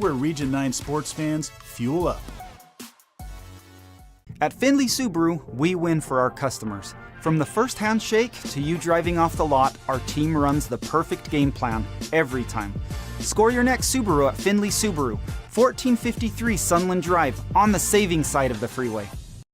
where Region 9 sports fans fuel up. At Findlay Subaru, we win for our customers. From the first handshake to you driving off the lot, our team runs the perfect game plan every time. Score your next Subaru at Findlay Subaru, 1453 Sunland Drive, on the saving side of the freeway.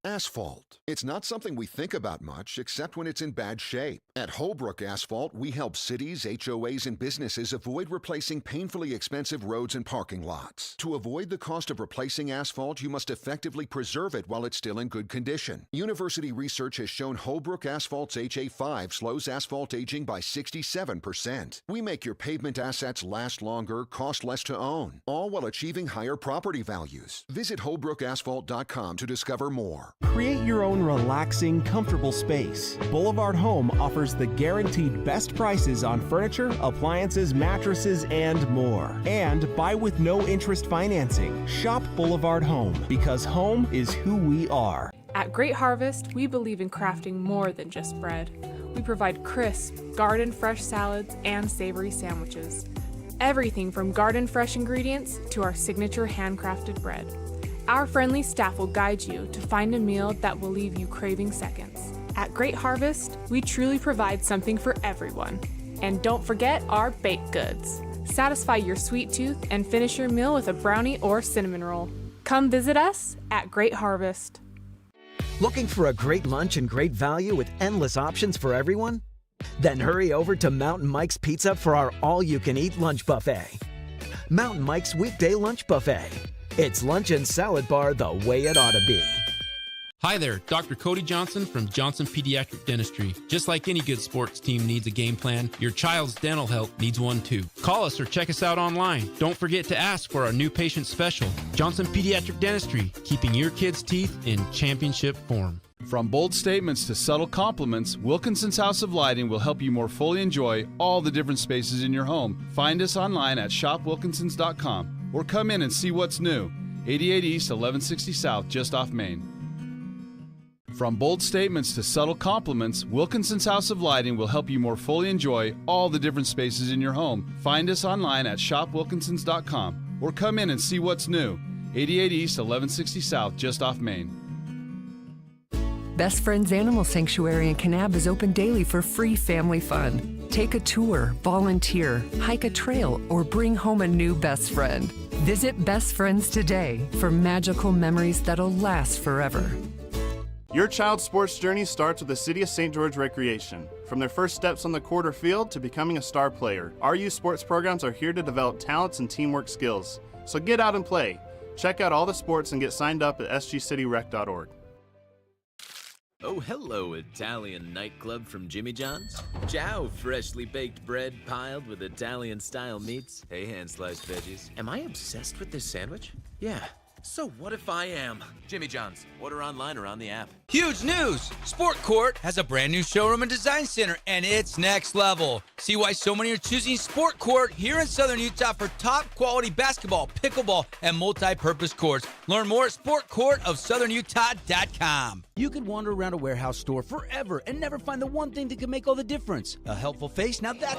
Asphalt. It's not something we think about much, except when it's in bad shape. At Hullbrook Asphalt, we help cities, HOAs, and businesses avoid replacing painfully expensive roads and parking lots. To avoid the cost of replacing asphalt, you must effectively preserve it while it's still in good condition. University research has shown Hullbrook Asphalt's HA5 slows asphalt aging by 67%. We make your pavement assets last longer, cost less to own, all while achieving higher property values. Visit hullbrookasphalt.com to discover more. Create your own relaxing, comfortable space. Boulevard Home offers the guaranteed best prices on furniture, appliances, mattresses, and more. And buy with no interest financing. Shop Boulevard Home, because home is who we are. At Great Harvest, we believe in crafting more than just bread. We provide crisp, garden-fresh salads and savory sandwiches. Everything from garden-fresh ingredients to our signature handcrafted bread. Our friendly staff will guide you to find a meal that will leave you craving seconds. At Great Harvest, we truly provide something for everyone. And don't forget our baked goods. Satisfy your sweet tooth and finish your meal with a brownie or cinnamon roll. Come visit us at Great Harvest. Looking for a great lunch and great value with endless options for everyone? Then hurry over to Mountain Mike's Pizza for our all-you-can-eat lunch buffet. Mountain Mike's Weekday Lunch Buffet. It's lunch and salad bar the way it ought to be. Hi there, Dr. Cody Johnson from Johnson Pediatric Dentistry. Just like any good sports team needs a game plan, your child's dental health needs one too. Call us or check us out online. Don't forget to ask for our new patient special. Johnson Pediatric Dentistry, keeping your kids' teeth in championship form. From bold statements to subtle compliments, Wilkinson's House of Lighting will help you more fully enjoy all the different spaces in your home. Find us online at shopwilkinsons.com or come in and see what's new. 88 East, 1160 South, just off Main. From bold statements to subtle compliments, Wilkinson's House of Lighting will help you more fully enjoy all the different spaces in your home. Find us online at shopwilkinsons.com or come in and see what's new. 88 East, 1160 South, just off Main. Best Friends Animal Sanctuary in Kanab is open daily for free family fun. Take a tour, volunteer, hike a trail, or bring home a new best friend. Visit Best Friends today for magical memories that'll last forever. Your child's sports journey starts with the City of St. George Recreation. From their first steps on the court or field to becoming a star player, our youth sports programs are here to develop talents and teamwork skills. So get out and play. Check out all the sports and get signed up at sgcityrec.org. Oh, hello, Italian nightclub from Jimmy John's. Ciao, freshly baked bread piled with Italian-style meats. Hey, hand-sliced veggies. Am I obsessed with this sandwich? Yeah. So what if I am? Jimmy John's. Order online or on the app. Huge news! Sport Court has a brand new showroom and design center, and it's next level. See why so many are choosing Sport Court here in Southern Utah for top quality basketball, pickleball, and multi-purpose courts. Learn more at sportcourtofsouthernutah.com. You could wander around a warehouse store forever and never find the one thing that can make all the difference. A helpful face. Now that...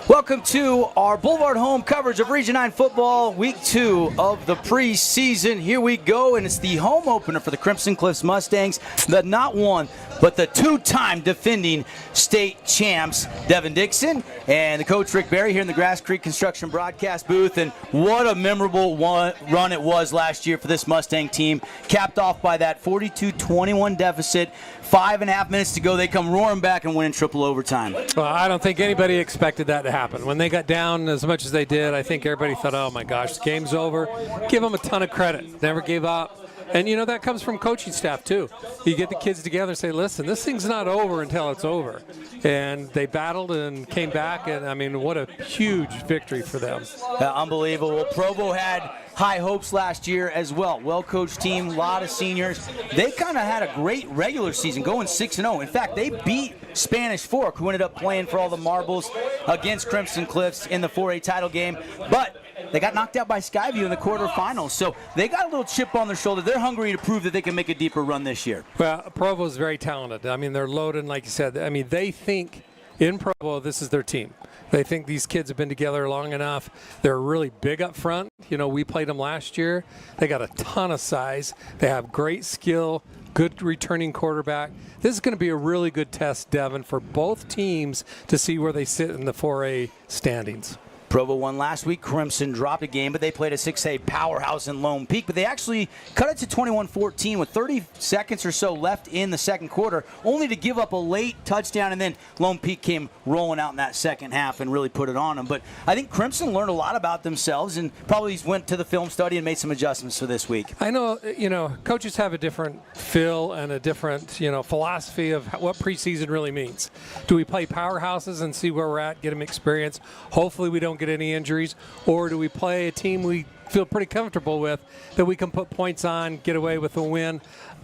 Welcome to our Boulevard Home coverage of Region 9 football, week 2 of the preseason. Here we go, and it's the home opener for the Crimson Cliffs Mustangs, the not one, but the two-time defending state champs, Devin Dixon, and the coach Rick Berry here in the Grass Creek Construction broadcast booth. And what a memorable run it was last year for this Mustang team, capped off by that 42-21 deficit. 5.5 minutes to go, they come roaring back and win in triple overtime. Well, I don't think anybody expected that to happen. When they got down as much as they did, I think everybody thought, oh my gosh, the game's over. Give them a ton of credit. Never gave up. And, you know, that comes from coaching staff, too. You get the kids together and say, listen, this thing's not over until it's over. And they battled and came back, and, I mean, what a huge victory for them. Unbelievable. Provo had high hopes last year as well. Well-coached team, a lot of seniors. They kind of had a great regular season, going 6-0. In fact, they beat Spanish Fork, who ended up playing for all the marbles against Crimson Cliffs in the 4A title game. But they got knocked out by Skyview in the quarterfinals, so they got a little chip on their shoulder. They're hungry to prove that they can make a deeper run this year. Well, Provo's very talented. I mean, they're loaded, like you said. I mean, they think in Provo this is their team. They think these kids have been together long enough. They're really big up front. You know, we played them last year. They got a ton of size. They have great skill, good returning quarterback. This is going to be a really good test, Devin, for both teams to see where they sit in the 4A standings. Provo won last week. Crimson dropped a game, but they played a 6A powerhouse in Lone Peak. But they actually cut it to 21-14 with 30 seconds or so left in the second quarter, only to give up a late touchdown. And then Lone Peak came rolling out in that second half and really put it on them. But I think Crimson learned a lot about themselves and probably went to the film study and made some adjustments for this week. I know, you know, coaches have a different feel and a different, you know, philosophy of what preseason really means. Do we play powerhouses and see where we're at, get them experience? Hopefully we don't get any injuries, or do we play a team we feel pretty comfortable with that we can put points on, get away with a win?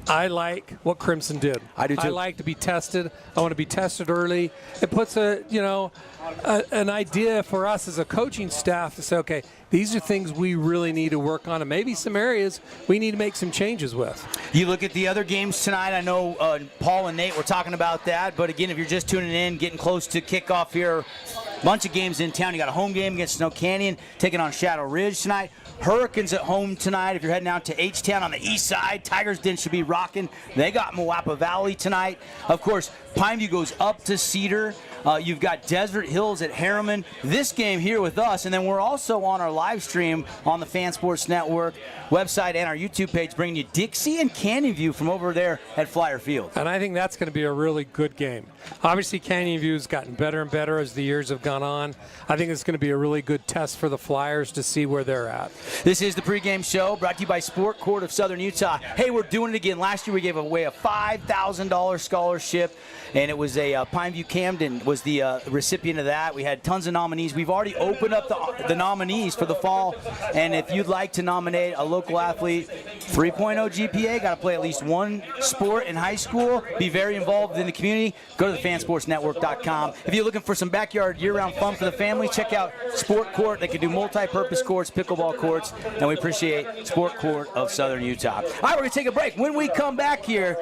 I like what Crimson did. I do too. I like to be tested. I want to be tested early. It puts an idea for us as a coaching staff to say, okay, these are things we really need to work on, and maybe some areas we need to make some changes with. You look at the other games tonight. I know Paul and Nate were talking about that, but again, if you're just tuning in, getting close to kickoff here, bunch of games in town. You got a home game against Snow Canyon, taking on Shadow Ridge tonight. Hurricanes at home tonight. If you're heading out to H-Town on the east side, Tigers Den should be rocking. They got Moapa Valley tonight. Of course, Pineview goes up to Cedar. You've got Desert Hills at Harriman. This game here with us, and then we're also on our live stream on the Fan Sports Network website and our YouTube page, bringing you Dixie and Canyon View from over there at Flyer Field. And I think that's going to be a really good game. Obviously, Canyon View's gotten better and better as the years have gone on. I think it's going to be a really good test for the Flyers to see where they're at. This is the pregame show brought to you by Sport Court of Southern Utah. Hey, we're doing it again. Last year we gave away a $5,000 scholarship, and it was a Pineview Camden was the recipient of that. We had tons of nominees. We've already opened up the nominees for the fall, and if you'd like to nominate a local athlete, 3.0 GPA, got to play at least one sport in high school, be very involved in the community, go to thefansportsnetwork.com. If you're looking for some backyard year-round fun for the family, check out Sport Court. They can do multi-purpose courts, pickleball courts, and we appreciate Sport Court of Southern Utah. All right, we're going to take a break. When we come back here,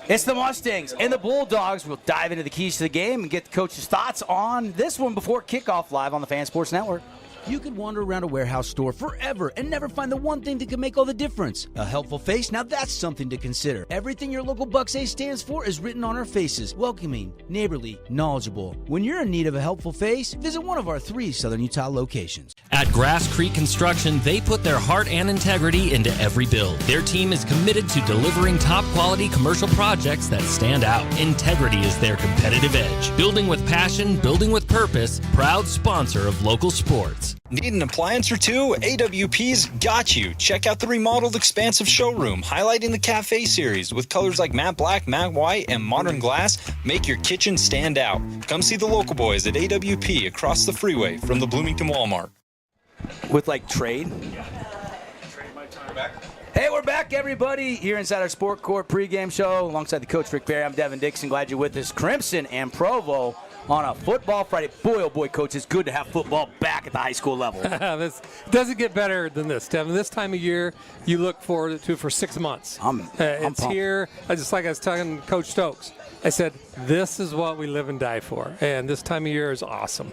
it's the Mustangs and the Bulldogs. We'll dive into the keys to the game and get the coach's thoughts on this one before kickoff live on the Fan Sports Network. You could wander around a warehouse store forever and never find the one thing that could make all the difference. A helpful face? Now that's something to consider. Everything your local Bucks A stands for is written on our faces. Welcoming, neighborly, knowledgeable. When you're in need of a helpful face, visit one of our 3 Southern Utah locations. At Grass Creek Construction, they put their heart and integrity into every build. Their team is committed to delivering top-quality commercial projects that stand out. Integrity is their competitive edge. Building with passion, building with purpose, proud sponsor of local sports. Need an appliance or two? AWP's got you. Check out the remodeled expansive showroom, highlighting the Cafe series with colors like matte black, matte white, and modern glass. Make your kitchen stand out. Come see the local boys at AWP across the freeway from the Bloomington Walmart. With like trade? Hey, we're back, everybody, here inside our Sport Court pregame show alongside the coach Rick Barry. I'm Devin Dixon. Glad you're with us. Crimson and Provo on a football Friday. Boy, oh boy, coach, it's good to have football back at the high school level. This doesn't get better than this, Devin. This time of year, you look forward to it for 6 months. It's pumped. Here, just like I was telling Coach Stokes. I said, this is what we live and die for, and this time of year is awesome.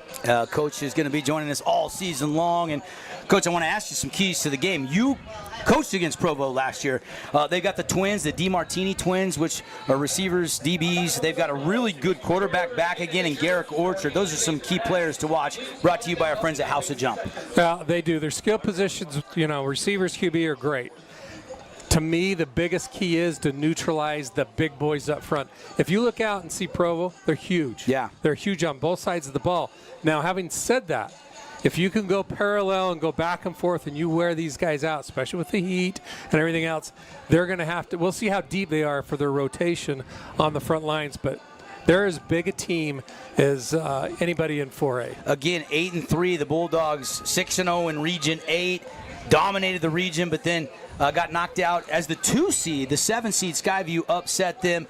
Coach is going to be joining us all season long, and Coach, I want to ask you some keys to the game. You coached against Provo last year. They got the twins, the DiMartini twins, which are receivers, DBs. They've got a really good quarterback back again in Garrick Orchard. Those are some key players to watch, brought to you by our friends at House of Jump. Well, they do. Their skill positions, receivers, QB are great. To me, the biggest key is to neutralize the big boys up front. If you look out and see Provo, they're huge. Yeah. They're huge on both sides of the ball. Now, having said that, if you can go parallel and go back and forth and you wear these guys out, especially with the heat and everything else, they're going to have to – we'll see how deep they are for their rotation on the front lines, but they're as big a team as anybody in 4A. Again, 8-3, the Bulldogs 6-0 in Region 8. Dominated the region, but then got knocked out as the 2 seed. The 7 seed Skyview upset them.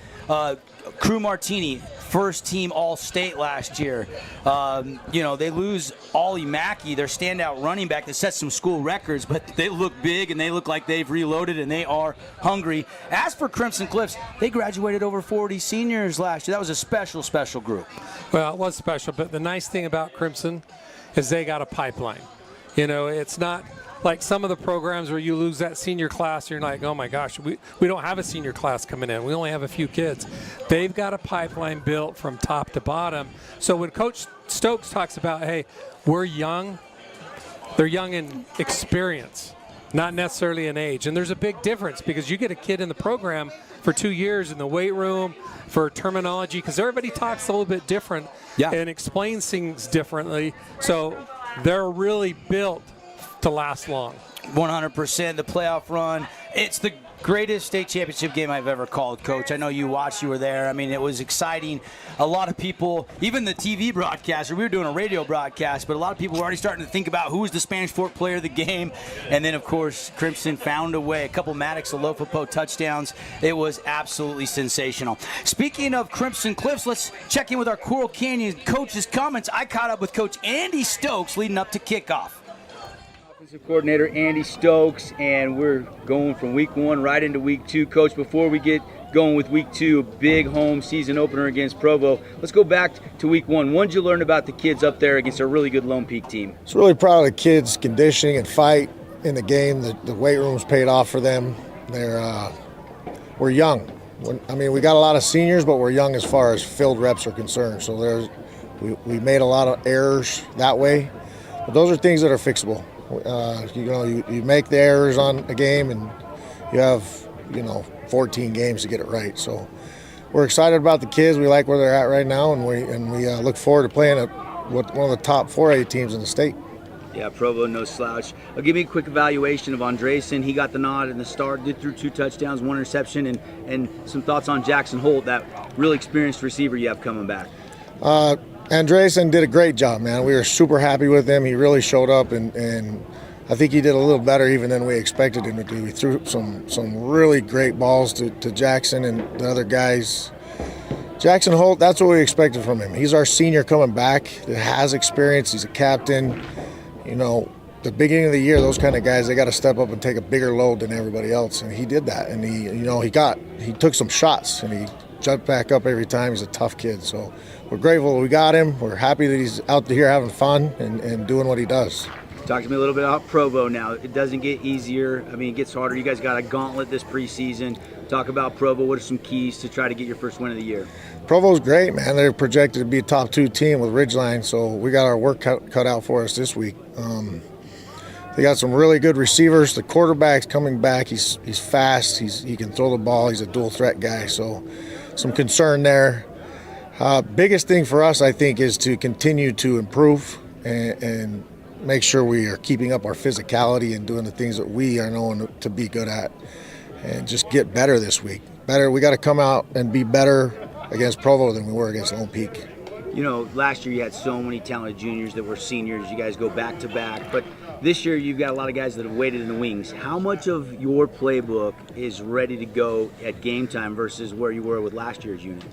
Crew Martini, first team All-State last year. They lose Ollie Mackey, their standout running back that set some school records, but they look big and they look like they've reloaded and they are hungry. As for Crimson Cliffs, they graduated over 40 seniors last year. That was a special, special group. Well, it was special, but the nice thing about Crimson is they got a pipeline. It's not like some of the programs where you lose that senior class, you're like, oh my gosh, we don't have a senior class coming in. We only have a few kids. They've got a pipeline built from top to bottom. So when Coach Stokes talks about, hey, we're young, they're young in experience, not necessarily in age. And there's a big difference because you get a kid in the program for 2 years in the weight room for terminology, because everybody talks a little bit different and explains things differently. So they're really built to last long. 100%. The playoff run. It's the greatest state championship game I've ever called, Coach. I know you watched, you were there. I mean, it was exciting. A lot of people, even the TV broadcaster, we were doing a radio broadcast, but a lot of people were already starting to think about who was the Spanish Fork player of the game. And then, of course, Crimson found a way. A couple Maddox Alofapo touchdowns. It was absolutely sensational. Speaking of Crimson Cliffs, let's check in with our Coral Canyon coach's comments. I caught up with Coach Andy Stokes leading up to kickoff. Coordinator Andy Stokes, and we're going from week 1 right into week 2. Coach, before we get going with week 2, a big home season opener against Provo, let's go back to week 1. What did you learn about the kids up there against a really good Lone Peak team? I was really proud of the kids' conditioning and fight in the game. The weight room's paid off for them. We're young. We got a lot of seniors, but we're young as far as field reps are concerned. So we made a lot of errors that way, but those are things that are fixable. You make the errors on a game, and you have 14 games to get it right. So we're excited about the kids. We like where they're at right now, and we look forward to playing with one of the top 4A teams in the state. Yeah, Provo, no slouch. Give me a quick evaluation of Andresen. He got the nod in the start, did through 2 touchdowns, 1 interception, and some thoughts on Jackson Holt, that really experienced receiver you have coming back. Andresen did a great job, man. We were super happy with him. He really showed up, and I think he did a little better even than we expected him to do. He threw some really great balls to Jackson and the other guys. Jackson Holt, that's what we expected from him. He's our senior coming back that has experience. He's a captain. The beginning of the year, those kind of guys, they got to step up and take a bigger load than everybody else, and he did that. And he took some shots, and he jumped back up every time. He's a tough kid, so we're grateful we got him. We're happy that he's out here having fun and doing what he does. Talk to me a little bit about Provo now. It doesn't get easier. It gets harder. You guys got a gauntlet this preseason. Talk about Provo. What are some keys to try to get your first win of the year? Provo's great, man. They're projected to be a top 2 team with Ridgeline, so we got our work cut out for us this week. They got some really good receivers. The quarterback's coming back. He's fast. He can throw the ball. He's a dual threat guy, so some concern there. Biggest thing for us, I think, is to continue to improve and make sure we are keeping up our physicality and doing the things that we are known to be good at, and just get better this week. We got to come out and be better against Provo than we were against Lone Peak. Last year you had so many talented juniors that were seniors. You guys go back to back, but this year you've got a lot of guys that have waited in the wings. How much of your playbook is ready to go at game time versus where you were with last year's unit?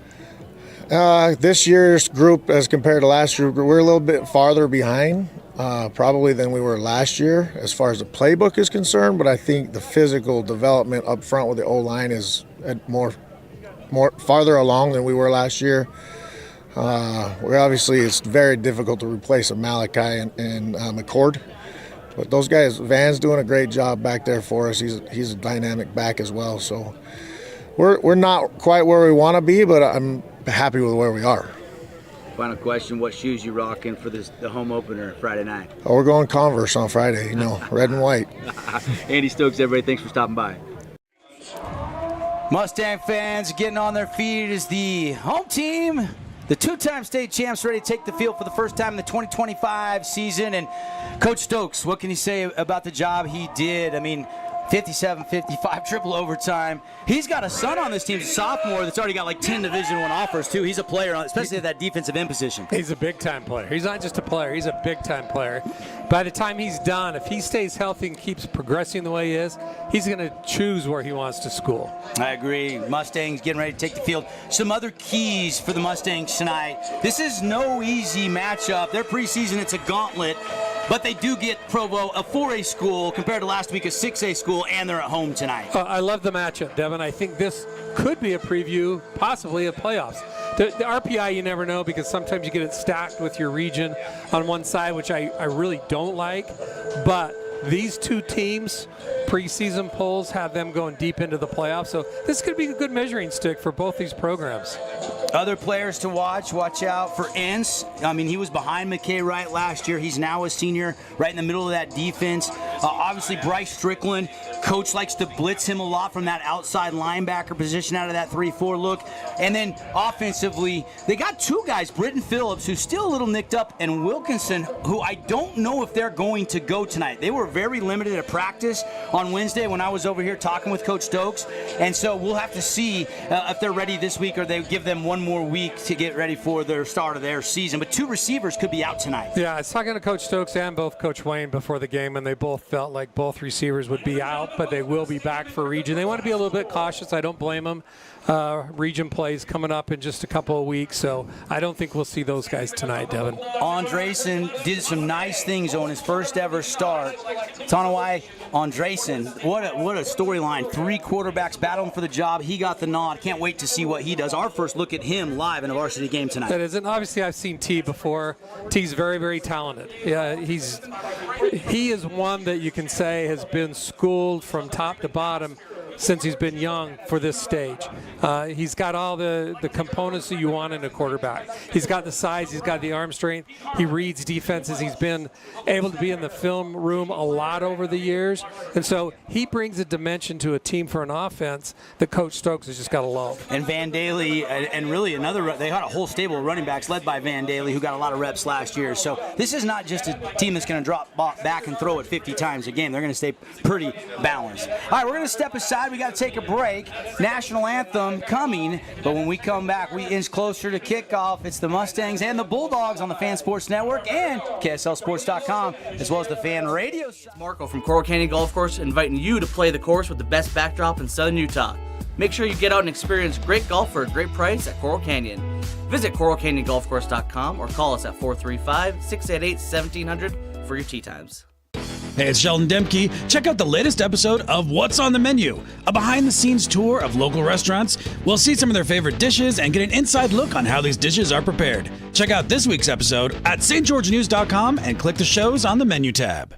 This year's group, as compared to last year, we're a little bit farther behind probably than we were last year as far as the playbook is concerned, but I think the physical development up front with the O-line is more farther along than we were last year. It's very difficult to replace a Malachi and McCord, but those guys, Van's doing a great job back there for us. He's a dynamic back as well, so we're not quite where we want to be, but I'm happy with where we are. Final question, what shoes you rocking for the home opener Friday night? Oh, we're going Converse on Friday, red and white. Andy Stokes, everybody, thanks for stopping by. Mustang fans getting on their feet as the home team, the 2-time state champs, ready to take the field for the first time in the 2025 season. And Coach Stokes, what can you say about the job he did? 57-55, triple overtime. He's got a son on this team, a sophomore, that's already got like 10 Division I offers, too. He's a player, especially at that defensive end position. He's a big-time player. He's not just a player. He's a big-time player. By the time he's done, if he stays healthy and keeps progressing the way he is, he's going to choose where he wants to school. I agree. Mustangs getting ready to take the field. Some other keys for the Mustangs tonight. This is no easy matchup. Their preseason, it's a gauntlet. But they do get Provo, a 4A school, compared to last week, a 6A school, and they're at home tonight. I love the matchup, Devin. I think this could be a preview, possibly, of playoffs. The RPI, you never know, because sometimes you get it stacked with your region on one side, which I really don't like. But these two teams, preseason polls have them going deep into the playoffs. So this could be a good measuring stick for both these programs. Other players to watch out for Ince. I mean, he was behind McKay Wright last year. He's now a senior, right in the middle of that defense. Obviously, Bryce Strickland. Coach likes to blitz him a lot from that outside linebacker position out of that 3-4 look. And then offensively, they got two guys, Britton Phillips, who's still a little nicked up, and Wilkinson, who I don't know if they're going to go tonight. They were very limited at practice on Wednesday when I was over here talking with Coach Stokes. And so we'll have to see if they're ready this week, or they give them one more week to get ready for their start of their season. But two receivers could be out tonight. Yeah, I was talking to Coach Stokes and both Coach Wayne before the game, and they both felt like both receivers would be out, but they will be back for region. They want to be a little bit cautious. I don't blame them. Region plays coming up in just a couple of weeks, so I don't think we'll see those guys tonight, Devin. Andresen did some nice things on his first ever start. Tanawai Andresen, what a storyline. 3 quarterbacks battling for the job. He got the nod. Can't wait to see what he does. Our first look at him live in a varsity game tonight. That is, and obviously I've seen T before. T's very, very talented. Yeah, he is one that you can say has been schooled from top to bottom since he's been young for this stage. He's got all the components that you want in a quarterback. He's got the size, he's got the arm strength, he reads defenses, he's been able to be in the film room a lot over the years, and so he brings a dimension to a team for an offense that Coach Stokes has just got to love. And Van Daly, and really they had a whole stable of running backs led by Van Daly, who got a lot of reps last year. So this is not just a team that's going to drop back and throw it 50 times a game. They're going to stay pretty balanced. All right, we're going to step aside. We got to take a break. National anthem coming, but when we come back, we inch closer to kickoff. It's the Mustangs and the Bulldogs on the Fan Sports Network and KSLSports.com, as well as the Fan Radio. It's Marco from Coral Canyon Golf Course, inviting you to play the course with the best backdrop in southern Utah. Make sure you get out and experience great golf for a great price at Coral Canyon. Visit CoralCanyonGolfCourse.com or call us at 435-688-1700 for your tee times. Hey, it's Sheldon Demke. Check out the latest episode of What's on the Menu, a behind-the-scenes tour of local restaurants. We'll see some of their favorite dishes and get an inside look on how these dishes are prepared. Check out this week's episode at stgeorgenews.com and click the shows on the menu tab.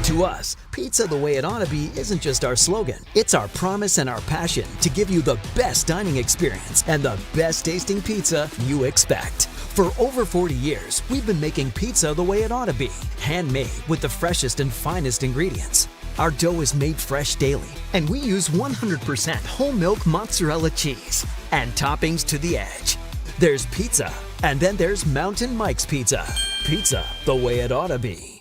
To us, pizza the way it ought to be isn't just our slogan. It's our promise and our passion to give you the best dining experience and the best tasting pizza you expect. For over 40 years, we've been making pizza the way it ought to be, handmade with the freshest and finest ingredients. Our dough is made fresh daily, and we use 100% whole milk mozzarella cheese and toppings to the edge. There's pizza, and then there's Mountain Mike's Pizza. Pizza the way it ought to be.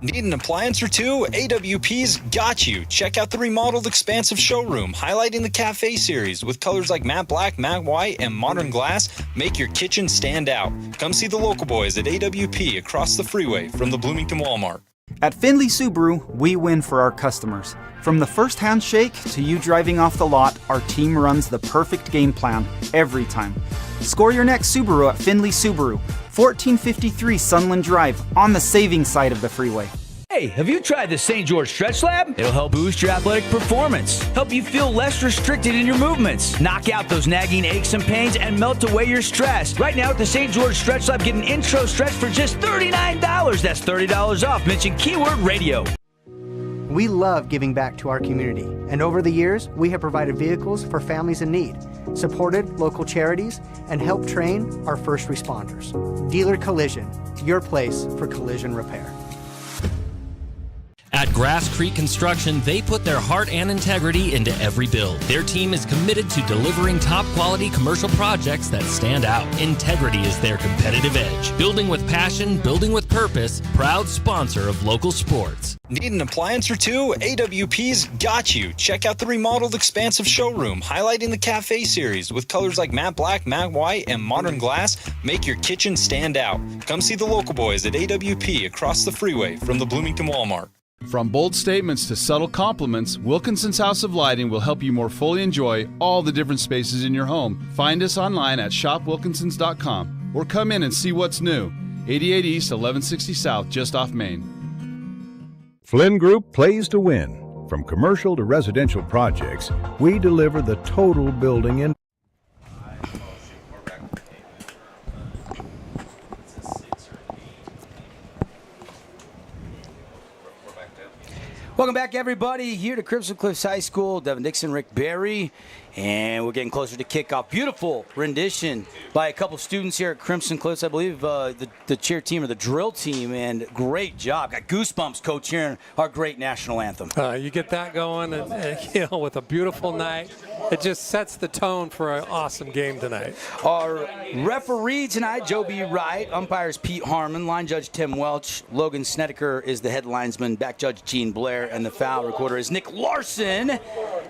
Need an appliance or two? AWP's got you. Check out the remodeled expansive showroom, highlighting the cafe series with colors like matte black, matte white, and modern glass. Make your kitchen stand out. Come see the local boys at AWP across the freeway from the Bloomington Walmart. At Findlay Subaru, we win for our customers. From the first handshake to you driving off the lot, our team runs the perfect game plan every time. Score your next Subaru at Findlay Subaru, 1453 Sunland Drive, on the saving side of the freeway. Hey, have you tried the St. George Stretch Lab? It'll help boost your athletic performance, help you feel less restricted in your movements, knock out those nagging aches and pains, and melt away your stress. Right now at the St. George Stretch Lab, get an intro stretch for just $39. That's $30 off. Mention keyword radio. We love giving back to our community, and over the years, we have provided vehicles for families in need, supported local charities, and helped train our first responders. Dealer Collision, your place for collision repair. At Grass Creek Construction, they put their heart and integrity into every build. Their team is committed to delivering top-quality commercial projects that stand out. Integrity is their competitive edge. Building with passion, building with purpose, proud sponsor of local sports. Need an appliance or two? AWP's got you. Check out the remodeled expansive showroom, highlighting the cafe series with colors like matte black, matte white, and modern glass. Make your kitchen stand out. Come see the local boys at AWP across the freeway from the Bloomington Walmart. From bold statements to subtle compliments, Wilkinson's House of Lighting will help you more fully enjoy all the different spaces in your home. Find us online at shopwilkinsons.com or come in and see what's new. 88 East, 1160 South, just off Main. Flynn Group plays to win. From commercial to residential projects, we deliver the total building in. Welcome back, everybody, here to Crimson Cliffs High School. Devin Dixon, Rick Berry, and we're getting closer to kickoff. Beautiful rendition by a couple students here at Crimson Cliffs. I believe the cheer team or the drill team, and great job. Got goosebumps, Coach, hearing our great national anthem. You get that going, and with a beautiful night, it just sets the tone for an awesome game tonight. Our referee tonight, Joe B. Wright. Umpires Pete Harmon. Line judge Tim Welch. Logan Snedeker is the head linesman. Back judge Gene Blair. And the foul recorder is Nick Larson.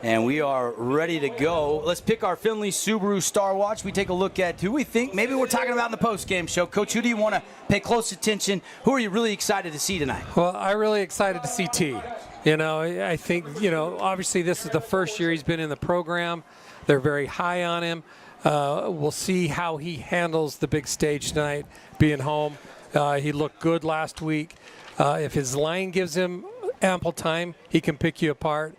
And we are ready to go. Let's pick our Findlay Subaru Star Watch. We take a look at who we think maybe we're talking about in the post-game show. Coach, who do you want to pay close attention? Who are you really excited to see tonight? Well, I'm really excited to see T. I think, obviously this is the first year he's been in the program. They're very high on him. We'll see how he handles the big stage tonight, being home. He looked good last week. If his line gives him ample time, he can pick you apart.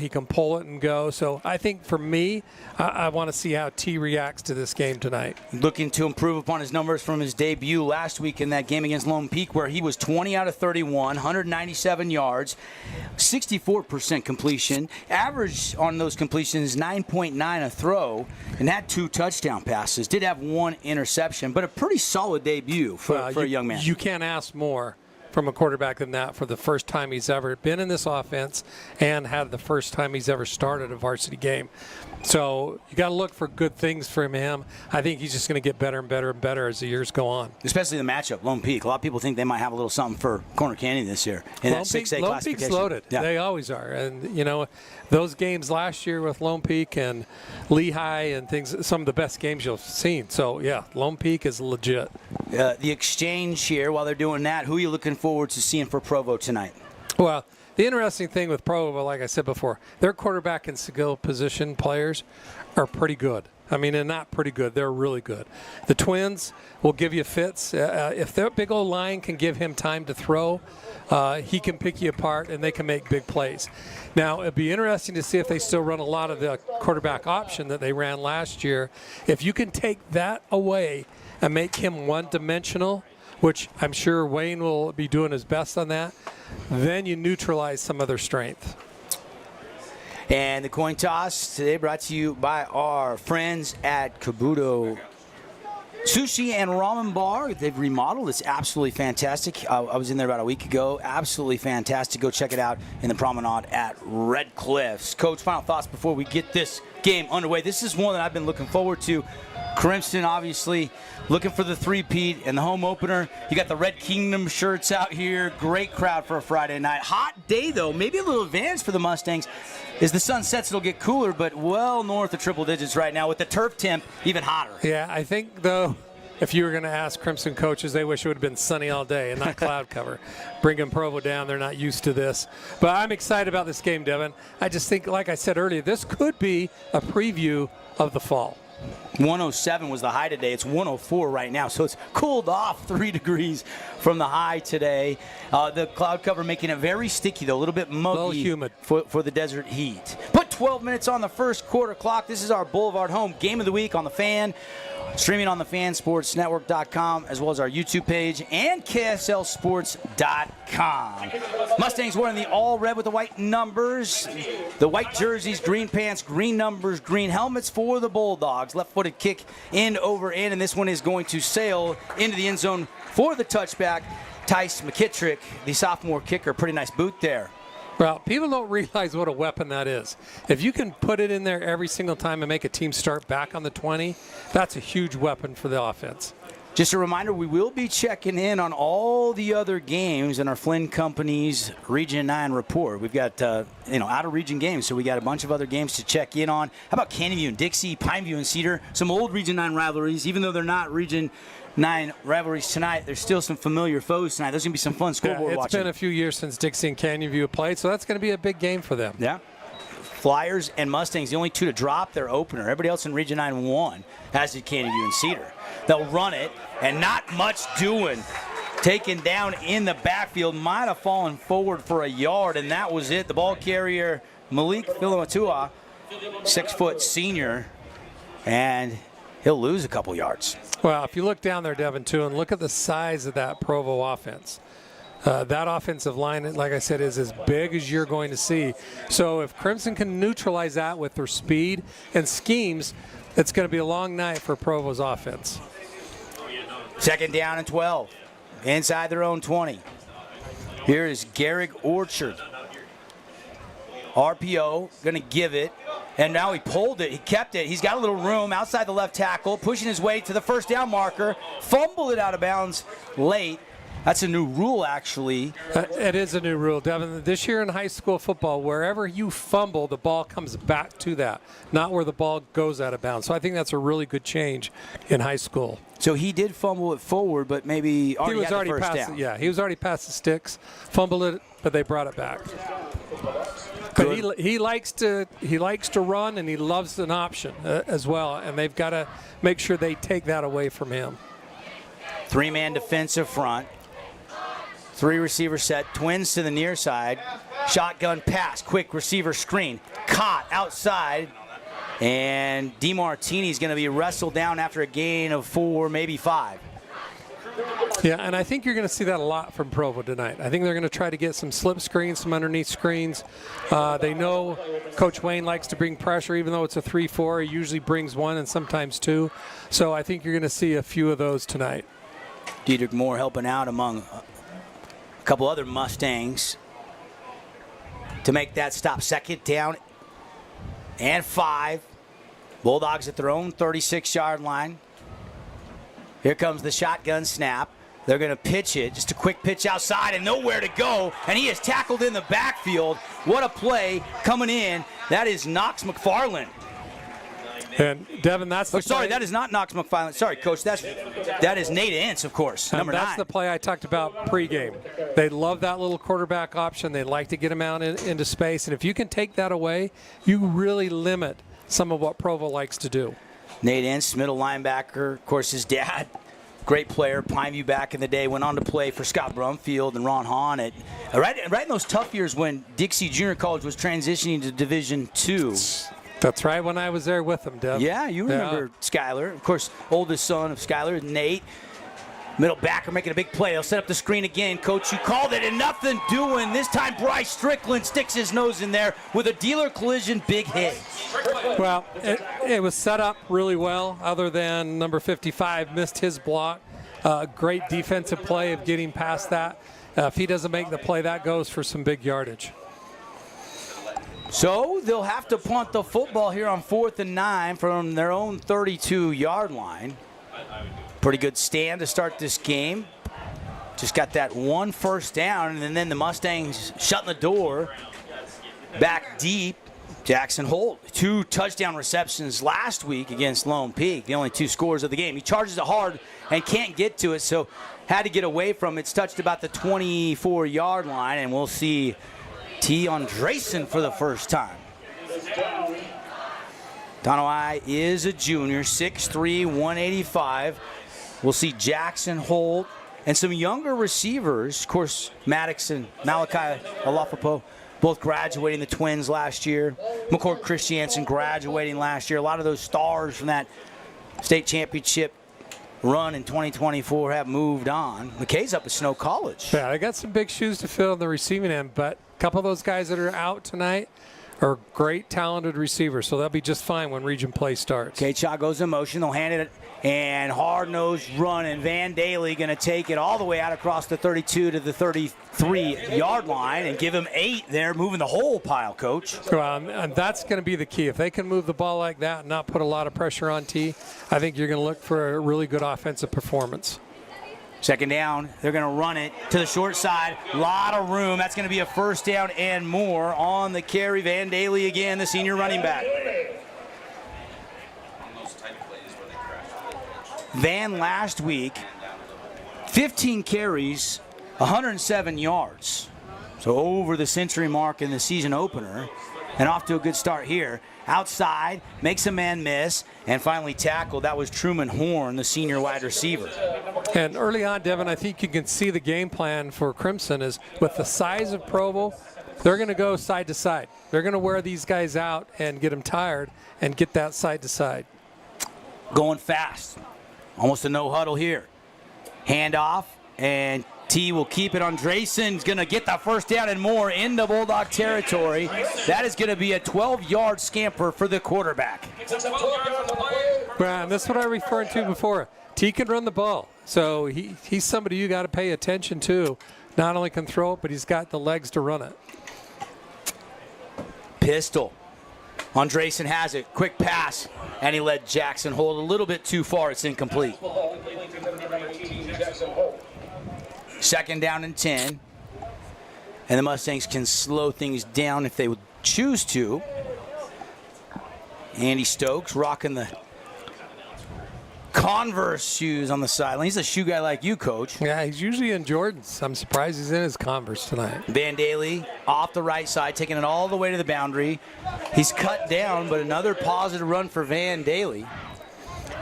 He can pull it and go. So I think for me, I want to see how T reacts to this game tonight. Looking to improve upon his numbers from his debut last week in that game against Lone Peak, where he was 20 out of 31, 197 yards, 64% completion. Average on those completions, 9.9 a throw, and had 2 touchdown passes. Did have 1 interception, but a pretty solid debut for a young man. You can't ask more from a quarterback than that for the first time he's ever been in this offense and had the first time he's ever started a varsity game. So you got to look for good things from him. I think he's just going to get better and better and better as the years go on. Especially the matchup, Lone Peak. A lot of people think they might have a little something for Corner Canyon this year in that 6A Lone classification. Peak's loaded. Yeah. They always are. And, those games last year with Lone Peak and Lehigh and things, some of the best games you've seen. So, yeah, Lone Peak is legit. The exchange here, while they're doing that, who are you looking forward to seeing for Provo tonight? Well, the interesting thing with Provo, like I said before, their quarterback and skill position players are pretty good. I mean, they're not pretty good. They're really good. The Twins will give you fits. If their big old line can give him time to throw, he can pick you apart, and they can make big plays. Now, it'd be interesting to see if they still run a lot of the quarterback option that they ran last year. If you can take that away and make him one-dimensional, which I'm sure Wayne will be doing his best on that, then you neutralize some of their strength. And the coin toss today brought to you by our friends at Kabuto Sushi and Ramen Bar. They've remodeled. It's absolutely fantastic. I was in there about a week ago. Absolutely fantastic. Go check it out in the promenade at Red Cliffs. Coach, final thoughts before we get this game underway. This is one that I've been looking forward to. Crimson, obviously, looking for the three-peat and the home opener. You got the Red Kingdom shirts out here. Great crowd for a Friday night. Hot day, though. Maybe a little advantage for the Mustangs. As the sun sets, it'll get cooler, but well north of triple digits right now. With the turf temp, even hotter. Yeah, I think, though, if you were going to ask Crimson coaches, they wish it would have been sunny all day and not cloud cover. Bringing Provo down, they're not used to this. But I'm excited about this game, Devin. I just think, like I said earlier, this could be a preview of the fall. 107 was the high today. It's 104 right now, so it's cooled off 3 degrees from the high today. The cloud cover making it very sticky, though, a little bit muggy, a little humid for the desert heat. Put 12 minutes on the first quarter clock. This is our Boulevard Home Game of the Week on the Fan. Streaming on the fansportsnetwork.com, as well as our YouTube page and KSLsports.com. Mustangs wearing the all red with the white numbers, the white jerseys, green pants, green numbers, green helmets for the Bulldogs. Left-footed kick in over in, and this one is going to sail into the end zone for the touchback. Tice McKittrick, the sophomore kicker, pretty nice boot there. Well, people don't realize what a weapon that is. If you can put it in there every single time and make a team start back on the 20, that's a huge weapon for the offense. Just a reminder, we will be checking in on all the other games in our Flynn Company's Region 9 report. We've got, out-of-region games, so we got a bunch of other games to check in on. How about Canyon View and Dixie, Pineview and Cedar? Some old Region 9 rivalries. Even though they're not Region 9 rivalries tonight, there's still some familiar foes tonight. There's going to be some fun scoreboard watching. It's been a few years since Dixie and Canyon View have played, so that's going to be a big game for them. Yeah. Flyers and Mustangs, the only two to drop their opener. Everybody else in Region 9 won, as did Canyon View and Cedar. They'll run it, and not much doing. Taken down in the backfield, might have fallen forward for a yard, and that was it. The ball carrier, Malik Filamatua, 6-foot senior, and he'll lose a couple yards. Well, if you look down there, Devin, too, and look at the size of that Provo offense. That offensive line, like I said, is as big as you're going to see. So if Crimson can neutralize that with their speed and schemes, it's going to be a long night for Provo's offense. 2nd down and 12. Inside their own 20. Here is Garrick Orchard. RPO, going to give it. And now he pulled it. He kept it. He's got a little room outside the left tackle, pushing his way to the first down marker. Fumbled it out of bounds late. That's a new rule, actually. It is a new rule, Devin. This year in high school football, wherever you fumble, the ball comes back to that, not where the ball goes out of bounds. So I think that's a really good change in high school. So he did fumble it forward, but maybe already had the first down. Yeah, he was already past the sticks, fumbled it, but they brought it back. But he likes to run, and he loves an option as well, and they've got to make sure they take that away from him. 3-man defensive front. 3 receiver set, twins to the near side. Shotgun pass, quick receiver screen. Caught outside. And DeMartini's going to be wrestled down after a gain of 4, maybe 5. Yeah, and I think you're going to see that a lot from Provo tonight. I think they're going to try to get some slip screens, some underneath screens. They know Coach Wayne likes to bring pressure, even though it's a 3-4. He usually brings 1 and sometimes 2. So I think you're going to see a few of those tonight. Dietrich Moore helping out among a couple other Mustangs to make that stop. 2nd down and 5. Bulldogs at their own 36-yard line. Here comes the shotgun snap. They're going to pitch it. Just a quick pitch outside and nowhere to go. And he is tackled in the backfield. What a play coming in. That is Knox McFarland. And Devin, that's the sorry, that is not Knox McFarland. Sorry, Coach. That is Nate Ince, of course, number 9. That's the play I talked about pregame. They love that little quarterback option. They like to get him out into space. And if you can take that away, you really limit some of what Provo likes to do. Nate Ince, middle linebacker. Of course, his dad, great player, Pineview back in the day, went on to play for Scott Brumfield and Ron Hahn. Right in those tough years when Dixie Junior College was transitioning to Division II. That's right, when I was there with him, Dev. Yeah, you remember Skyler. Of course, oldest son of Skyler, Nate. Middle backer making a big play. They'll set up the screen again. Coach, you called it, and nothing doing. This time, Bryce Strickland sticks his nose in there with a dealer collision big hit. Well, it was set up really well, other than number 55 missed his block. Great defensive play of getting past that. If he doesn't make the play, that goes for some big yardage. So they'll have to punt the football here on 4th and 9 from their own 32-yard line. Pretty good stand to start this game. Just got that 1 first down, and then the Mustangs shutting the door back deep. Jackson Holt, 2 touchdown receptions last week against Lone Peak, the only 2 scores of the game. He charges it hard and can't get to it, so had to get away from it. It's touched about the 24-yard line, and we'll see T. Andresen for the first time. Donawai is a junior, 6'3", 185. We'll see Jackson Holt and some younger receivers. Of course, Maddox and Malachi Alafapo both graduating, the twins last year. McCord Christiansen graduating last year. A lot of those stars from that state championship run in 2024 have moved on. McKay's up at Snow College. Yeah, I got some big shoes to fill in the receiving end, but a couple of those guys that are out tonight are great, talented receivers, so they'll be just fine when region play starts. Okay, Cha goes in motion. They'll hand it, and hard-nosed run, and Van Daly going to take it all the way out across the 32 to the 33-yard line and give him 8 there, moving the whole pile, Coach. And that's going to be the key. If they can move the ball like that and not put a lot of pressure on T, I think you're going to look for a really good offensive performance. Second down, they're going to run it to the short side. A lot of room. That's going to be a first down and more on the carry. Van Daly again, the senior running back. Van last week, 15 carries, 107 yards. So over the century mark in the season opener. And off to a good start here. Outside, makes a man miss, and finally tackled. That was Truman Horn, the senior wide receiver. And early on, Devin, I think you can see the game plan for Crimson is with the size of Provo, they're going to go side to side. They're going to wear these guys out and get them tired and get that side to side. Going fast. Almost a no huddle here. Handoff, and T will keep it. Andreson's going to get the first down and more into Bulldog territory. That is going to be a 12-yard scamper for the quarterback. Brian, that's what I referred to before. T can run the ball, so he's somebody you got to pay attention to. Not only can throw it, but he's got the legs to run it. Pistol. Andreson has it. Quick pass, and he let Jackson hold a little bit too far. It's incomplete. Second down and 10. And the Mustangs can slow things down if they would choose to. Andy Stokes rocking the Converse shoes on the sideline. He's a shoe guy like you, Coach. Yeah, he's usually in Jordans. I'm surprised he's in his Converse tonight. Van Daly off the right side, taking it all the way to the boundary. He's cut down, but another positive run for Van Daly.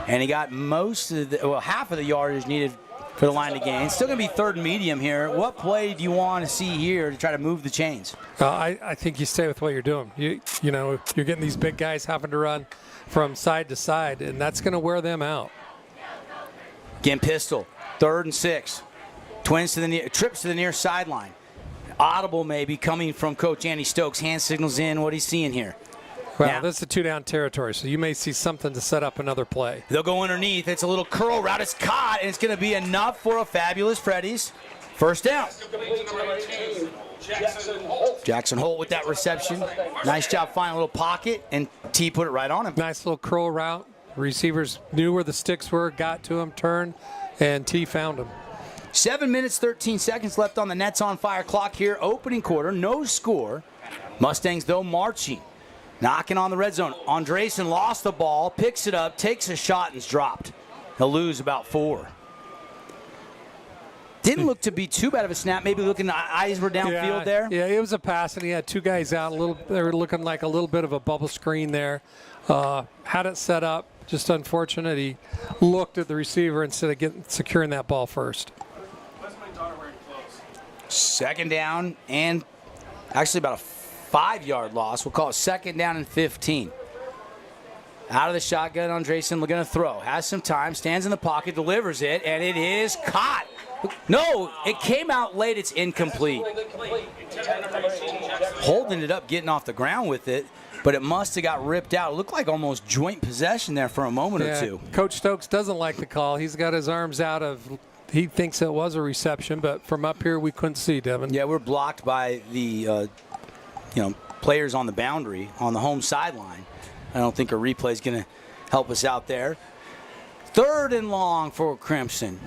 And he got half of the yardage needed for the line to gain. Still going to be third and medium here. What play do you want to see here to try to move the chains? I think you stay with what you're doing. You know, you're getting these big guys having to run from side to side, and that's going to wear them out. Again, pistol. 3rd and 6. Trips to the near sideline. Audible maybe coming from Coach Andy Stokes. Hand signals in. What he's seeing here. Well, that's a 2-down territory, so you may see something to set up another play. They'll go underneath. It's a little curl route. It's caught, and it's going to be enough for a fabulous Freddy's. First down. Jackson Holt with that reception. Nice job finding a little pocket, and T put it right on him. Nice little curl route. Receivers knew where the sticks were, got to him, turned, and T found him. 7 minutes, 13 seconds left on the Nets on Fire clock here. Opening quarter, no score. Mustangs, though, marching. Knocking on the red zone. Andreson lost the ball, picks it up, takes a shot, and is dropped. He'll lose about 4. Didn't look to be too bad of a snap. Maybe looking, eyes were downfield there. Yeah, it was a pass, and he had 2 guys out. They were looking like a little bit of a bubble screen there. Had it set up. Just unfortunate. He looked at the receiver instead of securing that ball first. Second down, and actually about a 5-yard loss. We'll call it second down and 15. Out of the shotgun, Andreson looking to throw. Has some time, stands in the pocket, delivers it, and it is caught. No, it came out late. It's incomplete. Holt ended up getting off the ground with it, but it must have got ripped out. It looked like almost joint possession there for a moment or two. Coach Stokes doesn't like the call. He's got his arms out of – he thinks it was a reception, but from up here we couldn't see, Devin. Yeah, we're blocked by the players on the boundary on the home sideline. I don't think a replay is going to help us out there. 3rd and long for Crimson.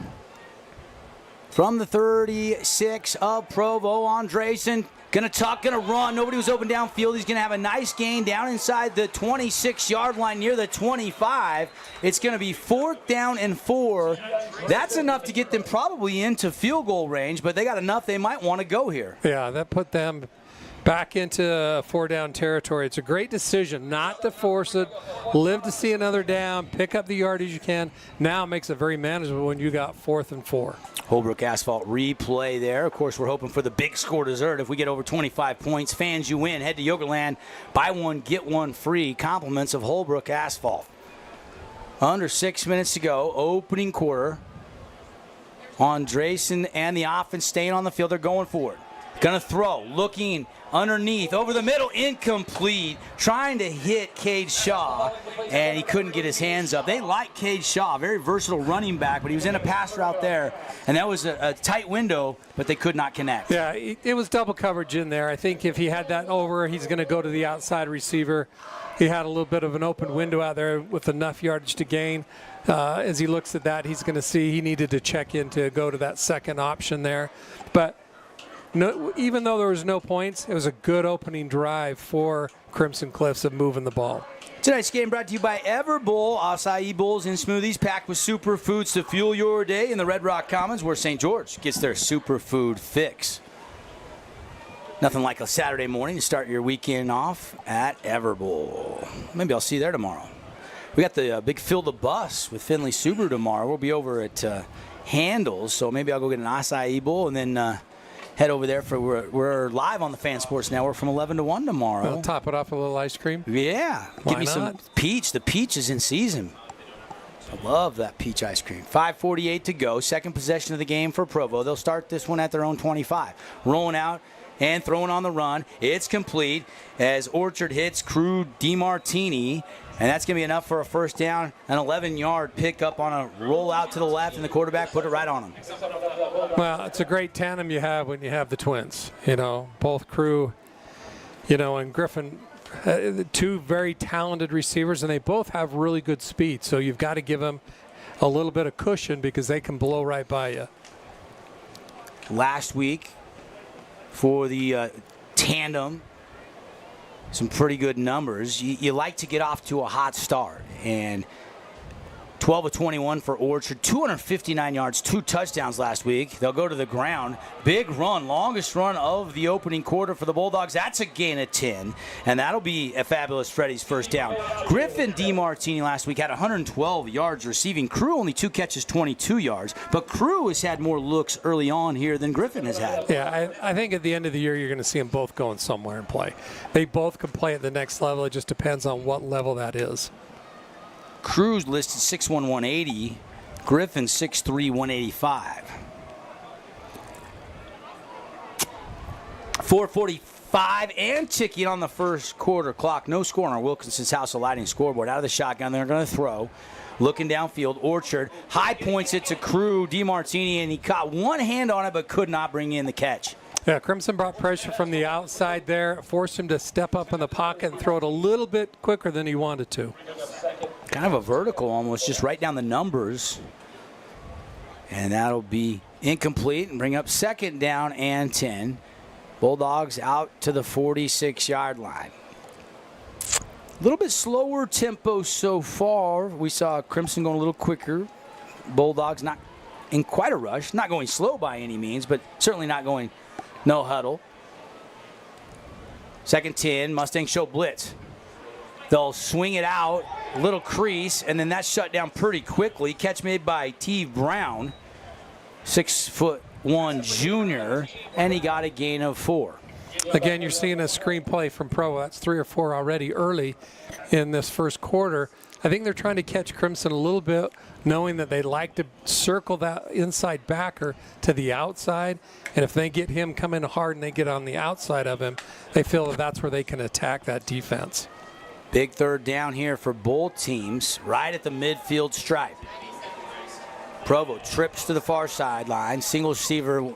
From the 36 of Provo, Andreson gonna tuck, gonna run. Nobody was open downfield. He's gonna have a nice gain down inside the 26-yard line near the 25. It's gonna be 4th down and 4. That's enough to get them probably into field goal range, but they got enough they might want to go here. Yeah, that put them back into 4-down territory. It's a great decision not to force it, live to see another down, pick up the yardage you can. Now it makes it very manageable when you got 4th and 4. Hullbrook Asphalt replay there. Of course, we're hoping for the big score dessert. If we get over 25 points, fans, you win. Head to Yogurtland, buy one, get one free. Compliments of Hullbrook Asphalt. Under 6 minutes to go, opening quarter. Andreson and the offense staying on the field. They're going for it. Gonna throw, looking underneath, over the middle, incomplete. Trying to hit Cade Shaw, and he couldn't get his hands up. They like Cade Shaw, very versatile running back, but he was in a pass route there, and that was a tight window, but they could not connect. Yeah, it was double coverage in there. I think if he had that over, he's going to go to the outside receiver. He had a little bit of an open window out there with enough yardage to gain. As he looks at that, he's going to see he needed to check in to go to that second option there. But no, even though there was no points, it was a good opening drive for Crimson Cliffs of moving the ball. Tonight's game brought to you by Everbowl, acai bowls and smoothies packed with superfoods to fuel your day in the Red Rock Commons, where St. George gets their superfood fix. Nothing like a Saturday morning to start your weekend off at Everbowl. Maybe I'll see you there tomorrow. We got the big Fill the Bus with Findlay Subaru tomorrow. We'll be over at Handles, so maybe I'll go get an acai bowl and then head over there for we're live on the Fan Sports Network from 11 to 1 tomorrow. I'll top it off with a little ice cream. Yeah. Why Give me some not? peach. The peach is in season. I love that peach ice cream. 5:48 to go. Second possession of the game for Provo. They'll start this one at their own 25. Rolling out and throwing on the run. It's complete as Orchard hits Crew DiMartini. And that's going to be enough for a first down, an 11-yard pickup on a roll out to the left, and the quarterback put it right on him. Well, it's a great tandem you have when you have the twins. You know, both Crew, and Griffin, two very talented receivers, and they both have really good speed. So you've got to give them a little bit of cushion because they can blow right by you. Last week for the tandem, some pretty good numbers. You like to get off to a hot start. And 12 of 21 for Orchard, 259 yards, 2 touchdowns last week. They'll go to the ground. Big run, longest run of the opening quarter for the Bulldogs. That's a gain of 10, and that'll be a fabulous Freddy's first down. Griffin DiMartini last week had 112 yards receiving. Crew only 2 catches, 22 yards, but Crew has had more looks early on here than Griffin has had. Yeah, I think at the end of the year you're going to see them both going somewhere and play. They both can play at the next level. It just depends on what level that is. Cruz listed 6'1", 180. Griffin 6'3", 185. 4:45 and ticking on the first quarter clock. No score on our Wilkinson's House of Lighting scoreboard. Out of the shotgun, they're going to throw. Looking downfield, Orchard high points it to Crew DiMartini, and he caught one hand on it but could not bring in the catch. Yeah, Crimson brought pressure from the outside there, forced him to step up in the pocket and throw it a little bit quicker than he wanted to. Kind of a vertical almost, just right down the numbers. And that'll be incomplete and bring up second down and 10. Bulldogs out to the 46-yard line. A little bit slower tempo so far. We saw Crimson going a little quicker. Bulldogs not in quite a rush. Not going slow by any means, but certainly not going no huddle. Second 10, Mustangs show blitz. They'll swing it out, little crease, and then that's shut down pretty quickly. Catch made by T. Brown, 6'1" junior, and he got a gain of 4. Again, you're seeing a screenplay from Provo. That's 3 or 4 already early in this first quarter. I think they're trying to catch Crimson a little bit, knowing that they like to circle that inside backer to the outside. And if they get him coming hard and they get on the outside of him, they feel that that's where they can attack that defense. Big third down here for both teams, right at the midfield stripe. Provo trips to the far sideline, single receiver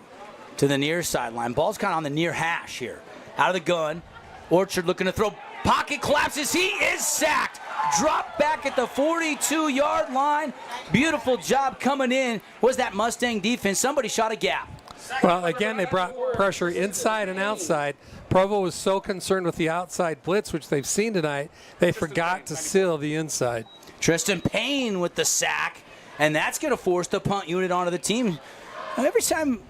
to the near sideline. Ball's kind of on the near hash here. Out of the gun, Orchard looking to throw. Pocket collapses, he is sacked. Dropped back at the 42-yard line. Beautiful job coming in. Was that Mustang defense? Somebody shot a gap. Well, again, they brought pressure inside and outside. Provo was so concerned with the outside blitz, which they've seen tonight, they forgot to seal the inside. Tristan Payne with the sack, and that's going to force the punt unit onto the team. Every time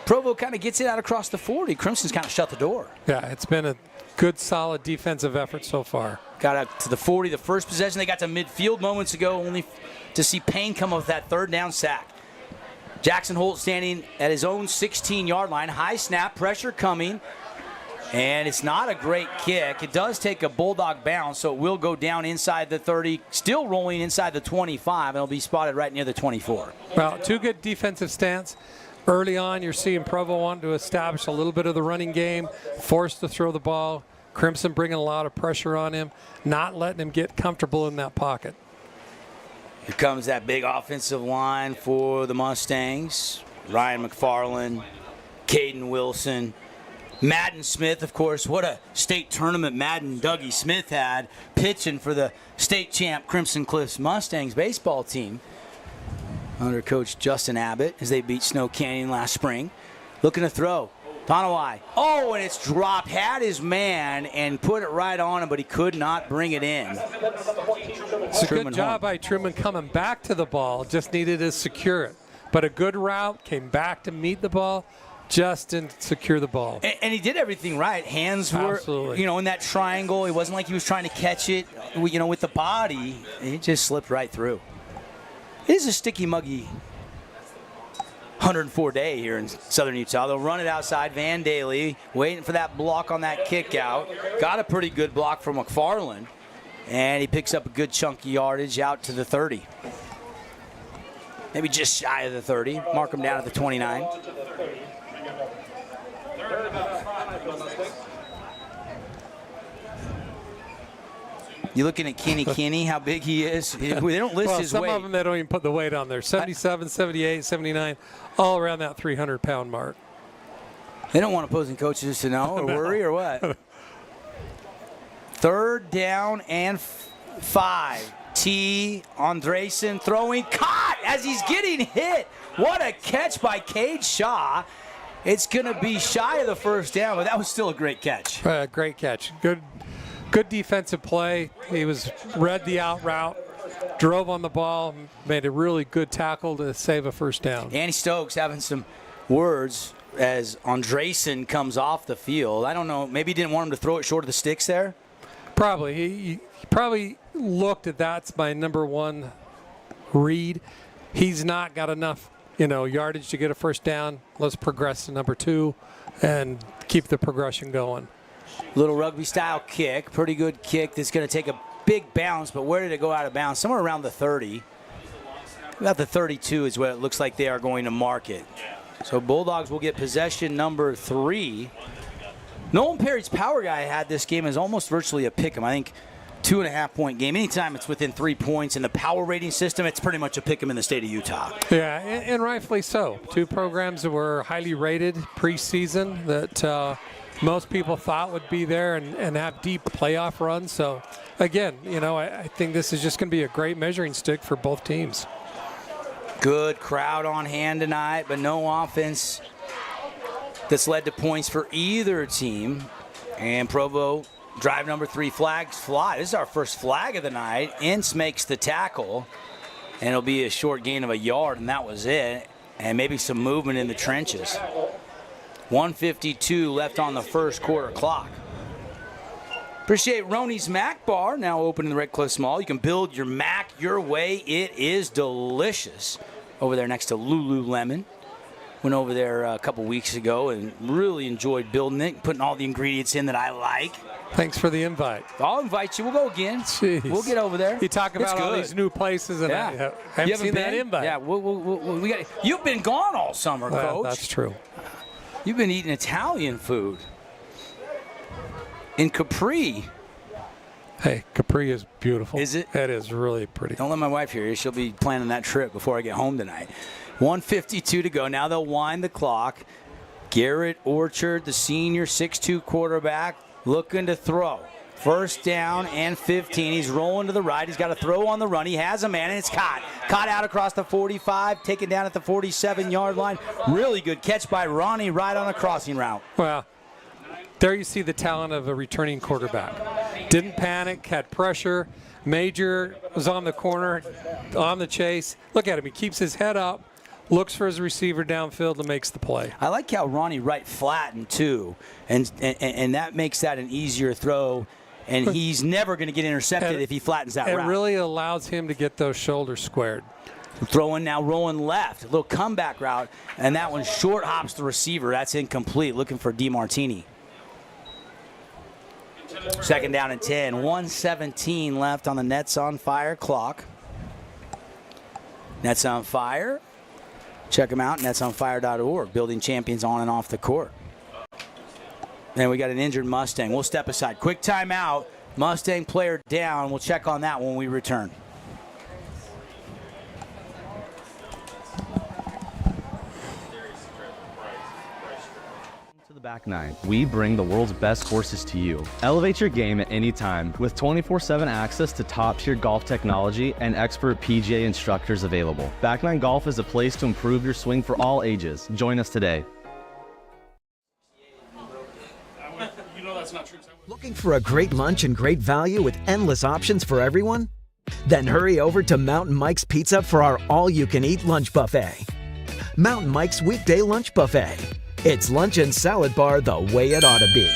Provo kind of gets it out across the 40, Crimson's kind of shut the door. Yeah, it's been a good, solid defensive effort so far. Got up to the 40, the first possession. They got to midfield moments ago, only to see Payne come up with that third down sack. Jackson Holt standing at his own 16-yard line. High snap, pressure coming. And it's not a great kick. It does take a Bulldog bounce, so it will go down inside the 30, still rolling inside the 25, and it'll be spotted right near the 24. Well, 2 good defensive stance. Early on, you're seeing Provo wanting to establish a little bit of the running game, forced to throw the ball. Crimson bringing a lot of pressure on him, not letting him get comfortable in that pocket. Here comes that big offensive line for the Mustangs. Ryan McFarland, Caden Wilson, Madden Smith, of course. What a state tournament Madden Dougie Smith had pitching for the state champ Crimson Cliffs Mustangs baseball team under Coach Justin Abbott as they beat Snow Canyon last spring. Looking to throw. Tonawai. Oh, and it's dropped. Had his man and put it right on him, but he could not bring it in. It's a good job by Truman coming back to the ball. Just needed to secure it. But a good route, came back to meet the ball, just didn't secure the ball. And he did everything right. Hands were, in that triangle. It wasn't like he was trying to catch it, with the body. It just slipped right through. It is a sticky, muggy 104 day here in southern Utah. They'll run it outside. Van Daly waiting for that block on that kick out. Got a pretty good block from McFarland. And he picks up a good chunk of yardage out to the 30. Maybe just shy of the 30. Mark him down at the 29. You looking at Kenny, how big he is? They don't list his weight. Some of them, they don't even put the weight on there. 77, 78, 79, all around that 300-pound mark. They don't want opposing coaches to know or worry or what? Third down and 5. T. Andresen throwing, caught as he's getting hit. What a catch by Cade Shaw. It's going to be shy of the first down, but that was still a great catch. Great catch. Good defensive play. He read the out route, drove on the ball, made a really good tackle to save a first down. Andy Stokes having some words as Andresen comes off the field. I don't know, maybe he didn't want him to throw it short of the sticks there? Probably. He probably looked at that's my number one read. He's not got enough, yardage to get a first down. Let's progress to number 2 and keep the progression going. Little rugby-style kick, pretty good kick that's going to take a big bounce, but where did it go out of bounds? Somewhere around the 30. About the 32 is what it looks like they are going to mark it. So Bulldogs will get possession number 3. Nolan Perry's power guy had this game as almost virtually a pick 'em. I think 2.5-point game. Anytime it's within 3 points in the power rating system, it's pretty much a pick 'em in the state of Utah. Yeah, and rightfully so. 2 programs that were highly rated preseason that most people thought would be there and have deep playoff runs. So, again, I think this is just going to be a great measuring stick for both teams. Good crowd on hand tonight, but no offense that's led to points for either team. And Provo, drive number 3, flags fly. This is our first flag of the night. Ince makes the tackle, and it'll be a short gain of a yard, and that was it. And maybe some movement in the trenches. 1:52 left on the first quarter clock. Appreciate Roney's Mac Bar, now open in the Red Cliffs Mall. You can build your Mac your way. It is delicious. Over there next to Lululemon. Went over there a couple weeks ago and really enjoyed building it, putting all the ingredients in that I like. Thanks for the invite. I'll invite you. We'll go again. Jeez. We'll get over there. You talk about all these new places, and I haven't seen that invite. Yeah, we got. You've been gone all summer, Coach. That's true. You've been eating Italian food in Capri. Hey, Capri is beautiful. Is it? It is really pretty. Don't let my wife hear you. She'll be planning that trip before I get home tonight. 1:52 to go. Now they'll wind the clock. Garrett Orchard, the senior 6'2 quarterback, looking to throw. First down and 15. He's rolling to the right. He's got a throw on the run. He has a man, and it's caught. Caught out across the 45, taken down at the 47-yard line. Really good catch by Ronnie right on a crossing route. Well, there you see the talent of a returning quarterback. Didn't panic, had pressure. Major was on the corner, on the chase. Look at him. He keeps his head up, looks for his receiver downfield and makes the play. I like how Ronnie right flattened, too, and that makes that an easier throw. And he's never going to get intercepted if he flattens that route. It really allows him to get those shoulders squared. Throwing now, rolling left. A little comeback route, and that one short hops the receiver. That's incomplete. Looking for DeMartini. Second down and 10. 1:17 left on the Nets on Fire clock. Nets on Fire. Check them out, netsonfire.org, building champions on and off the court. And we got an injured Mustang. We'll step aside. Quick timeout. Mustang player down. We'll check on that when we return. Back Nine, we bring the world's best horses to you. Elevate your game at any time with 24/7 access to top-tier golf technology and expert PGA instructors available. Back Nine Golf is a place to improve your swing for all ages. Join us today. Looking for a great lunch and great value with endless options for everyone? Then hurry over to Mountain Mike's Pizza for our all-you-can-eat lunch buffet. Mountain Mike's Weekday Lunch Buffet. It's lunch and salad bar the way it ought to be.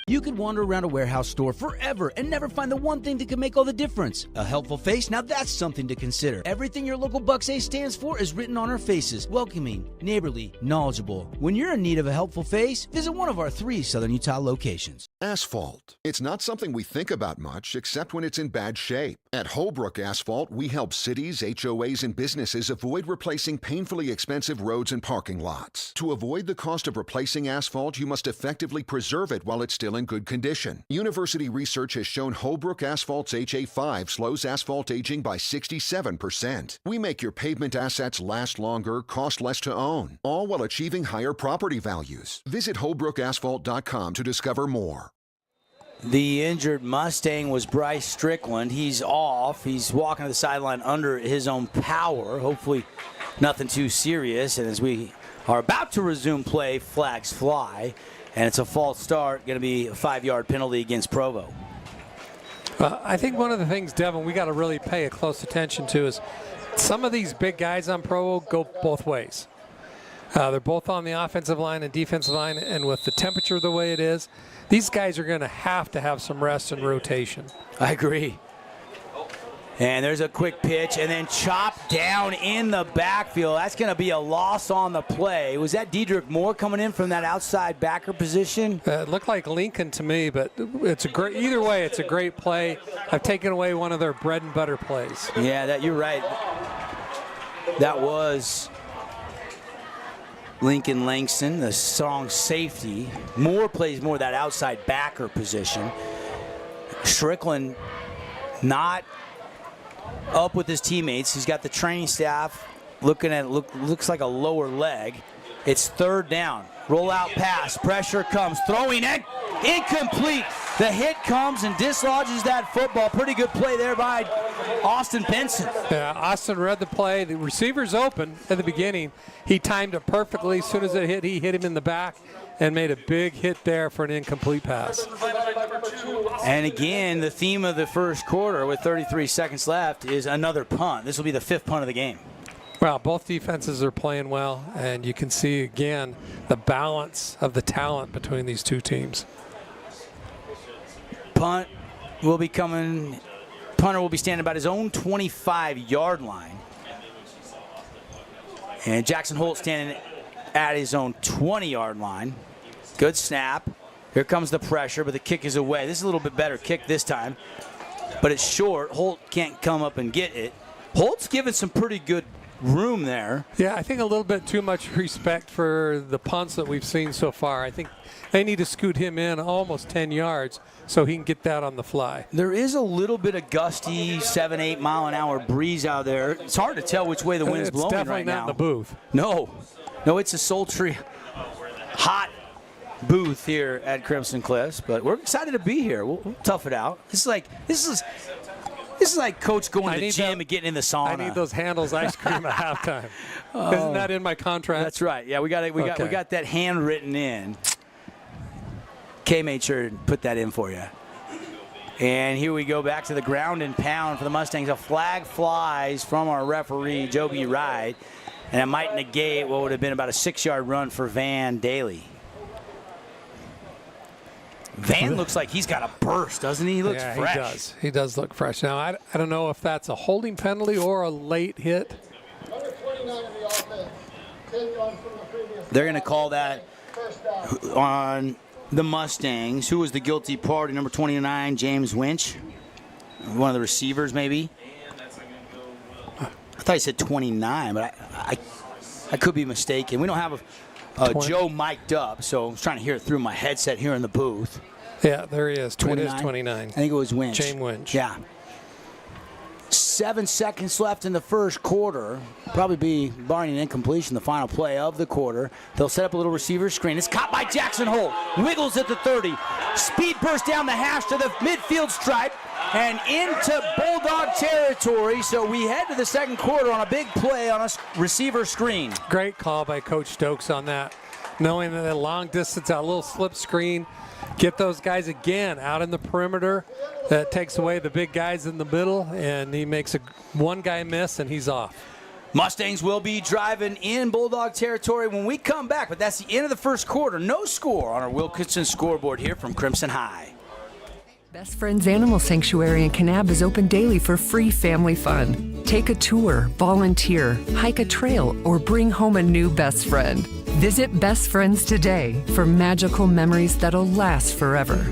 You could wander around a warehouse store forever and never find the one thing that could make all the difference. A helpful face? Now that's something to consider. Everything your local Bucks A stands for is written on our faces. Welcoming, neighborly, knowledgeable. When you're in need of a helpful face, visit one of our 3 Southern Utah locations. Asphalt. It's not something we think about much except when it's in bad shape. At Hullbrook Asphalt, we help cities, HOAs, and businesses avoid replacing painfully expensive roads and parking lots. To avoid the cost of replacing asphalt, you must effectively preserve it while it's still in good condition. University research has shown Hullbrook Asphalt's HA5 slows asphalt aging by 67%. We make your pavement assets last longer, cost less to own, all while achieving higher property values. Visit hullbrookasphalt.com to discover more. The injured Mustang was Bryce Strickland. He's off. He's walking to the sideline under his own power. Hopefully nothing too serious. And as we are about to resume play, flags fly. And it's a false start, going to be a 5-yard penalty against Provo. I think one of the things, Devin, we got to really pay a close attention to is some of these big guys on Provo go both ways. They're both on the offensive line and defensive line, and with the temperature the way it is, these guys are going to have some rest and rotation. I agree. And there's a quick pitch, and then chopped down in the backfield. That's going to be a loss on the play. Was that Dedrick Moore coming in from that outside backer position? It looked like Lincoln to me, but it's a great. Either way, it's a great play. I've taken away one of their bread and butter plays. Yeah, you're right. That was Lincoln Langston, the strong safety. Moore plays more that outside backer position. Strickland not up with his teammates. He's got the training staff looking at looks like a lower leg. It's 3rd down. Roll out pass. Pressure comes. Throwing it. Incomplete. The hit comes and dislodges that football. Pretty good play there by Austin Benson. Yeah, Austin read the play. The receiver's open at the beginning. He timed it perfectly. As soon as it hit, he hit him in the back and made a big hit there for an incomplete pass. And again, the theme of the first quarter with 33 seconds left is another punt. This will be the 5th punt of the game. Well, both defenses are playing well, and you can see, again, the balance of the talent between these two teams. Punt will be coming. Punter will be standing about his own 25-yard line. And Jackson Holt standing at his own 20-yard line. Good snap. Here comes the pressure, but the kick is away. This is a little bit better kick this time, but it's short. Holt can't come up and get it. Holt's given some pretty good room there. Yeah, I think a little bit too much respect for the punts that we've seen so far. I think they need to scoot him in almost 10 yards so he can get that on the fly. There is a little bit of gusty 7-8 mile an hour breeze out there. It's hard to tell which way the wind's blowing right now. It's definitely not in the booth. No, it's a sultry, hot booth here at Crimson Cliffs, but we're excited to be here. We'll tough it out. This is like Coach going to the gym and getting in the sauna. I need those Handel's ice cream at halftime. Isn't that in my contract? That's right. Yeah, we got that handwritten in. Kay made sure to put that in for you. And here we go back to the ground and pound for the Mustangs. A flag flies from our referee, Joby Wright, and it might negate what would have been about a 6-yard run for Van Daly. Van looks like he's got a burst, doesn't he? He looks fresh. He does. He does look fresh. Now, I don't know if that's a holding penalty or a late hit. They're going to call that on the Mustangs. Who was the guilty party? Number 29, James Winch. One of the receivers, maybe. I thought he said 29, but I could be mistaken. We don't have Joe mic'd up, so I was trying to hear it through my headset here in the booth. Yeah, there he is. 29? It is 29. I think it was Winch. James Winch. Yeah. 7 seconds left in the first quarter. Probably be, barring an incompletion, the final play of the quarter. They'll set up a little receiver screen. It's caught by Jackson Holt. Wiggles at the 30. Speed burst down the hash to the midfield stripe and into Bulldog territory. So we head to the second quarter on a big play on a receiver screen. Great call by Coach Stokes on that. Knowing that long distance, a little slip screen. Get those guys again out in the perimeter. That takes away the big guys in the middle, and he makes one guy miss, and he's off. Mustangs will be driving in Bulldog territory when we come back, but that's the end of the first quarter. No score on our Wilkinson scoreboard here from Crimson High. Best Friends Animal Sanctuary in Kanab is open daily for free family fun. Take a tour, volunteer, hike a trail, or bring home a new best friend. Visit Best Friends today for magical memories that'll last forever.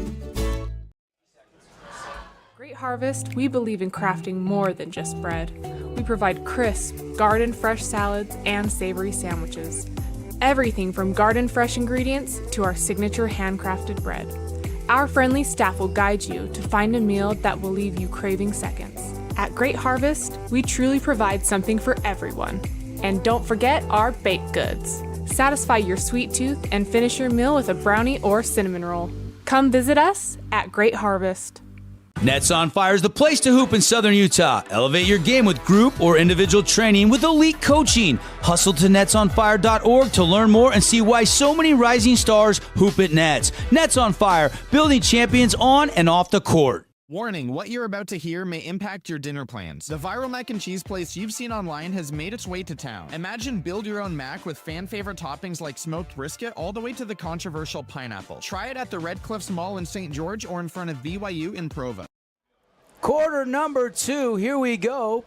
Great Harvest, we believe in crafting more than just bread. We provide crisp, garden fresh salads and savory sandwiches. Everything from garden fresh ingredients to our signature handcrafted bread. Our friendly staff will guide you to find a meal that will leave you craving seconds. At Great Harvest, we truly provide something for everyone. And don't forget our baked goods. Satisfy your sweet tooth and finish your meal with a brownie or cinnamon roll. Come visit us at Great Harvest. Nets on Fire is the place to hoop in Southern Utah. Elevate your game with group or individual training with elite coaching. Hustle to netsonfire.org to learn more and see why so many rising stars hoop at Nets. Nets on Fire, building champions on and off the court. Warning, what you're about to hear may impact your dinner plans. The viral mac and cheese place you've seen online has made its way to town. Imagine build your own mac with fan favorite toppings like smoked brisket all the way to the controversial pineapple. Try it at the Red Cliffs Mall in St. George or in front of BYU in Provo. Quarter number 2, here we go.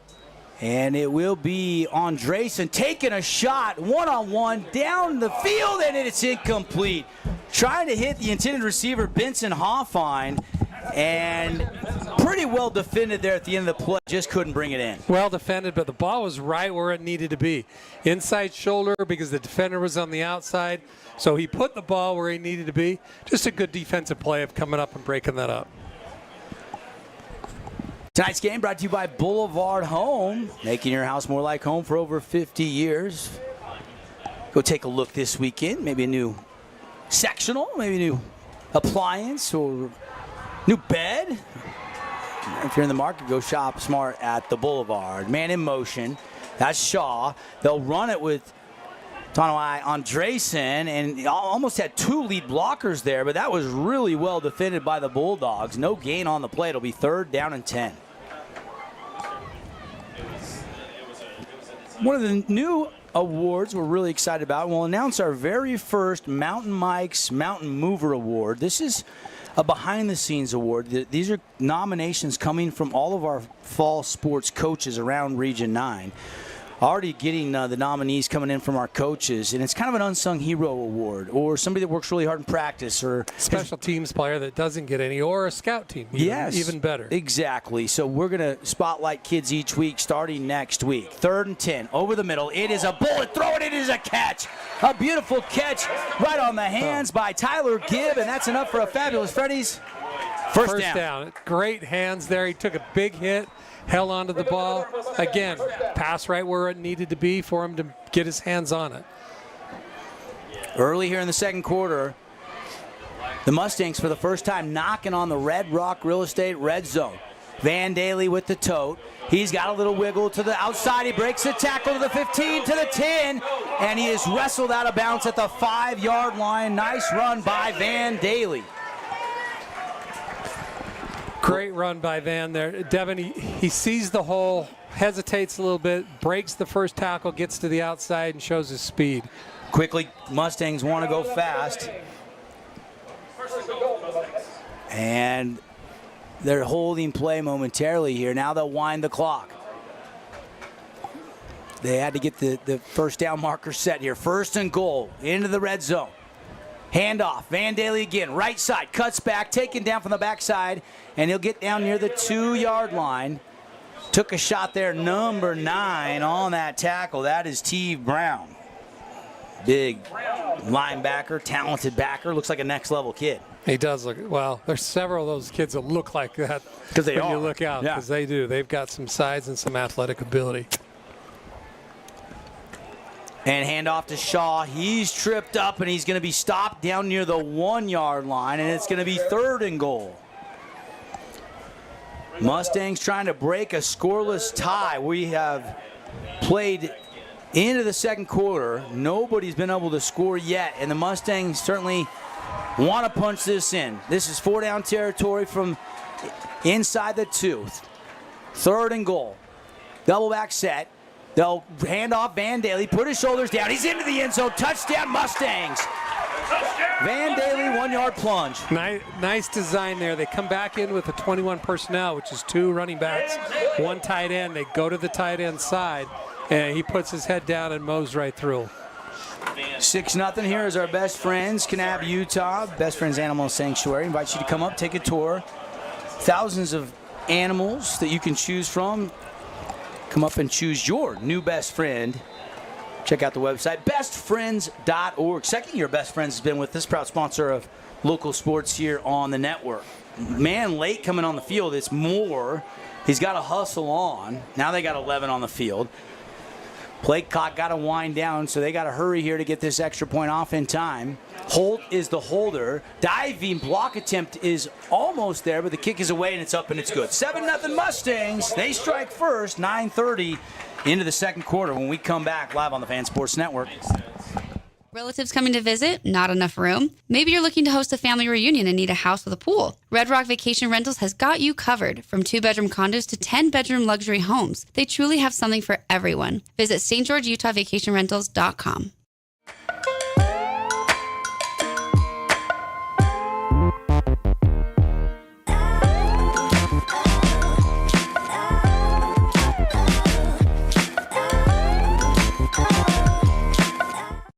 And it will be Andresen taking a shot, one-on-one, down the field, and it's incomplete. Trying to hit the intended receiver, Benson Hoffine, and pretty well defended there at the end of the play. Just couldn't bring it in. Well defended, but the ball was right where it needed to be. Inside shoulder because the defender was on the outside. So he put the ball where he needed to be. Just a good defensive play of coming up and breaking that up. Tonight's game brought to you by Boulevard Home, making your house more like home for over 50 years. Go take a look this weekend. Maybe a new sectional, maybe a new appliance or new bed. If you're in the market, go shop smart at the Boulevard. Man in motion. That's Shaw. They'll run it with Tonawai Andresen, and almost had 2 lead blockers there, but that was really well defended by the Bulldogs. No gain on the play. It'll be 3rd down and 10. One of the new awards we're really excited about. We'll announce our very first Mountain Mike's Mountain Mover Award. This is a behind-the-scenes award. These are nominations coming from all of our fall sports coaches around Region 9. Already getting the nominees coming in from our coaches, and it's kind of an unsung hero award, or somebody that works really hard in practice, or special teams player that doesn't get any, or a scout team. Even better. Exactly. So we're going to spotlight kids each week, starting next week. 3rd and 10, over the middle. It is a bullet. Throw it. It is a catch. A beautiful catch right on the hands by Tyler Gibb, and that's enough for a fabulous Freddy's first down. Great hands there. He took a big hit. Held onto the ball. Again, pass right where it needed to be for him to get his hands on it. Early here in the second quarter, the Mustangs for the first time knocking on the Red Rock Real Estate red zone. Van Daly with the tote. He's got a little wiggle to the outside. He breaks the tackle to the 15, to the 10, and he is wrestled out of bounds at the 5-yard line. Nice run by Van Daly. Great run by Van there. Devin, he sees the hole, hesitates a little bit, breaks the first tackle, gets to the outside, and shows his speed. Quickly, Mustangs want to go fast. And they're holding play momentarily here. Now they'll wind the clock. They had to get the first down marker set here. 1st and goal, into the red zone. Handoff, Van Daly again, right side, cuts back, taken down from the backside, and he'll get down near the 2-yard line. Took a shot there, number 9 on that tackle. That is Teve Brown. Big linebacker, talented backer, looks like a next-level kid. He does look, well, there's several of those kids that look like that. Because they when are. you look out, because they do. They've got some size and some athletic ability. And handoff to Shaw. He's tripped up, and he's going to be stopped down near the 1-yard line, and it's going to be 3rd and goal. Mustangs trying to break a scoreless tie. We have played into the second quarter. Nobody's been able to score yet, and the Mustangs certainly want to punch this in. This is 4-down territory from inside the 2. 3rd and goal. Double back set. They'll hand off Van Daly, put his shoulders down. He's into the end zone. Touchdown, Mustangs. Van Daly, 1-yard plunge. Nice design there. They come back in with a 21 personnel, which is 2 running backs, 1 tight end. They go to the tight end side, and he puts his head down and mows right through. 6-0 here is our Best Friends, Kanab, Utah. Best Friends Animal Sanctuary. Invites you to come up, take a tour. Thousands of animals that you can choose from. Come up and choose your new best friend. Check out the website, bestfriends.org. Second year Best Friends has been with us, proud sponsor of local sports here on the network. Man late coming on the field. It's Moore. He's got to hustle on. Now they got 11 on the field. Play clock got to wind down, so they got to hurry here to get this extra point off in time. Holt is the holder. Diving block attempt is almost there, but the kick is away, and it's up, and it's good. 7-0 Mustangs. They strike first, 9:30 into the second quarter when we come back live on the Fan Sports Network. Relatives coming to visit? Not enough room? Maybe you're looking to host a family reunion and need a house with a pool. Red Rock Vacation Rentals has got you covered. From 2-bedroom condos to 10-bedroom luxury homes, they truly have something for everyone. Visit stgeorgeutahvacationrentals.com.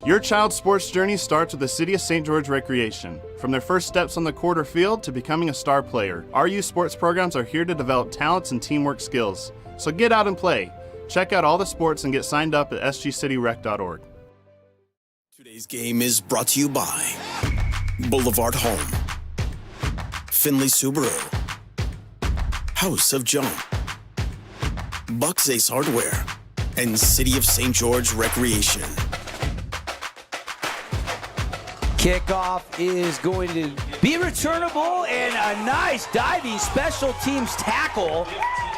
Your child's sports journey starts with the City of St. George Recreation. From their first steps on the quarter field to becoming a star player, our youth sports programs are here to develop talents and teamwork skills. So get out and play. Check out all the sports and get signed up at sgcityrec.org. Today's game is brought to you by Boulevard Home, Finley Subaru, House of Joan, Bucks Ace Hardware, and City of St. George Recreation. Kickoff is going to be returnable, and a nice diving special teams tackle,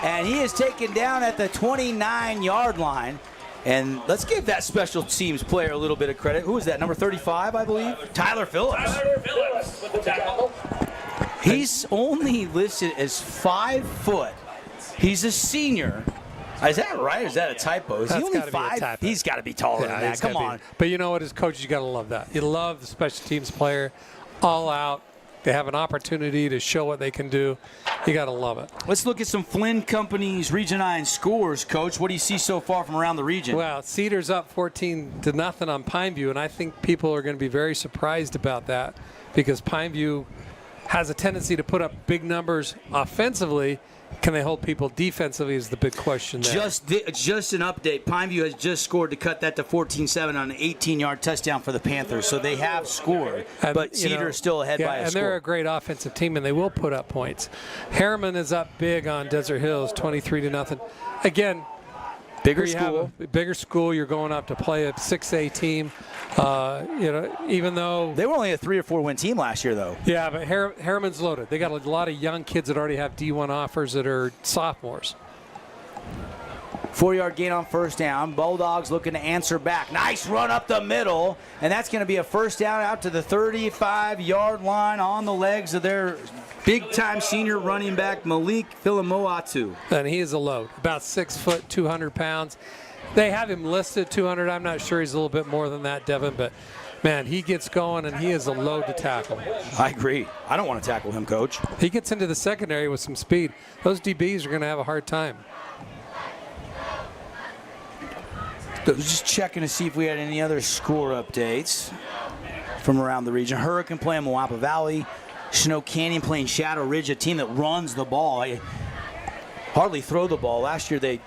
and he is taken down at the 29-yard line. And let's give that special teams player a little bit of credit. Who is that, number 35, I believe? Tyler Phillips. Tyler Phillips with the tackle. He's only listed as 5 foot. He's a senior. Is that right, or is that a typo? Is he only 5? He's got to be taller than that. Come on. But you know what, as coaches, you got to love that. You love the special teams player, all out. They have an opportunity to show what they can do. You got to love it. Let's look at some Flynn Company's Region 9 scores, Coach. What do you see so far from around the region? Well, Cedar's up 14-0 on Pineview, and I think people are going to be very surprised about that because Pineview has a tendency to put up big numbers offensively. Can they hold people defensively is the big question there. Just an update. Pineview has just scored to cut that to 14-7 on an 18-yard touchdown for the Panthers. So they have scored, but Cedar is still ahead by a and score. They're a great offensive team, and they will put up points. Harriman is up big on Desert Hills, 23-0. Again, bigger school. Bigger school. You're going up to play a 6A team. Even though they were only a 3 or 4 win team last year, though. Yeah, but Harriman's loaded. They got a lot of young kids that already have D1 offers that are sophomores. 4-yard gain on first down. Bulldogs looking to answer back. Nice run up the middle, and that's going to be a first down out to the 35-yard line on the legs of their big-time senior running back, Malik Philomoatu. And he is a load, about 6 foot, 200 pounds. They have him listed 200. I'm not sure he's a little bit more than that, Devin, but, man, he gets going, and he is a load to tackle. I agree. I don't want to tackle him, Coach. He gets into the secondary with some speed. Those DBs are going to have a hard time. Just checking to see if we had any other score updates from around the region. Hurricane playing Moapa Valley. Snow Canyon playing Shadow Ridge, a team that runs the ball. Hardly throw the ball. Last year they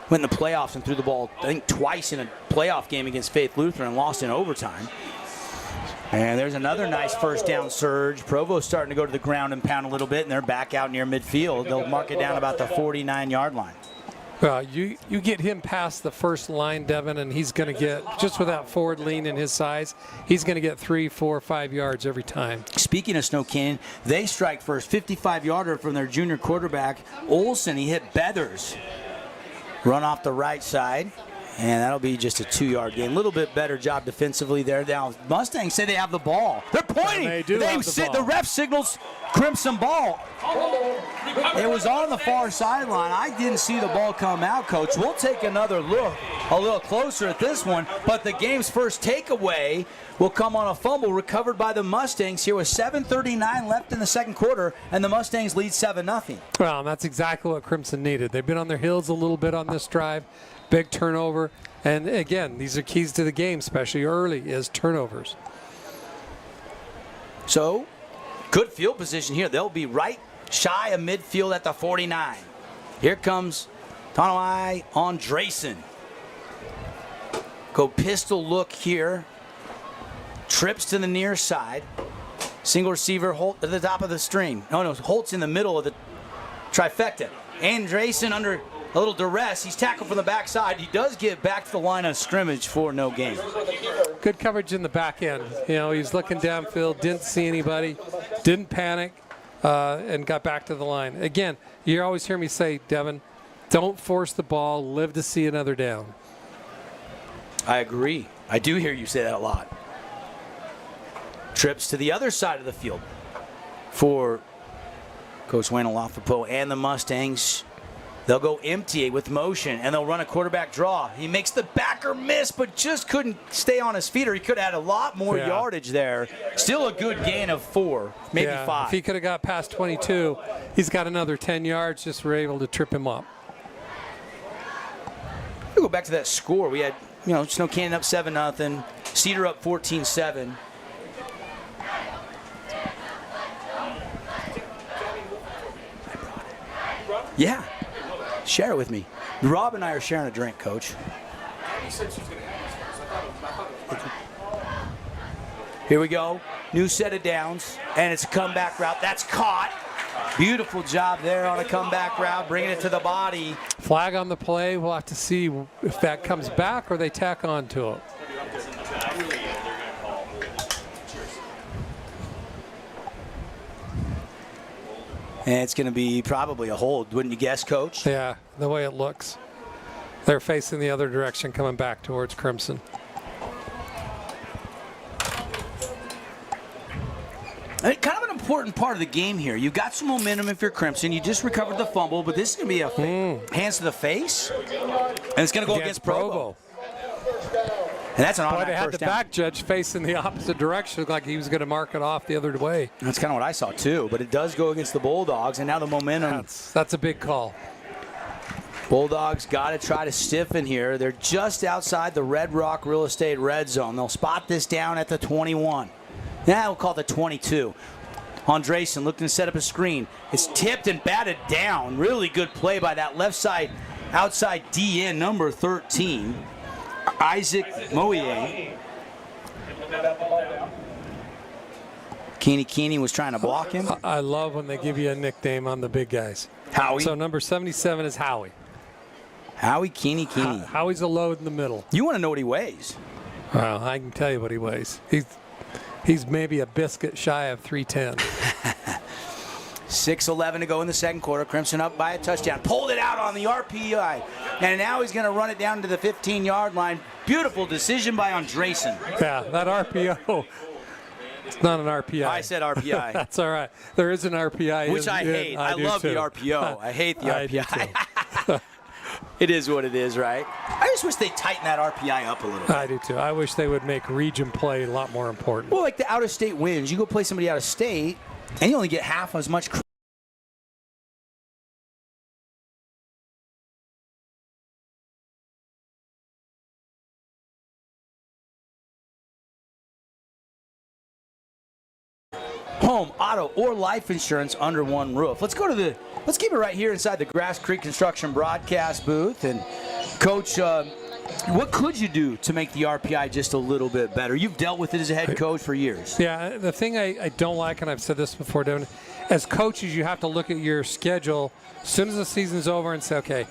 went in the playoffs and threw the ball, I think, twice in a playoff game against Faith Lutheran and lost in overtime. And there's another nice first down surge. Provo's starting to go to the ground and pound a little bit, and they're back out near midfield. They'll mark it down about the 49-yard line. Well, you get him past the first line, Devin, and he's going to get, just with that forward lean and his size, he's going to get 3, 4, 5 yards every time. Speaking of Snow Canyon, they strike first. 55-yarder from their junior quarterback, Olson. He hit Beathers. Run off the right side. And that'll be just a 2-yard gain. A little bit better job defensively there. Now, Mustangs say they have the ball. They're pointing. And they do have the ball. The ref signals Crimson ball. It was on the far sideline. I didn't see the ball come out, Coach. We'll take another look, a little closer at this one. But the game's first takeaway will come on a fumble recovered by the Mustangs here with 7:39 left in the second quarter, and the Mustangs lead 7-0. Well, and that's exactly what Crimson needed. They've been on their heels a little bit on this drive. Big turnover. And again, these are keys to the game, especially early, is turnovers. So, good field position here. They'll be right shy of midfield at the 49. Here comes Tonawai Andresen. Go pistol look here. Trips to the near side. Single receiver, Holt at the top of the string. No, Holt's in the middle of the trifecta. Andresen under a little duress. He's tackled from the backside. He does get back to the line of scrimmage for no gain. Good coverage in the back end. You know, he's looking downfield, didn't see anybody, didn't panic, and got back to the line. Again, you always hear me say, Devin, don't force the ball, live to see another down. I agree. I do hear you say that a lot. Trips to the other side of the field for Coach Wayne Olafopo and the Mustangs. They'll go empty with motion, and they'll run a quarterback draw. He makes the backer miss, but just couldn't stay on his feet, or he could have had a lot more yardage there. Still a good gain of 4, maybe 5. If he could have got past 22, he's got another 10 yards, just were able to trip him up. We'll go back to that score. We had, Snow Canyon up 7-0, Cedar up 14-7. Yeah. Share it with me. Rob and I are sharing a drink, Coach. Here we go. New set of downs, and it's a comeback route. That's caught. Beautiful job there on a comeback route, bringing it to the body. Flag on the play. We'll have to see if that comes back or they tack on to it. And it's going to be probably a hold, wouldn't you guess, Coach? Yeah, the way it looks. They're facing the other direction, coming back towards Crimson. Kind of an important part of the game here. You got some momentum if you're Crimson. You just recovered the fumble, but this is going to be a hands to the face. And it's going to go against Provo. And that's an automatic first down. They had the back judge facing the opposite direction. Looked like he was going to mark it off the other way. That's kind of what I saw too, but it does go against the Bulldogs, and now the momentum. That's a big call. Bulldogs got to try to stiffen here. They're just outside the Red Rock Real Estate red zone. They'll spot this down at the 21. Now we'll call it the 22. Andresen looking to set up a screen. It's tipped and batted down. Really good play by that left side outside DN number 13. Isaac Moye. Keeney was trying to block him. I love when they give you a nickname on the big guys. Howie. So number 77 is Howie. Howie Keeney. Howie's a load in the middle. You want to know what he weighs? Well, I can tell you what he weighs. He's maybe a biscuit shy of 310. 6:11 to go in the second quarter. Crimson up by a touchdown. Pulled it out on the RPI. And now he's going to run it down to the 15-yard line. Beautiful decision by Andresen. Yeah, that RPO. It's not an RPI. I said RPI. That's all right. There is an RPI. Which I hate. I love the RPO. I hate the RPI. It is what it is, right? I just wish they'd tighten that RPI up a little bit. I do too. I wish they would make region play a lot more important. Well, like the out-of-state wins. You go play somebody out of state, and you only get half as much home, auto, or life insurance under one roof. Let's keep it right here inside the Grass Creek Construction broadcast booth, and Coach, what could you do to make the RPI just a little bit better? You've dealt with it as a head coach for years. Yeah, the thing I don't like, and I've said this before, Devin, as coaches, you have to look at your schedule as soon as the season's over and say, okay,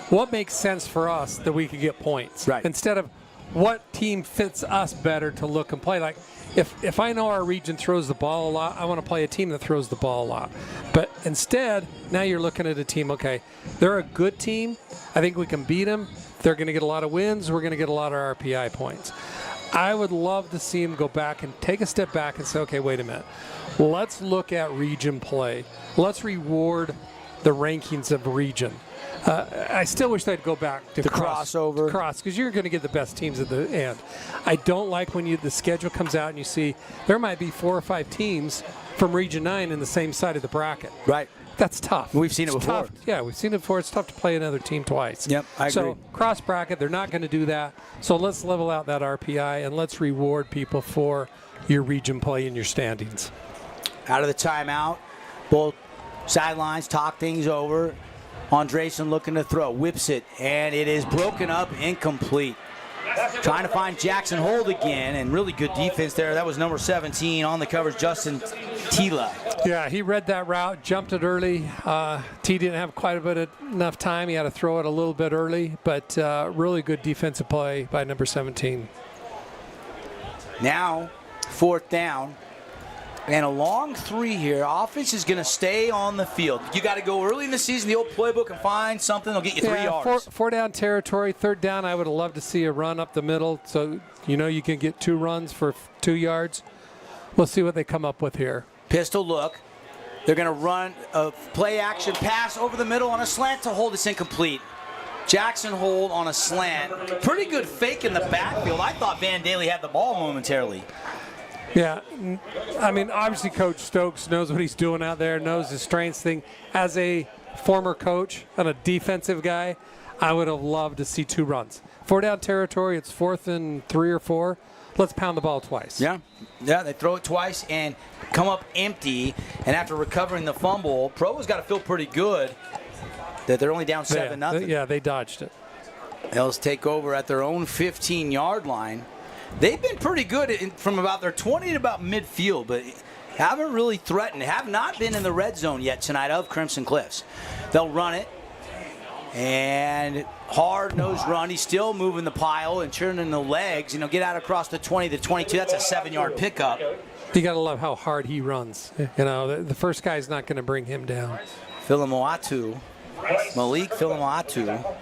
what makes sense for us that we could get points? Right. Instead of what team fits us better to look and play. Like, if I know our region throws the ball a lot, I want to play a team that throws the ball a lot. But instead, now you're looking at a team, okay, they're a good team. I think we can beat them. They're going to get a lot of wins. We're going to get a lot of RPI points. I would love to see them go back and take a step back and say, okay, wait a minute. Let's look at region play. Let's reward the rankings of region. I still wish they'd go back to crossover. Because you're going to get the best teams at the end. I don't like when the schedule comes out and you see there might be 4 or 5 teams from Region 9 in the same side of the bracket. Right. That's tough. We've seen it before. Tough. Yeah, we've seen it before. It's tough to play another team twice. Yep, I agree. So cross bracket, they're not going to do that. So let's level out that RPI and let's reward people for your region play and your standings. Out of the timeout, both sidelines talk things over. Andresen looking to throw, whips it, and it is broken up, incomplete. Trying to find Jackson Hold again, and really good defense there. That was number 17 on the coverage, Justin Tila. Yeah, he read that route, jumped it early. T didn't have quite a bit of enough time. He had to throw it a little bit early, but really good defensive play by number 17. Now, 4th down. And a long 3 here. Offense is going to stay on the field. You got to go early in the season, the old playbook, and find something that'll get you 3 yards. 4 down territory. 3rd down, I would have loved to see a run up the middle so you can get 2 runs for 2 yards. We'll see what they come up with here. Pistol look. They're going to run a play action pass over the middle on a slant to Hold. It's incomplete. Jackson Hold on a slant. Pretty good fake in the backfield. I thought Van Daly had the ball momentarily. Yeah, I mean, obviously Coach Stokes knows what he's doing out there, knows his strengths thing. As a former coach and a defensive guy, I would have loved to see 2 runs. 4 down territory, it's 4th and 3 or 4. Let's pound the ball twice. Yeah, they throw it twice and come up empty. And after recovering the fumble, Provo's got to feel pretty good that they're only down 7-0. Yeah, they dodged it. They'll take over at their own 15-yard line. They've been pretty good from about their 20 to about midfield, but haven't really threatened. Have not been in the red zone yet tonight of Crimson Cliffs. They'll run it, and hard-nosed run. He's still moving the pile and churning the legs. Get out across the 20 to 22. That's a 7-yard pickup. You got to love how hard he runs. The first guy's not going to bring him down. Malik Philomoatu.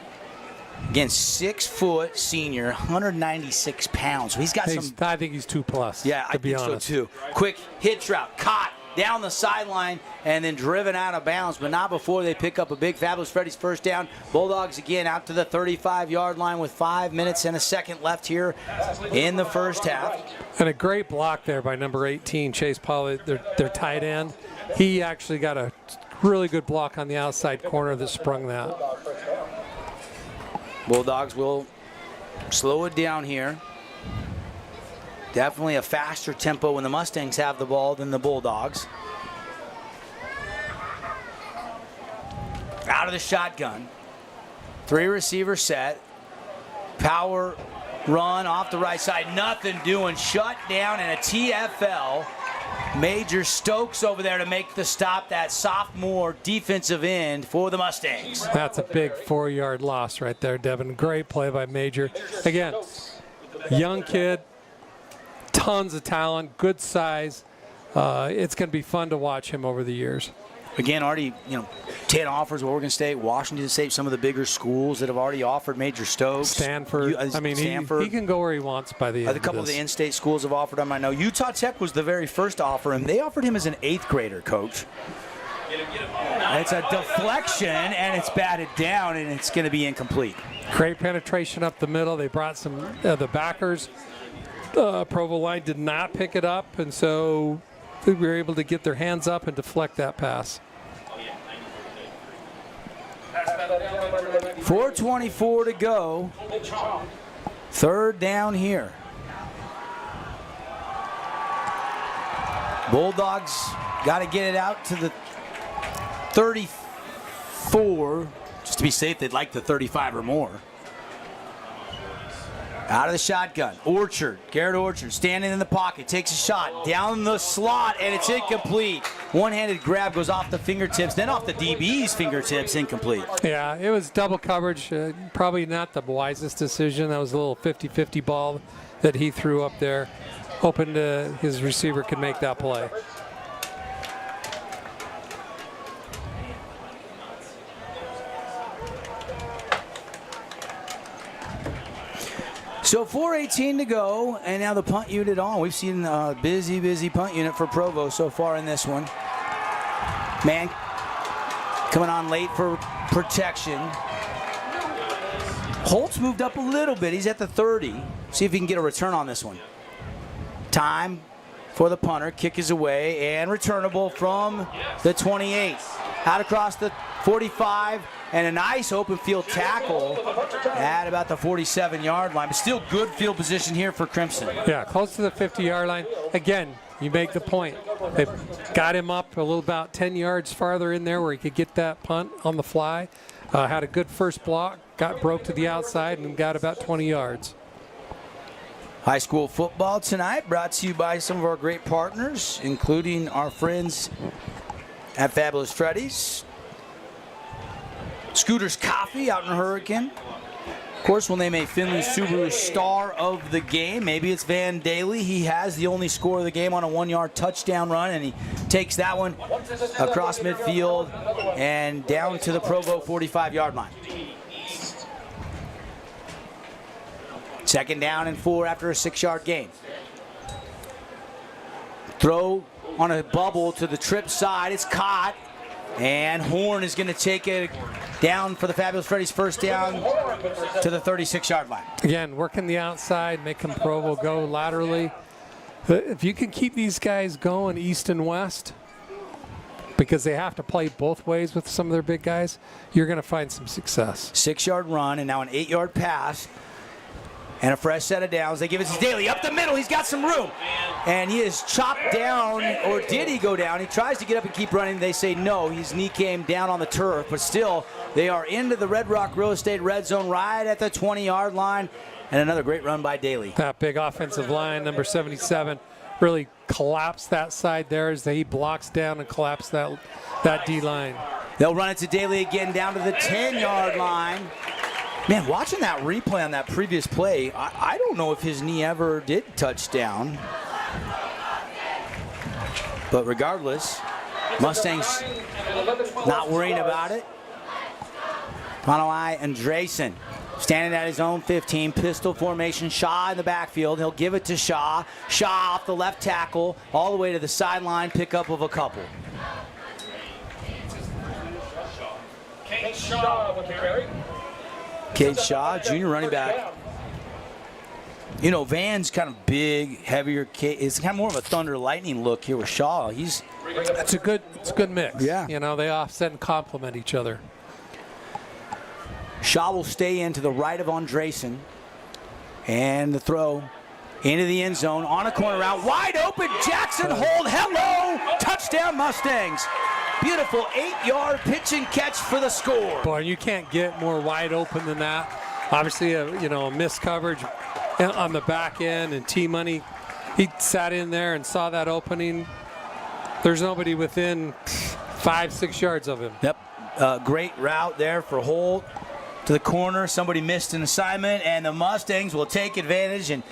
Again, 6-foot senior, 196 pounds. So he's got some. I think he's 2+. Yeah, I think so too. Quick hitch route, caught down the sideline, and then driven out of bounds, but not before they pick up a big Fabulous Freddy's first down. Bulldogs again out to the 35-yard line with 5 minutes and a second left here in the first half. And a great block there by number 18, Chase Pollard, their tight end. He actually got a really good block on the outside corner that sprung that. Bulldogs will slow it down here. Definitely a faster tempo when the Mustangs have the ball than the Bulldogs. Out of the shotgun. 3 receiver set. Power run off the right side. Nothing doing. Shut down and a TFL. Major Stokes over there to make the stop, that sophomore defensive end for the Mustangs. That's a big 4-yard loss right there, Devin. Great play by Major. Again, young kid, tons of talent, good size. It's going to be fun to watch him over the years. Again, already 10 offers with Oregon State, Washington State, some of the bigger schools that have already offered Major Stokes. Stanford. Stanford. He can go where he wants by the end A couple of the in-state schools have offered him. I know Utah Tech was the very first to offer him. They offered him as an 8th grader, Coach. It's a deflection, and it's batted down, and it's going to be incomplete. Great penetration up the middle. They brought some the backers. Provo line did not pick it up, and so they were able to get their hands up and deflect that pass. 4:24 to go. 3rd down here. Bulldogs got to get it out to the 34. Just to be safe, they'd like the 35 or more. Out of the shotgun. Garrett Orchard, standing in the pocket, takes a shot down the slot, and it's incomplete. One-handed grab goes off the fingertips, then off the DB's fingertips, incomplete. Yeah, it was double coverage. Probably not the wisest decision. That was a little 50-50 ball that he threw up there, hoping his receiver could make that play. So 4:18 to go, and now the punt unit on. We've seen a busy punt unit for Provo so far in this one. Man coming on late for protection. Holtz moved up a little bit. He's at the 30. See if he can get a return on this one. Time for the punter. Kick is away and returnable from the 28. Out across the 45. And a nice open field tackle at about the 47-yard line. But still good field position here for Crimson. Yeah, close to the 50-yard line. Again, you make the point. They got him up a little about 10 yards farther in there where he could get that punt on the fly. Had a good first block, broke to the outside, and got about 20 yards. High school football tonight brought to you by some of our great partners, including our friends at Fabulous Freddy's. Scooter's Coffee out in Hurricane. Of course, we'll name a Finley Subaru star of the game. Maybe it's Van Daly. He has the only score of the game on a 1-yard touchdown run, and he takes that one across midfield and down to the Provo 45-yard line. 2nd down and 4 after a 6-yard gain. Throw on a bubble to the trip side. It's caught. And Horn is going to take it down for the Fabulous Freddy's first down to the 36-yard line. Again, working the outside, making Provo go laterally. If you can keep these guys going east and west, because they have to play both ways with some of their big guys, you're going to find some success. 6-yard run and now an 8-yard pass. And a fresh set of downs. They give it to Daly up the middle. He's got some room. And he is chopped down, or did he go down? He tries to get up and keep running. They say no. His knee came down on the turf. But still, they are into the Red Rock Real Estate red zone right at the 20-yard line. And another great run by Daly. That big offensive line, number 77, really collapsed that side there as he blocks down and collapsed that D-line. They'll run it to Daly again down to the 10-yard line. Man, watching that replay on that previous play, I don't know if his knee ever did touch down. But regardless, Mustangs not worrying about it. Panawai Andresen standing at his own 15, pistol formation. Shaw in the backfield. He'll give it to Shaw. Shaw off the left tackle, all the way to the sideline, pickup of a couple. Kate Shaw with the carry. Cade Shaw, junior running back. You know, Van's kind of big, heavier. It's kind of more of a thunder lightning look here with Shaw. It's a good mix. Yeah. You know, they offset and complement each other. Shaw will stay in to the right of Andresen. And the throw into the end zone on a corner route. Wide open, Jackson Hold. Hello! Touchdown Mustangs. Beautiful 8-yard pitch and catch for the score. Boy, you can't get more wide open than that. Obviously, a missed coverage on the back end, and T-Money, he sat in there and saw that opening. There's nobody within 5-6 yards of him. Yep, great route there for Holt to the corner. Somebody missed an assignment, and the Mustangs will take advantage, and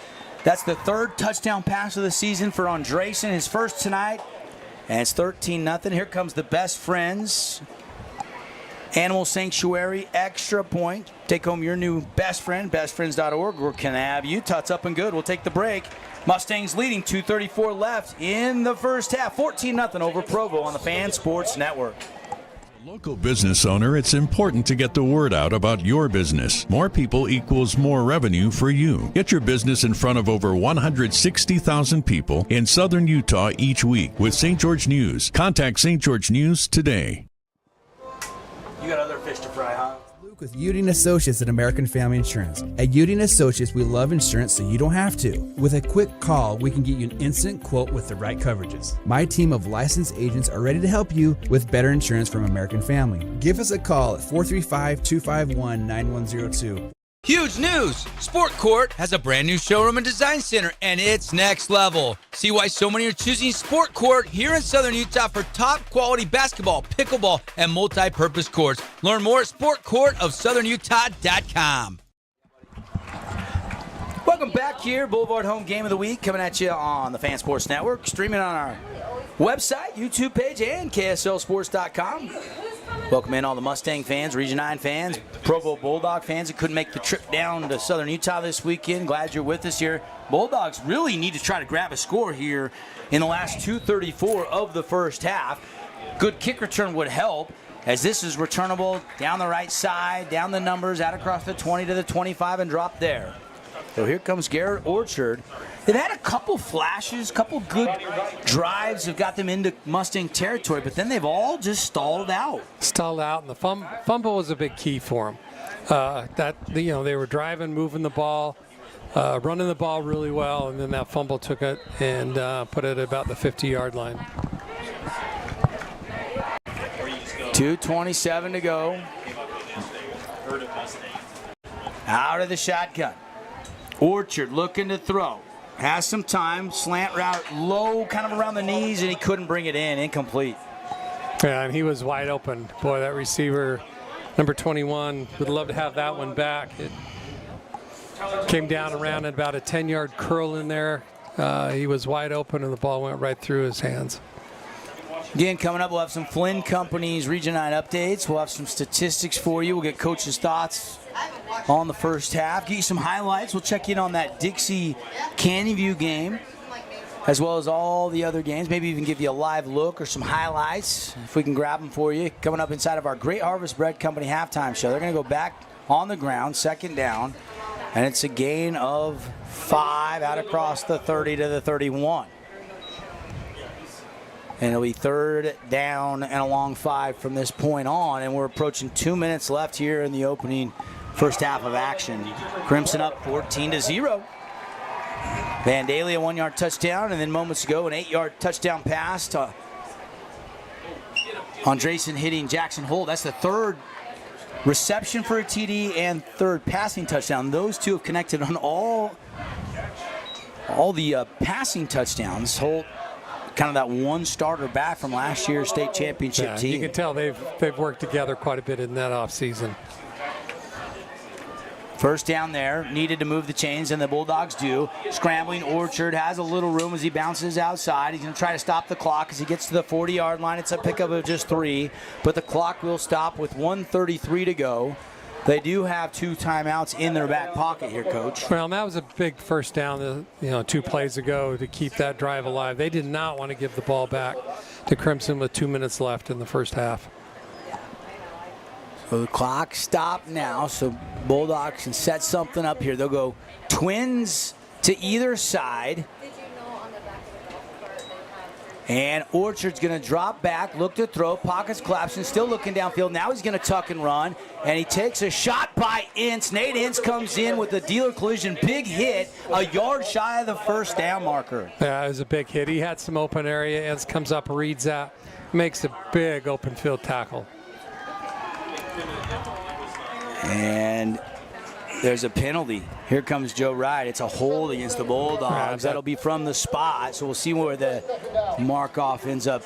that's the 3rd touchdown pass of the season for Andresen, his first tonight. And it's 13-0. Here comes the Best Friends. Animal Sanctuary, extra point. Take home your new best friend, bestfriends.org, or can have you. Tut's up and good. We'll take the break. Mustangs leading, 2:34 left in the first half. 14-0 over Provo on the Fan Sports Network. Local business owner, it's important to get the word out about your business. More people equals more revenue for you. Get your business in front of over 160,000 people in southern Utah each week with St. George News. Contact St. George News today. You got other fish to fry, huh? Luke with Udine Associates at American Family Insurance. At Udine Associates, we love insurance so you don't have to. With a quick call, we can get you an instant quote with the right coverages. My team of licensed agents are ready to help you with better insurance from American Family. Give us a call at 435-251-9102. Huge news! Sport Court has a brand new showroom and design center, and it's next level. See why so many are choosing Sport Court here in Southern Utah for top quality basketball, pickleball, and multi-purpose courts. Learn more at sportcourtofsouthernutah.com. Welcome back here, Boulevard Home Game of the Week, coming at you on the Fan Sports Network, streaming on our website, YouTube page, and KSLSports.com. Welcome in all the Mustang fans, Region 9 fans, Provo Bulldog fans that couldn't make the trip down to Southern Utah this weekend. Glad you're with us here. Bulldogs really need to try to grab a score here in the last 2:34 of the first half. Good kick return would help, as this is returnable down the right side, down the numbers, out across the 20 to the 25 and drop there. So here comes Garrett Orchard. They've had a couple flashes, couple good drives that got them into Mustang territory, but then they've all just stalled out. And the fumble was a big key for them. They were driving, moving the ball, running the ball really well, and then that fumble took it and put it at about the 50-yard line. 2:27 to go. Out of the shotgun. Orchard looking to throw. Has some time. Slant route low, kind of around the knees, and he couldn't bring it in. Incomplete. Yeah, and he was wide open. Boy, that receiver, number 21, would love to have that one back. It came down around at about a 10-yard curl in there. He was wide open, and the ball went right through his hands. Again, coming up, we'll have some Flynn Company's Region 9 updates. We'll have some statistics for you. We'll get Coach's thoughts on the first half. Get you some highlights. We'll check in on that Dixie Canyon View game, as well as all the other games. Maybe even give you a live look or some highlights, if we can grab them for you. Coming up inside of our Great Harvest Bread Company halftime show. They're going to go back on the ground, second down, and it's a gain of 5 out across the 30 to the 31. And it'll be third down and a long 5 from this point on. And we're approaching 2 minutes left here in the opening first half of action. Crimson up 14-0. Van Daly a 1-yard touchdown, and then moments ago an 8-yard touchdown pass to Andresen hitting Jackson Holt. That's the third reception for a TD and third passing touchdown. Those two have connected on all the passing touchdowns. Holt, kind of that one starter back from last year's state championship team. You can tell they've worked together quite a bit in that offseason. First down there, needed to move the chains, and the Bulldogs do. Scrambling, Orchard has a little room as he bounces outside. He's going to try to stop the clock as he gets to the 40-yard line. It's a pickup of just 3, but the clock will stop with 1:33 to go. They do have 2 timeouts in their back pocket here, Coach. Well, that was a big first down, 2 plays ago to keep that drive alive. They did not want to give the ball back to Crimson with 2 minutes left in the first half. So the clock stopped now, so Bulldogs can set something up here. They'll go twins to either side. And Orchard's going to drop back, look to throw, pockets collapsing, still looking downfield. Now he's going to tuck and run, and he takes a shot by Ince. Nate Ince comes in with a dealer collision, big hit, a yard shy of the first down marker. Yeah, it was a big hit. He had some open area. Ince comes up, reads that, makes a big open field tackle. And there's a penalty. Here comes Joe Wright. It's a hold against the Bulldogs. That'll be from the spot, so we'll see where the mark-off ends up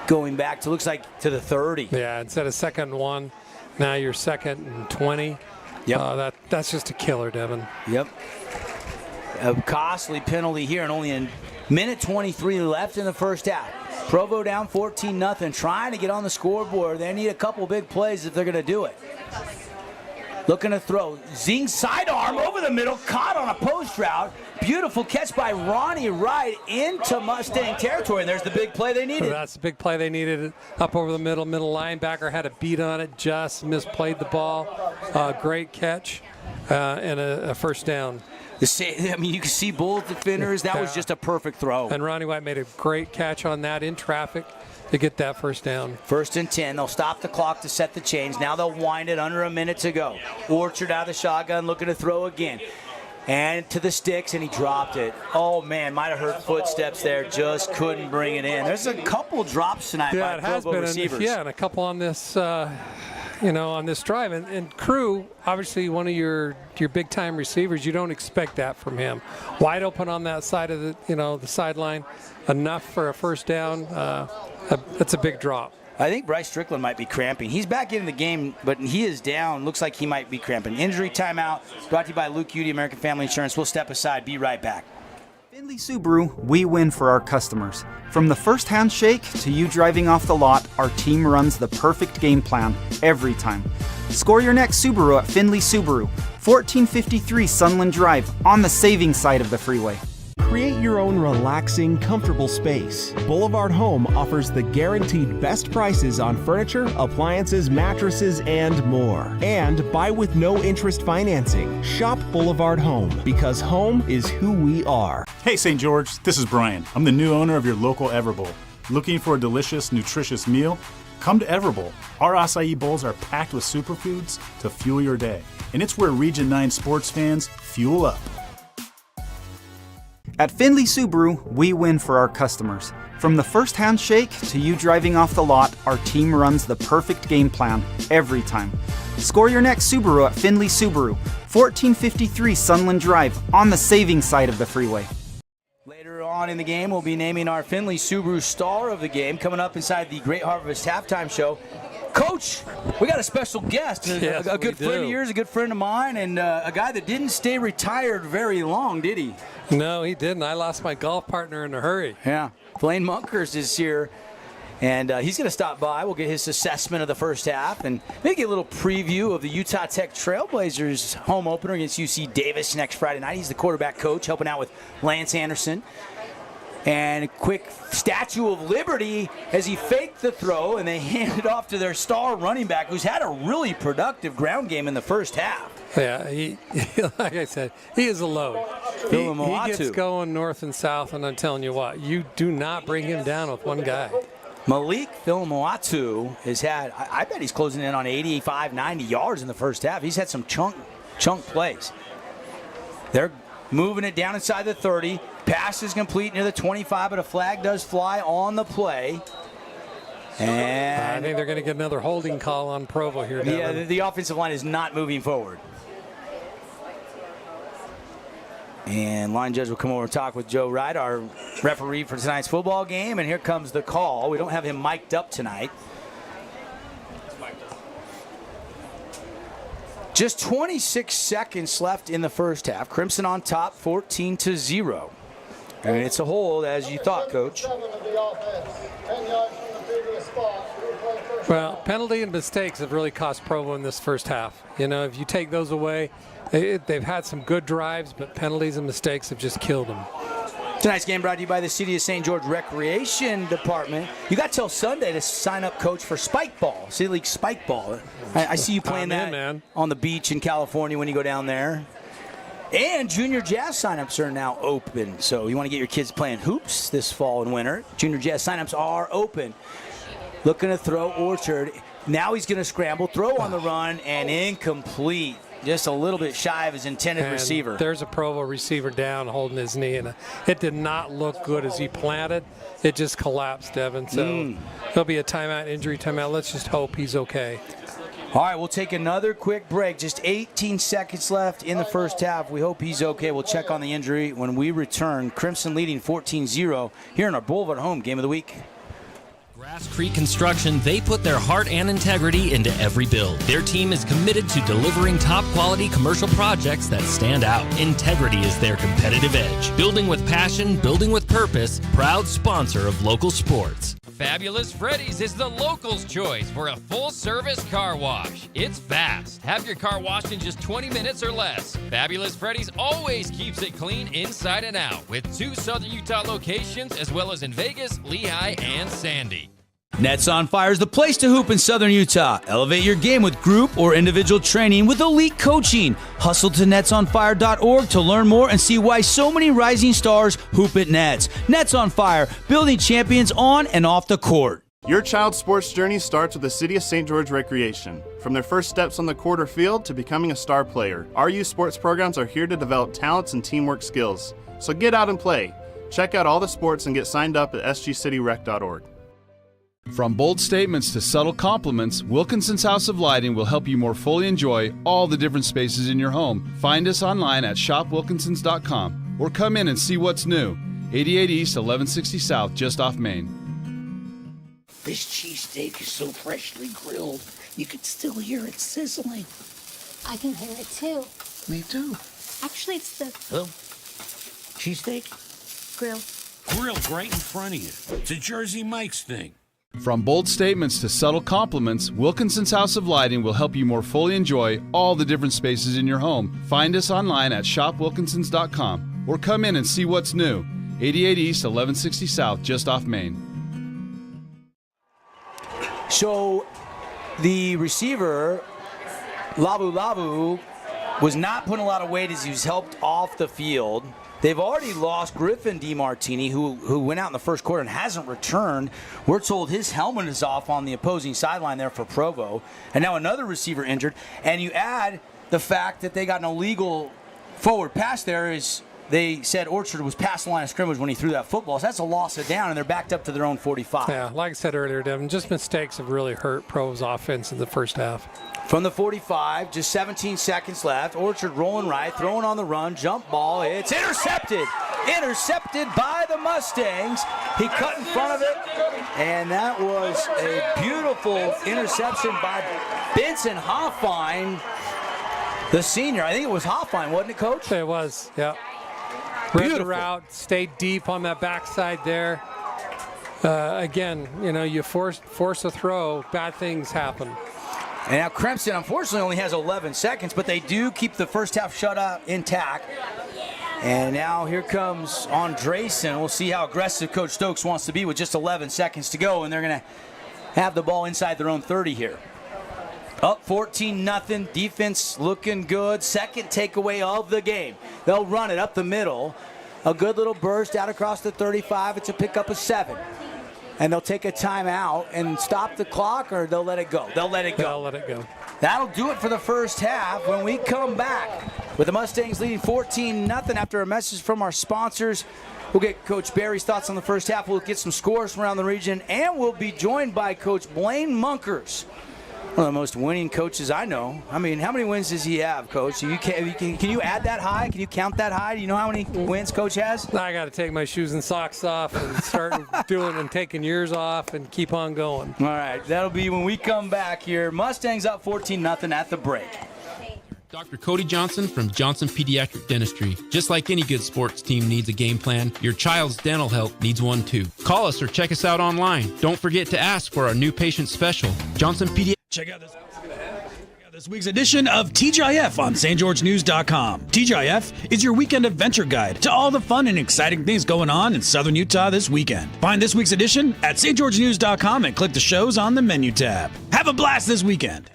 going back to. Looks like to the 30. Yeah, instead of 2nd and 1, now you're 2nd and 20. Yep. That's just a killer, Devin. Yep. A costly penalty here, and only a minute 23 left in the first half. Provo down 14-0, trying to get on the scoreboard. They need a couple big plays if they're going to do it. Looking to throw. Zing sidearm over the middle, caught on a post route. Beautiful catch by Ronnie Wright into Mustang territory. And there's the big play they needed. That's the big play they needed. Up over the middle linebacker had a beat on it, just misplayed the ball. Great catch and a first down. I mean, you can see both defenders. That was just a perfect throw. And Ronnie White made a great catch on that in traffic to get that first down. 1st and 10. They'll stop the clock to set the chains. Now they'll wind it under a minute to go. Orchard out of the shotgun, looking to throw again. And to the sticks, and he dropped it. Oh, man, might have heard footsteps there. Just couldn't bring it in. There's a couple drops tonight by Provo receivers. And a couple on this on this drive. And Crew, obviously one of your big-time receivers, you don't expect that from him. Wide open on that side of the sideline, enough for a first down. That's a big drop. I think Bryce Strickland might be cramping. He's back in the game, but he is down. Looks like he might be cramping. Injury timeout brought to you by Luke Udy, American Family Insurance. We'll step aside. Be right back. Findlay Subaru, we win for our customers. From the first handshake to you driving off the lot, our team runs the perfect game plan every time. Score your next Subaru at Findlay Subaru, 1453 Sunland Drive, on the saving side of the freeway. Create your own relaxing, comfortable space. Boulevard Home offers the guaranteed best prices on furniture, appliances, mattresses, and more. And buy with no interest financing. Shop Boulevard Home, because home is who we are. Hey St. George, this is Brian. I'm the new owner of your local Everbowl. Looking for a delicious, nutritious meal? Come to Everbowl. Our acai bowls are packed with superfoods to fuel your day. And it's where Region 9 sports fans fuel up. At Findlay Subaru, we win for our customers. From the first handshake to you driving off the lot, our team runs the perfect game plan every time. Score your next Subaru at Findlay Subaru, 1453 Sunland Drive, on the saving side of the freeway. Later on in the game, we'll be naming our Findlay Subaru star of the game, coming up inside the Great Harvest halftime show. Coach, we got a special guest, yes, a good friend of yours, a good friend of mine, and a guy that didn't stay retired very long, did he? No, he didn't. I lost my golf partner in a hurry. Yeah. Blaine Munkers is here, and he's going to stop by. We'll get his assessment of the first half and maybe get a little preview of the Utah Tech Trailblazers home opener against UC Davis next Friday night. He's the quarterback coach, helping out with Lance Anderson. And a quick Statue of Liberty as he faked the throw, and they hand it off to their star running back, who's had a really productive ground game in the first half. Yeah, he like I said, he is a load. He gets going north and south, and I'm telling you what, you do not bring him down with one guy. Malik Philomoatu has had, I bet he's closing in on 85, 90 yards in the first half. He's had some chunk plays. They're moving it down inside the 30. Pass is complete near the 25, but a flag does fly on the play. And I think they're going to get another holding call on Provo here. Yeah, the offensive line is not moving forward. And line judge will come over and talk with Joe Wright, our referee for tonight's football game. And here comes the call. We don't have him mic'd up tonight. Just 26 seconds left in the first half. Crimson on top, 14-0. And it's a hold, as you thought, Coach. Well, penalty and mistakes have really cost Provo in this first half. If you take those away, they've had some good drives, but penalties and mistakes have just killed them. Tonight's game brought to you by the City of St. George Recreation Department. You got till Sunday to sign up, Coach, for Spike Ball, City League Spike Ball. I see you playing that on the beach in California when you go down there. And junior jazz signups are now open. So you want to get your kids playing hoops this fall and winter. Junior jazz signups are open. Looking to throw Orchard. Now he's going to scramble, throw on the run, and incomplete. Just a little bit shy of his intended receiver. There's a Provo receiver down holding his knee, and it did not look good as he planted. It just collapsed, Devin. So there'll be a timeout, injury timeout. Let's just hope he's okay. All right, we'll take another quick break. Just 18 seconds left in the first half. We hope he's okay. We'll check on the injury when we return. Crimson leading 14-0 here in our Boulevard Home Game of the Week. Grass Creek Construction, they put their heart and integrity into every build. Their team is committed to delivering top-quality commercial projects that stand out. Integrity is their competitive edge. Building with passion, building with purpose, proud sponsor of local sports. Fabulous Freddy's is the locals' choice for a full-service car wash. It's fast. Have your car washed in just 20 minutes or less. Fabulous Freddy's always keeps it clean inside and out, with 2 Southern Utah locations as well as in Vegas, Lehigh, and Sandy. Nets on Fire is the place to hoop in Southern Utah. Elevate your game with group or individual training with elite coaching. Hustle to netsonfire.org to learn more and see why so many rising stars hoop at Nets. Nets on Fire, building champions on and off the court. Your child's sports journey starts with the City of St. George Recreation. From their first steps on the court or field to becoming a star player, our youth sports programs are here to develop talents and teamwork skills. So get out and play. Check out all the sports and get signed up at sgcityrec.org. From bold statements to subtle compliments, Wilkinson's House of Lighting will help you more fully enjoy all the different spaces in your home. Find us online at shopwilkinsons.com or come in and see what's new. 88 East, 1160 South, just off Main. This cheesesteak is so freshly grilled, you can still hear it sizzling. I can hear it too. Me too. Actually, it's the Hello? Cheesesteak? grill. Grilled right in front of you. It's a Jersey Mike's thing. From bold statements to subtle compliments, Wilkinson's House of Lighting will help you more fully enjoy all the different spaces in your home. Find us online at shopwilkinsons.com or come in and see what's new. 88 East, 1160 South, just off Main. So the receiver, Lavu, was not putting a lot of weight as he was helped off the field. They've already lost Griffin DiMartini, who went out in the first quarter and hasn't returned. We're told his helmet is off on the opposing sideline there for Provo. And now another receiver injured. And you add the fact that they got an illegal forward pass there is they said Orchard was past the line of scrimmage when he threw that football. So that's a loss of down, and they're backed up to their own 45. Yeah, like I said earlier, Devin, just mistakes have really hurt Provo's offense in the first half. From the 45, just 17 seconds left. Orchard rolling right, throwing on the run, jump ball. It's intercepted. Intercepted by the Mustangs. He cut in front of it, and that was a beautiful interception by Benson Hoffine, the senior. I think it was Hoffine, wasn't it, Coach? It was, yeah. Read the route, stayed deep on that backside there. Again, you know, you force a throw, bad things happen. And now Crimson, unfortunately, only has 11 seconds, but they do keep the first half shutout intact. And now here comes Andresen. We'll see how aggressive Coach Stokes wants to be with just 11 seconds to go, and they're going to have the ball inside their own 30 here. Up 14-0, defense looking good. Second takeaway of the game. They'll run it up the middle. A good little burst out across the 35. It's a pickup of 7. And they'll take a timeout and stop the clock, or they'll let it go. They'll let it go. They'll let it go. That'll do it for the first half. When we come back with the Mustangs leading 14-0 after a message from our sponsors, we'll get Coach Barry's thoughts on the first half. We'll get some scores from around the region, and we'll be joined by Coach Blaine Munkers, one of the most winning coaches I know. I mean, how many wins does he have, Coach? Can you add that high? Can you count that high? Do you know how many wins Coach has? I got to take my shoes and socks off and start doing and taking yours off and keep on going. All right, that'll be when we come back here. Mustangs up 14-0 at the break. Dr. Cody Johnson from Johnson Pediatric Dentistry. Just like any good sports team needs a game plan, your child's dental health needs one too. Call us or check us out online. Don't forget to ask for our new patient special. Johnson Pediatric. Check out this week's edition of TGIF on stgeorgenews.com. TGIF is your weekend adventure guide to all the fun and exciting things going on in Southern Utah this weekend. Find this week's edition at stgeorgenews.com and click the shows on the menu tab. Have a blast this weekend.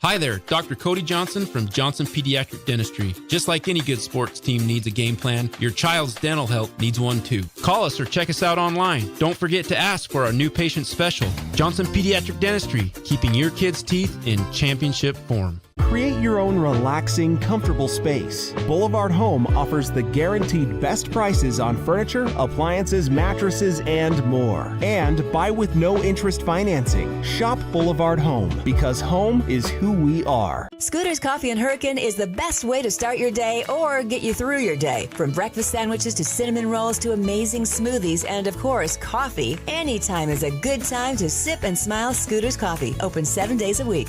Hi there, Dr. Cody Johnson from Johnson Pediatric Dentistry. Just like any good sports team needs a game plan, your child's dental health needs one too. Call us or check us out online. Don't forget to ask for our new patient special. Johnson Pediatric Dentistry, keeping your kids' teeth in championship form. Create your own relaxing, comfortable space. Boulevard Home offers the guaranteed best prices on furniture, appliances, mattresses, and more. And buy with no interest financing. Shop Boulevard Home, because home is who we are. Scooter's Coffee and Hurricane is the best way to start your day or get you through your day. From breakfast sandwiches to cinnamon rolls to amazing smoothies and, of course, coffee. Anytime is a good time to sip and smile Scooter's Coffee. Open 7 days a week.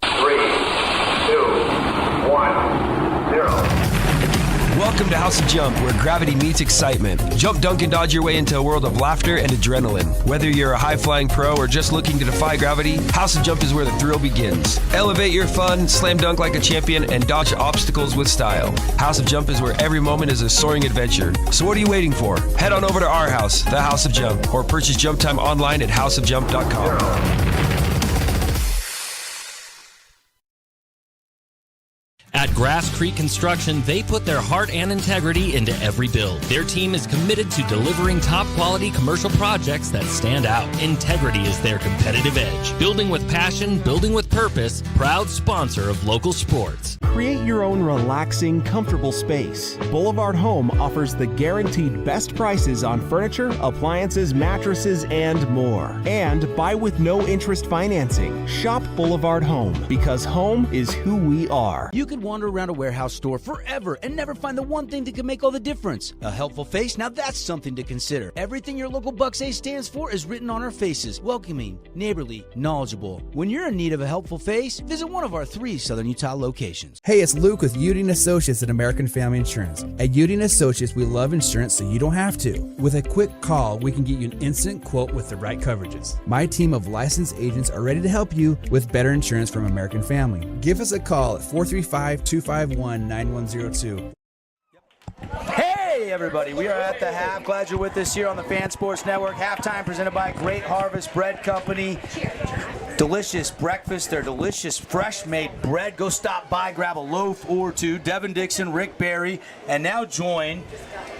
3, 2, 1, 0. Welcome to House of Jump, where gravity meets excitement. Jump, dunk, and dodge your way into a world of laughter and adrenaline. Whether you're a high-flying pro or just looking to defy gravity, House of Jump is where the thrill begins. Elevate your fun, slam dunk like a champion, and dodge obstacles with style. House of Jump is where every moment is a soaring adventure. So what are you waiting for? Head on over to our house, the House of Jump, or purchase Jump Time online at houseofjump.com. At Grass Creek Construction, they put their heart and integrity into every build. Their team is committed to delivering top-quality commercial projects that stand out. Integrity is their competitive edge. Building with passion, building with purpose, proud sponsor of local sports. Create your own relaxing, comfortable space. Boulevard Home offers the guaranteed best prices on furniture, appliances, mattresses, and more. And buy with no interest financing. Shop Boulevard Home, because home is who we are. You could wander around a warehouse store forever and never find the one thing that could make all the difference. A helpful face? Now that's something to consider. Everything your local Bucks A stands for is written on our faces. Welcoming, neighborly, knowledgeable. When you're in need of a helpful face, visit one of our 3 Southern Utah locations. Hey, it's Luke with Udine Associates at American Family Insurance. At Udine Associates, we love insurance so you don't have to. With a quick call, we can get you an instant quote with the right coverages. My team of licensed agents are ready to help you with better insurance from American Family. Give us a call at 435-251-9102. Hey everybody, we are at the half. Glad you're with us here on the Fan Sports Network. Halftime presented by Great Harvest Bread Company. Delicious breakfast, their delicious fresh-made bread. Go stop by, grab a loaf or two. Devin Dixon, Rick Barry, and now joined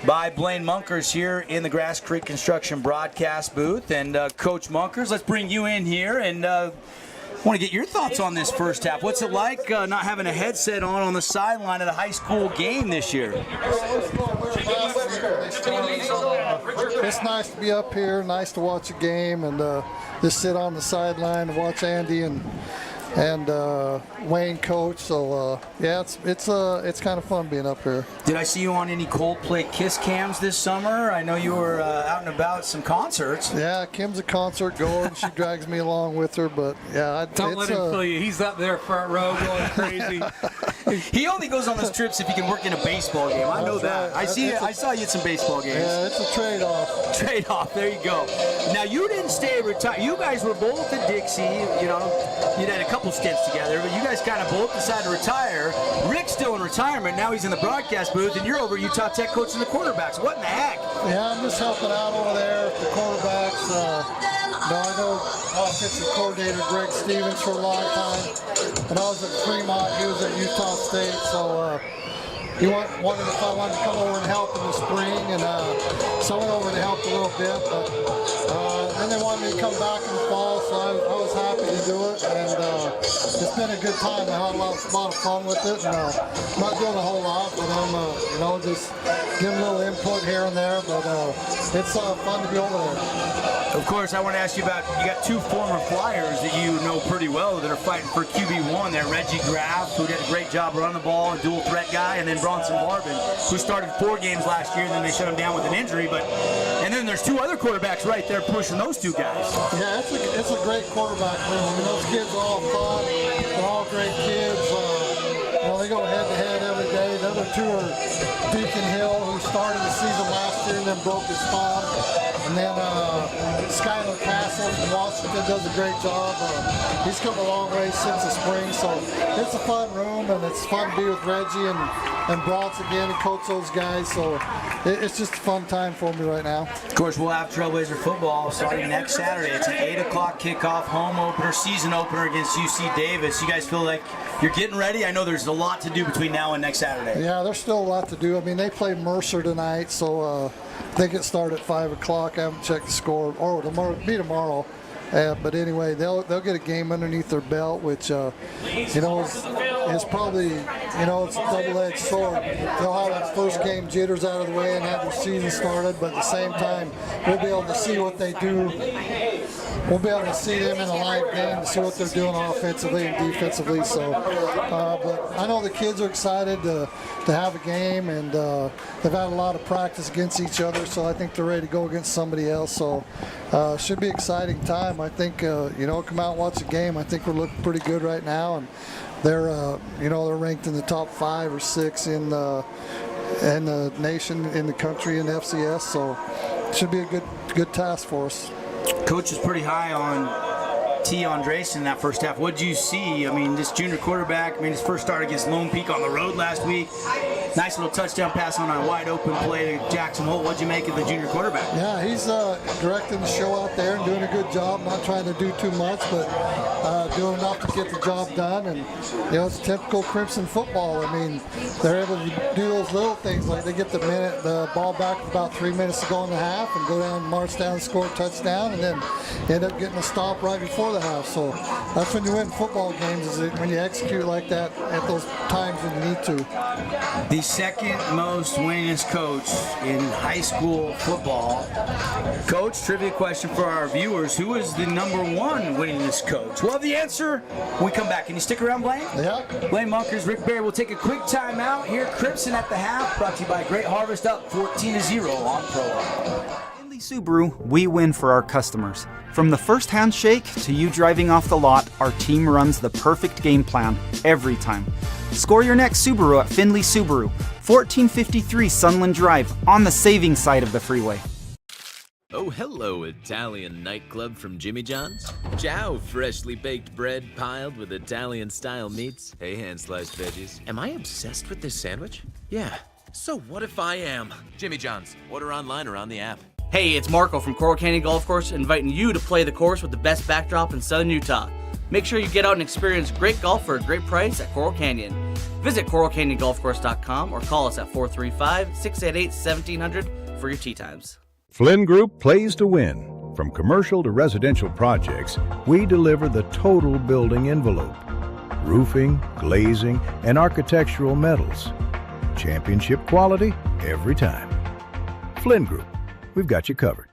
by Blaine Munkers here in the Grass Creek Construction broadcast booth. And Coach Munkers, let's bring you in here and want to get your thoughts on this first half. What's it like not having a headset on the sideline of the high school game this year? It's nice to be up here, nice to watch a game, and just sit on the sideline and watch Andy and Wayne coach. So yeah, it's kind of fun being up here. Did I see you on any Coldplay Kiss cams this summer? I know you were out and about at some concerts. Yeah, Kim's a concert goer, and she drags me along with her. But yeah, don't let him fool you. He's up there front row going crazy. He only goes on those trips if he can work in a baseball game. I know that. I saw you at some baseball games. Yeah, it's a trade-off. Trade-off. There you go. Now you didn't stay retired. You guys were both at Dixie. You know, you'd had a couple stints together, but you guys kind of both decided to retire. Rick's still in retirement. Now he's in the broadcast booth, and you're over Utah Tech coaching the quarterbacks. What in the heck? Yeah, I'm just helping out over there with the quarterbacks. I know offensive coordinator Greg Stevens for a long time. When I was at Fremont, he was at Utah State, so he wondered if I wanted to come over and help in the spring, and so I went over and helped a little bit, but then they wanted me to come back in the fall, so I was happy to do it, and it's been a good time. I had a lot of fun with it, and I'm not doing a whole lot, but I'm just giving a little input here and there, but it's fun to be over there. Of course, I want to ask you about, you got 2 former Flyers that you know pretty well that are fighting for QB1 there. Reggie Graff, who did a great job running the ball, a dual threat guy, and then Bronson Barbin, who started 4 games last year, and then they shut him down with an injury. And then there's 2 other quarterbacks right there pushing those 2 guys. Yeah, it's a great quarterback room. I mean, those kids are all fun. They're all great kids. They go head-to-head every day. The other 2 are Deacon Hill, who started the season last year and then broke his thumb. And then Skylar Castle from Washington does a great job. He's come a long way since the spring, so it's a fun room, and it's fun to be with Reggie and Bronson again and coach those guys. So it's just a fun time for me right now. Of course, we'll have Trailblazer football starting next Saturday. It's an 8 o'clock kickoff, home opener, season opener against UC Davis. You guys feel like you're getting ready? I know there's a lot to do between now and next Saturday. Yeah, there's still a lot to do. I mean, they play Mercer tonight, so they get started at 5 o'clock. I haven't checked the score. Or tomorrow. But anyway, they'll get a game underneath their belt, which is probably it's a double-edged sword. They'll have that first game jitters out of the way and have their season started, but at the same time, we'll be able to see what they do. We'll be able to see them in a live game to see what they're doing offensively and defensively. So, but I know the kids are excited to have a game, and they've had a lot of practice against each other, so I think they're ready to go against somebody else. So, should be an exciting time. I think come out and watch the game. I think we're looking pretty good right now, and they're they're ranked in the top 5 or 6 in the nation, in the country, in FCS. So, it should be a good task for us. Coach is pretty high on T. Andresen in that first half. What did you see? I mean, this junior quarterback, his first start against Lone Peak on the road last week. Nice little touchdown pass on a wide open play to Jackson Holt. What did you make of the junior quarterback? Yeah, he's directing the show out there and doing a good job. Not trying to do too much, but doing enough to get the job done. And, it's typical Crimson football. I mean, they're able to do those little things, like they get the ball back with about 3 minutes to go in the half and go down, march down, score a touchdown, and then end up getting a stop right before before the half. So that's when you win football games, is when you execute like that at those times when you need to. The second most winningest coach in high school football. Coach, trivia question for our viewers. Who is the number one winningest coach? We'll have the answer when we come back. Can you stick around, Blaine? Yeah. Blaine Munkers, Rick Barry will take a quick timeout here. Crimson at the half, brought to you by Great Harvest, up 14-0 on Provo. Subaru, we win for our customers. From the first handshake to you driving off the lot, our team runs the perfect game plan every time. Score your next Subaru at Findlay Subaru, 1453 Sunland Drive, on the saving side of the freeway. Oh, hello, Italian nightclub from Jimmy John's. Ciao, freshly baked bread piled with Italian-style meats. Hey, hand-sliced veggies. Am I obsessed with this sandwich? Yeah. So what if I am? Jimmy John's. Order online or on the app. Hey, it's Marco from Coral Canyon Golf Course, inviting you to play the course with the best backdrop in southern Utah. Make sure you get out and experience great golf for a great price at Coral Canyon. Visit coralcanyongolfcourse.com or call us at 435-688-1700 for your tee times. Flynn Group plays to win. From commercial to residential projects, we deliver the total building envelope. Roofing, glazing, and architectural metals. Championship quality every time. Flynn Group, we've got you covered.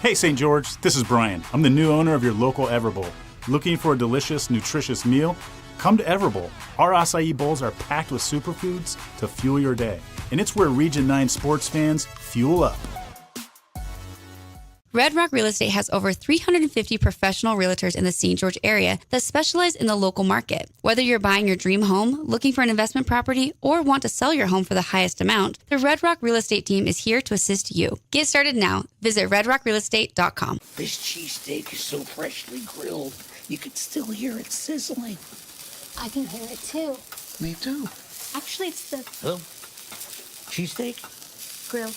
Hey St. George, this is Brian. I'm the new owner of your local Everbowl. Looking for a delicious, nutritious meal? Come to Everbowl. Our acai bowls are packed with superfoods to fuel your day. And it's where Region 9 sports fans fuel up. Red Rock Real Estate has over 350 professional realtors in the St. George area that specialize in the local market. Whether you're buying your dream home, looking for an investment property, or want to sell your home for the highest amount, the Red Rock Real Estate team is here to assist you. Get started now. Visit redrockrealestate.com. This cheesesteak is so freshly grilled, you can still hear it sizzling. I can hear it too. Me too. Actually, it's the Hello? Cheesesteak? grill.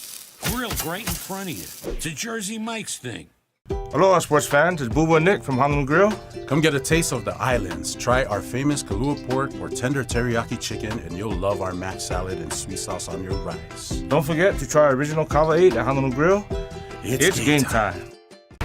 Grilled right in front of you. It's a Jersey Mike's thing. Aloha, sports fans. It's Boo Boo and Nick from Honolulu Grill. Come get a taste of the islands. Try our famous Kahlua pork or tender teriyaki chicken, and you'll love our mac salad and sweet sauce on your rice. Don't forget to try our original Kava 8 at Honolulu Grill. It's game time.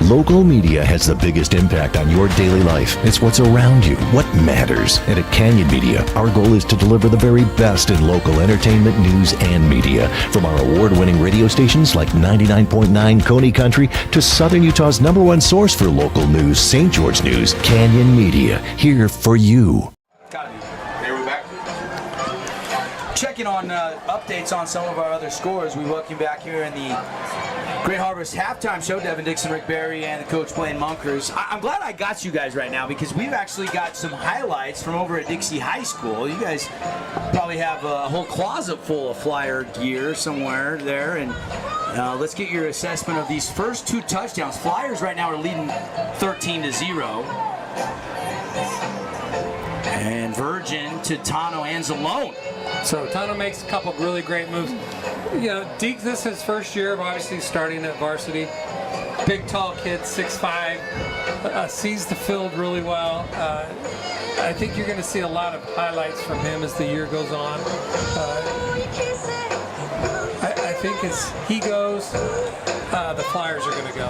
Local media has the biggest impact on your daily life. It's what's around you, what matters. And at Canyon Media, our goal is to deliver the very best in local entertainment, news, and media. From our award-winning radio stations like 99.9 Coney Country to Southern Utah's #1 source for local news, St. George News, Canyon Media, here for you. Checking on updates on some of our other scores. We welcome you back here in the Great Harvest halftime show. Devin Dixon, Rick Barry, and the coach Blaine Munkers. I'm glad I got you guys right now because we've actually got some highlights from over at Dixie High School. You guys probably have a whole closet full of Flyer gear somewhere there. And let's get your assessment of these first two touchdowns. Flyers right now are leading 13-0. And Virgin to Tano Anzalone. So Tano makes a couple of really great moves. You know, Deke, this is his first year of obviously starting at varsity. Big, tall kid, 6'5", sees the field really well. I think you're going to see a lot of highlights from him as the year goes on. I think as he goes, the Flyers are going to go.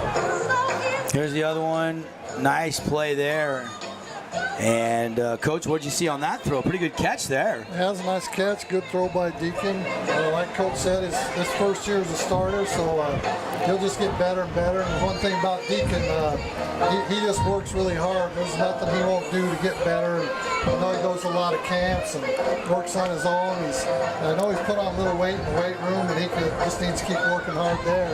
Here's the other one. Nice play there. And Coach, what did you see on that throw? Pretty good catch there. Yeah, that was a nice catch. Good throw by Deacon. Like Coach said, his first year as a starter, so he'll just get better and better. And one thing about Deacon, he just works really hard. There's nothing he won't do to get better. And I know he goes to a lot of camps and works on his own. I know he's put on a little weight in the weight room, and he just needs to keep working hard there.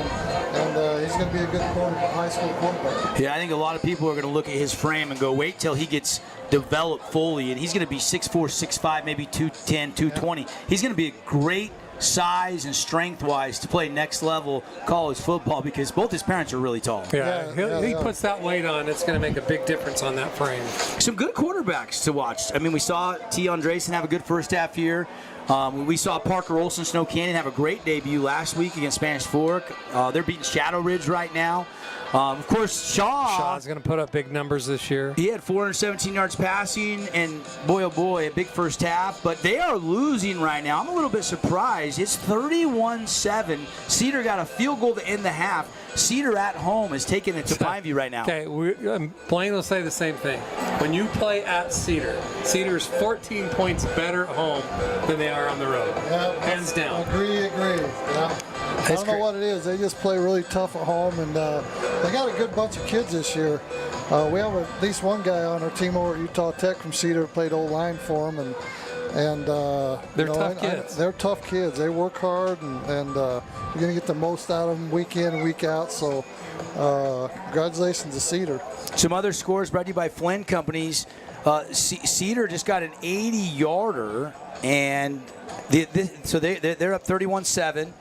And he's going to be a good high school quarterback. Yeah, I think a lot of people are going to look at his frame and go, wait till he gets developed fully, and he's going to be 6'4", 6'5", maybe 210, 220. He's going to be a great size and strength-wise to play next level college football because both his parents are really tall. Yeah, he puts that weight on. It's going to make a big difference on that frame. Some good quarterbacks to watch. I mean, we saw T. Andresen have a good first half year. We saw Parker Olson, Snow Canyon, have a great debut last week against Spanish Fork. They're beating Shadow Ridge right now. Of course, Shaw's going to put up big numbers this year. He had 417 yards passing, and boy, oh boy, a big first half. But they are losing right now. I'm a little bit surprised. It's 31-7. Cedar got a field goal to end the half. Cedar at home is taking it to Pineview right now. Okay, Blaine will say the same thing. When you play at Cedar, Cedar's 14 points better at home than they are on the road. Yeah, hands down. Agree. Yeah. I don't know what it is. They just play really tough at home, and they got a good bunch of kids this year. We have at least one guy on our team over at Utah Tech from Cedar played old line for them, and they're tough kids. They're tough kids. They work hard, and you're going to get the most out of them week in and week out. So congratulations to Cedar. Some other scores brought to you by Flynn Companies. Cedar just got an 80-yarder, and so they're up 31-7.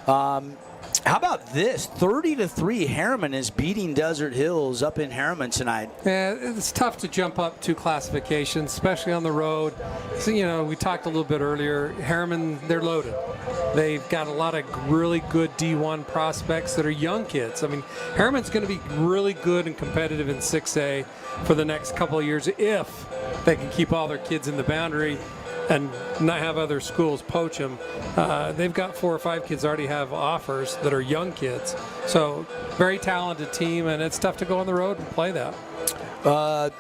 How about this? 30-3, Harriman is beating Desert Hills up in Harriman tonight. Yeah, it's tough to jump up 2 classifications, especially on the road. So, we talked a little bit earlier. Harriman, they're loaded. They've got a lot of really good D1 prospects that are young kids. I mean, Harriman's going to be really good and competitive in 6A for the next couple of years if they can keep all their kids in the boundary and not have other schools poach them. They've got 4 or 5 kids already have offers that are young kids. So very talented team, and it's tough to go on the road and play that.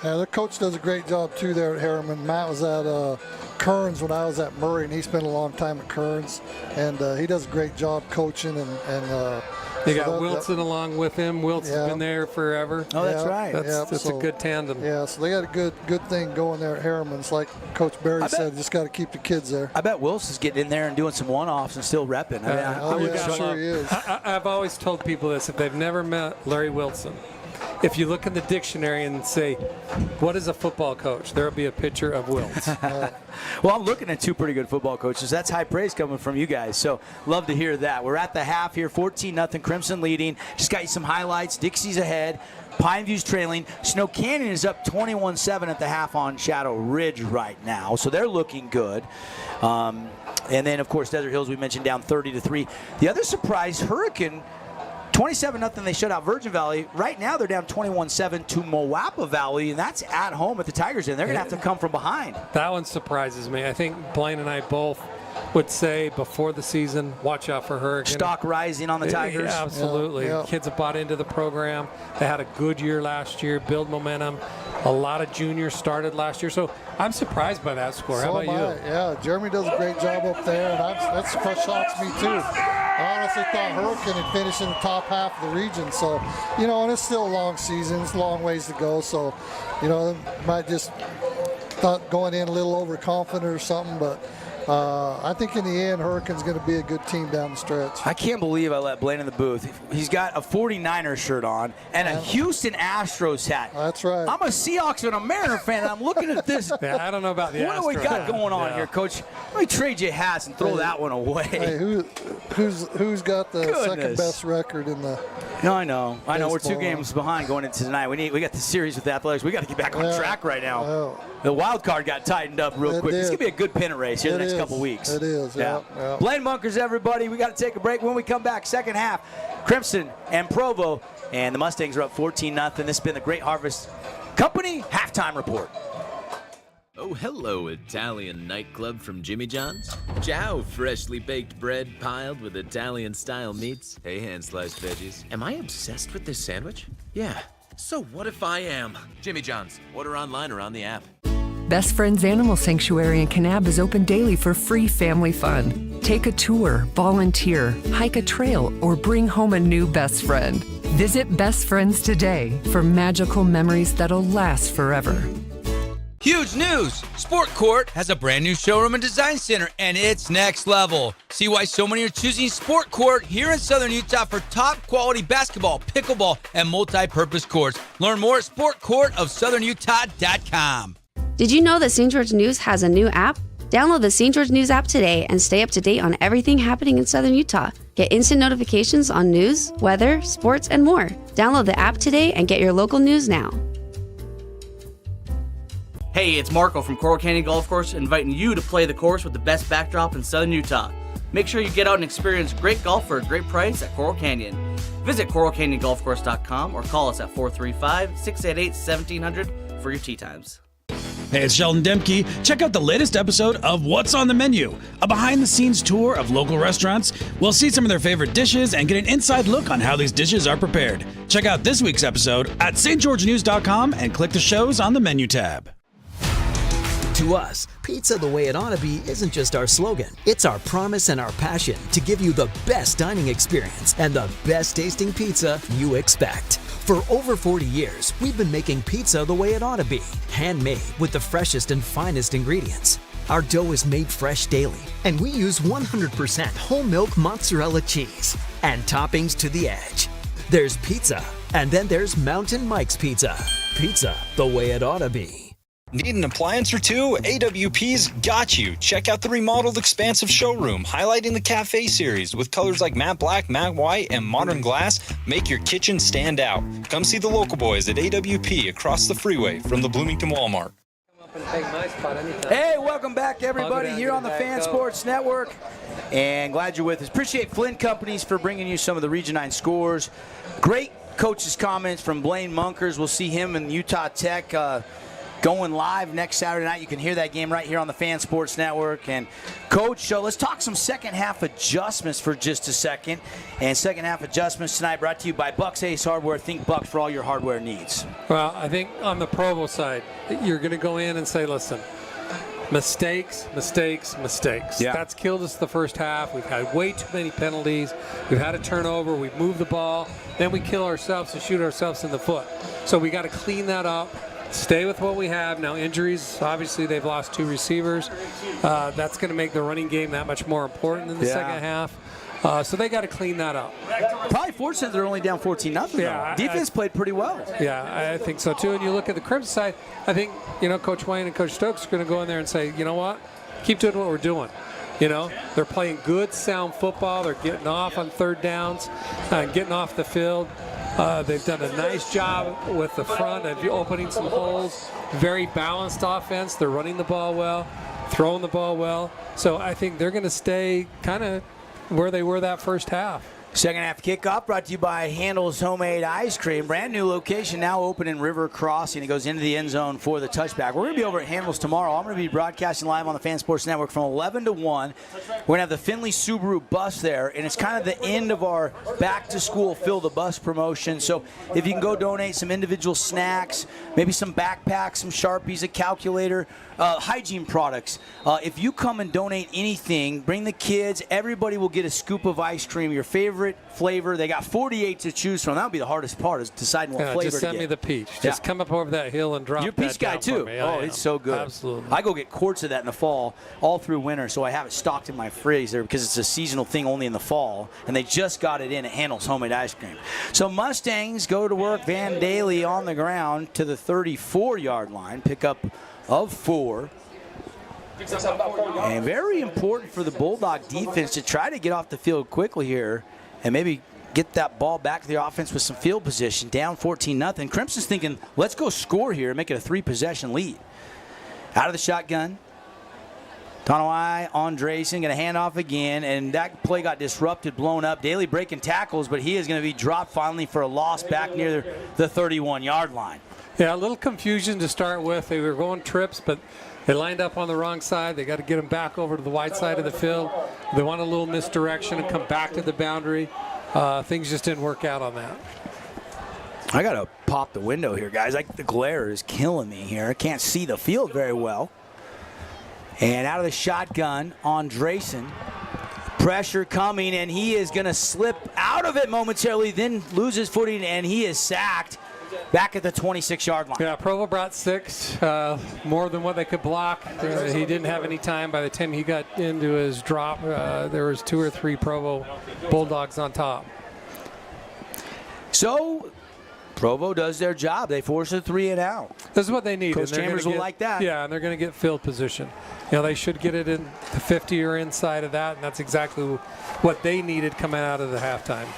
Their coach does a great job too there at Harriman. Matt was at Kearns when I was at Murray, and he spent a long time at Kearns, and he does a great job coaching and they got Wilson along with him. Wilson's been there forever. Oh, that's right. That's a good tandem. Yeah, so they got a good thing going there at Harriman. It's like Coach Barry said, just got to keep the kids there. I bet Wilson's getting in there and doing some one-offs and still repping. Sure he is. I've always told people this, if they've never met Larry Wilson, if you look in the dictionary and say, what is a football coach? There will be a picture of Wilts. Well, I'm looking at 2 pretty good football coaches. That's high praise coming from you guys, so love to hear that. We're at the half here, 14-0, Crimson leading. Just got you some highlights. Dixie's ahead. Pineview's trailing. Snow Canyon is up 21-7 at the half on Shadow Ridge right now, so they're looking good. And then, of course, Desert Hills, we mentioned, down 30-3. The other surprise, Hurricane, 27-0, they shut out Virgin Valley. Right now, they're down 21-7 to Moapa Valley, and that's at home at the Tigers Den. They're going to have to come from behind. That one surprises me. I think Blaine and I both would say before the season, watch out for Hurricane. Stock rising on the Tigers. Yeah, absolutely. Yeah. Kids have bought into the program. They had a good year last year, build momentum. A lot of juniors started last year, so I'm surprised by that score. How about you? Yeah, Jeremy does a great job up there, and that shocks me too. I honestly thought Hurricane had finished in the top half of the region, so, and it's still a long season. It's a long ways to go, so, might just thought going in a little overconfident or something, but I think in the end, Hurricane's going to be a good team down the stretch. I can't believe I let Blaine in the booth. He's got a 49ers shirt on and a Houston Astros hat. That's right. I'm a Seahawks and a Mariner fan, and I'm looking at this. Yeah, I don't know about the Astros. What do we got going on here, Coach? Let me trade you hats and throw that one away. Hey, who's got the second best record in the No, I know. We're 2 games behind going into tonight. We got the series with the Athletics. We got to get back on track right now. The wild card got tightened up real quick. It's going to be a good pennant race here the next couple weeks. It is, yeah. Blaine Bunkers, everybody. We got to take a break. When we come back, second half, Crimson and Provo, and the Mustangs are up 14-0. This has been the Great Harvest Company halftime report. Oh, hello, Italian nightclub from Jimmy John's. Ciao, freshly baked bread piled with Italian-style meats. Hey, hand-sliced veggies. Am I obsessed with this sandwich? Yeah. So what if I am? Jimmy John's. Order online or on the app. Best Friends Animal Sanctuary in Kanab is open daily for free family fun. Take a tour, volunteer, hike a trail, or bring home a new best friend. Visit Best Friends today for magical memories that'll last forever. Huge news! Sport Court has a brand new showroom and design center, and it's next level. See why so many are choosing Sport Court here in Southern Utah for top quality basketball, pickleball, and multi-purpose courts. Learn more at sportcourtofsouthernutah.com. Did you know that St. George News has a new app? Download the St. George News app today and stay up to date on everything happening in Southern Utah. Get instant notifications on news, weather, sports, and more. Download the app today and get your local news now. Hey, it's Marco from Coral Canyon Golf Course inviting you to play the course with the best backdrop in Southern Utah. Make sure you get out and experience great golf for a great price at Coral Canyon. Visit coralcanyongolfcourse.com or call us at 435-688-1700 for your tee times. Hey, it's Sheldon Demke. Check out the latest episode of What's on the Menu, a behind-the-scenes tour of local restaurants. We'll see some of their favorite dishes and get an inside look on how these dishes are prepared. Check out this week's episode at stgeorgenews.com and click the shows on the menu tab. To us, pizza the way it ought to be isn't just our slogan. It's our promise and our passion to give you the best dining experience and the best tasting pizza you expect. For over 40 years, we've been making pizza the way it ought to be, handmade with the freshest and finest ingredients. Our dough is made fresh daily, and we use 100% whole milk mozzarella cheese and toppings to the edge. There's pizza, and then there's Mountain Mike's Pizza. Pizza the way it ought to be. Need an appliance or two? AWP's got you. Check out the remodeled expansive showroom, highlighting the cafe series with colors like matte black, matte white, and modern glass. Make your kitchen stand out. Come see the local boys at AWP across the freeway from the Bloomington Walmart. Hey, welcome back, everybody, here on the Fan Sports Network. And glad you're with us. Appreciate Flint Companies for bringing you some of the Region 9 scores. Great coach's comments from Blaine Munkers. We'll see him in Utah Tech going live next Saturday night. You can hear that game right here on the Fan Sports Network. And Coach, let's talk some second half adjustments for just a second. And second half adjustments tonight brought to you by Bucks Ace Hardware. Think Bucks for all your hardware needs. Well, I think on the Provo side, you're going to go in and say, listen, mistakes. Yeah. That's killed us the first half. We've had way too many penalties. We've had a turnover. We've moved the ball. Then we kill ourselves and shoot ourselves in the foot. So we got to clean that up. Stay with what we have. Now, injuries, obviously, they've lost 2 receivers. That's going to make the running game that much more important in the second half. So they got to clean that up. Probably fortunate they're only down 14-0. Yeah, defense played pretty well. Yeah, I think so, too. And you look at the Crimson side, I think, Coach Wayne and Coach Stokes are going to go in there and say, you know what? Keep doing what we're doing. They're playing good, sound football. They're getting off on third downs, getting off the field. They've done a nice job with the front of opening some holes. Very balanced offense. They're running the ball well, throwing the ball well. So I think they're going to stay kind of where they were that first half. Second half kickoff brought to you by Handel's Homemade Ice Cream. Brand new location now open in River Crossing. It goes into the end zone for the touchback. We're going to be over at Handel's tomorrow. I'm going to be broadcasting live on the Fan Sports Network from 11 to 1. We're going to have the Findlay Subaru bus there, and it's kind of the end of our back-to-school Fill the Bus promotion. So if you can go donate some individual snacks, maybe some backpacks, some Sharpies, a calculator, hygiene products. If you come and donate anything, bring the kids. Everybody will get a scoop of ice cream, your favorite flavor. They got 48 to choose from. That would be the hardest part, is deciding what flavor to get. Just send me the peach. Just come up over that hill and drop You're a that peach guy, down too. for me. Oh, it's so good. Absolutely. I go get quarts of that in the fall all through winter, so I have it stocked in my freezer because it's a seasonal thing only in the fall, and they just got it in at Handel's Homemade Ice Cream. So Mustangs go to work. Van Daly on the ground to the 34-yard line. Pickup of 4. And very important for the Bulldog defense to try to get off the field quickly here and maybe get that ball back to the offense with some field position. Down 14-0. Crimson's thinking, let's go score here and make it a 3-possession lead. Out of the shotgun. Tonawai on Drayson, going to hand off again, and that play got disrupted, blown up. Daly breaking tackles, but he is going to be dropped finally for a loss back near the 31-yard line. Yeah, a little confusion to start with. They were going trips, but they lined up on the wrong side. They got to get them back over to the wide side of the field. They want a little misdirection and come back to the boundary. Things just didn't work out on that. I got to pop the window here, guys. The glare is killing me here. I can't see the field very well. And out of the shotgun on Drayson. Pressure coming, and he is going to slip out of it momentarily, then lose his footing, and he is sacked back at the 26-yard line. Yeah, Provo brought 6, more than what they could block. He didn't have any time. By the time he got into his drop, there was 2 or 3 Provo Bulldogs on top. So Provo does their job. They force a 3 and out. This is what they need. Coach Chambers will like that. Yeah, and they're going to get field position. They should get it in the 50 or inside of that, and that's exactly what they needed coming out of the halftime.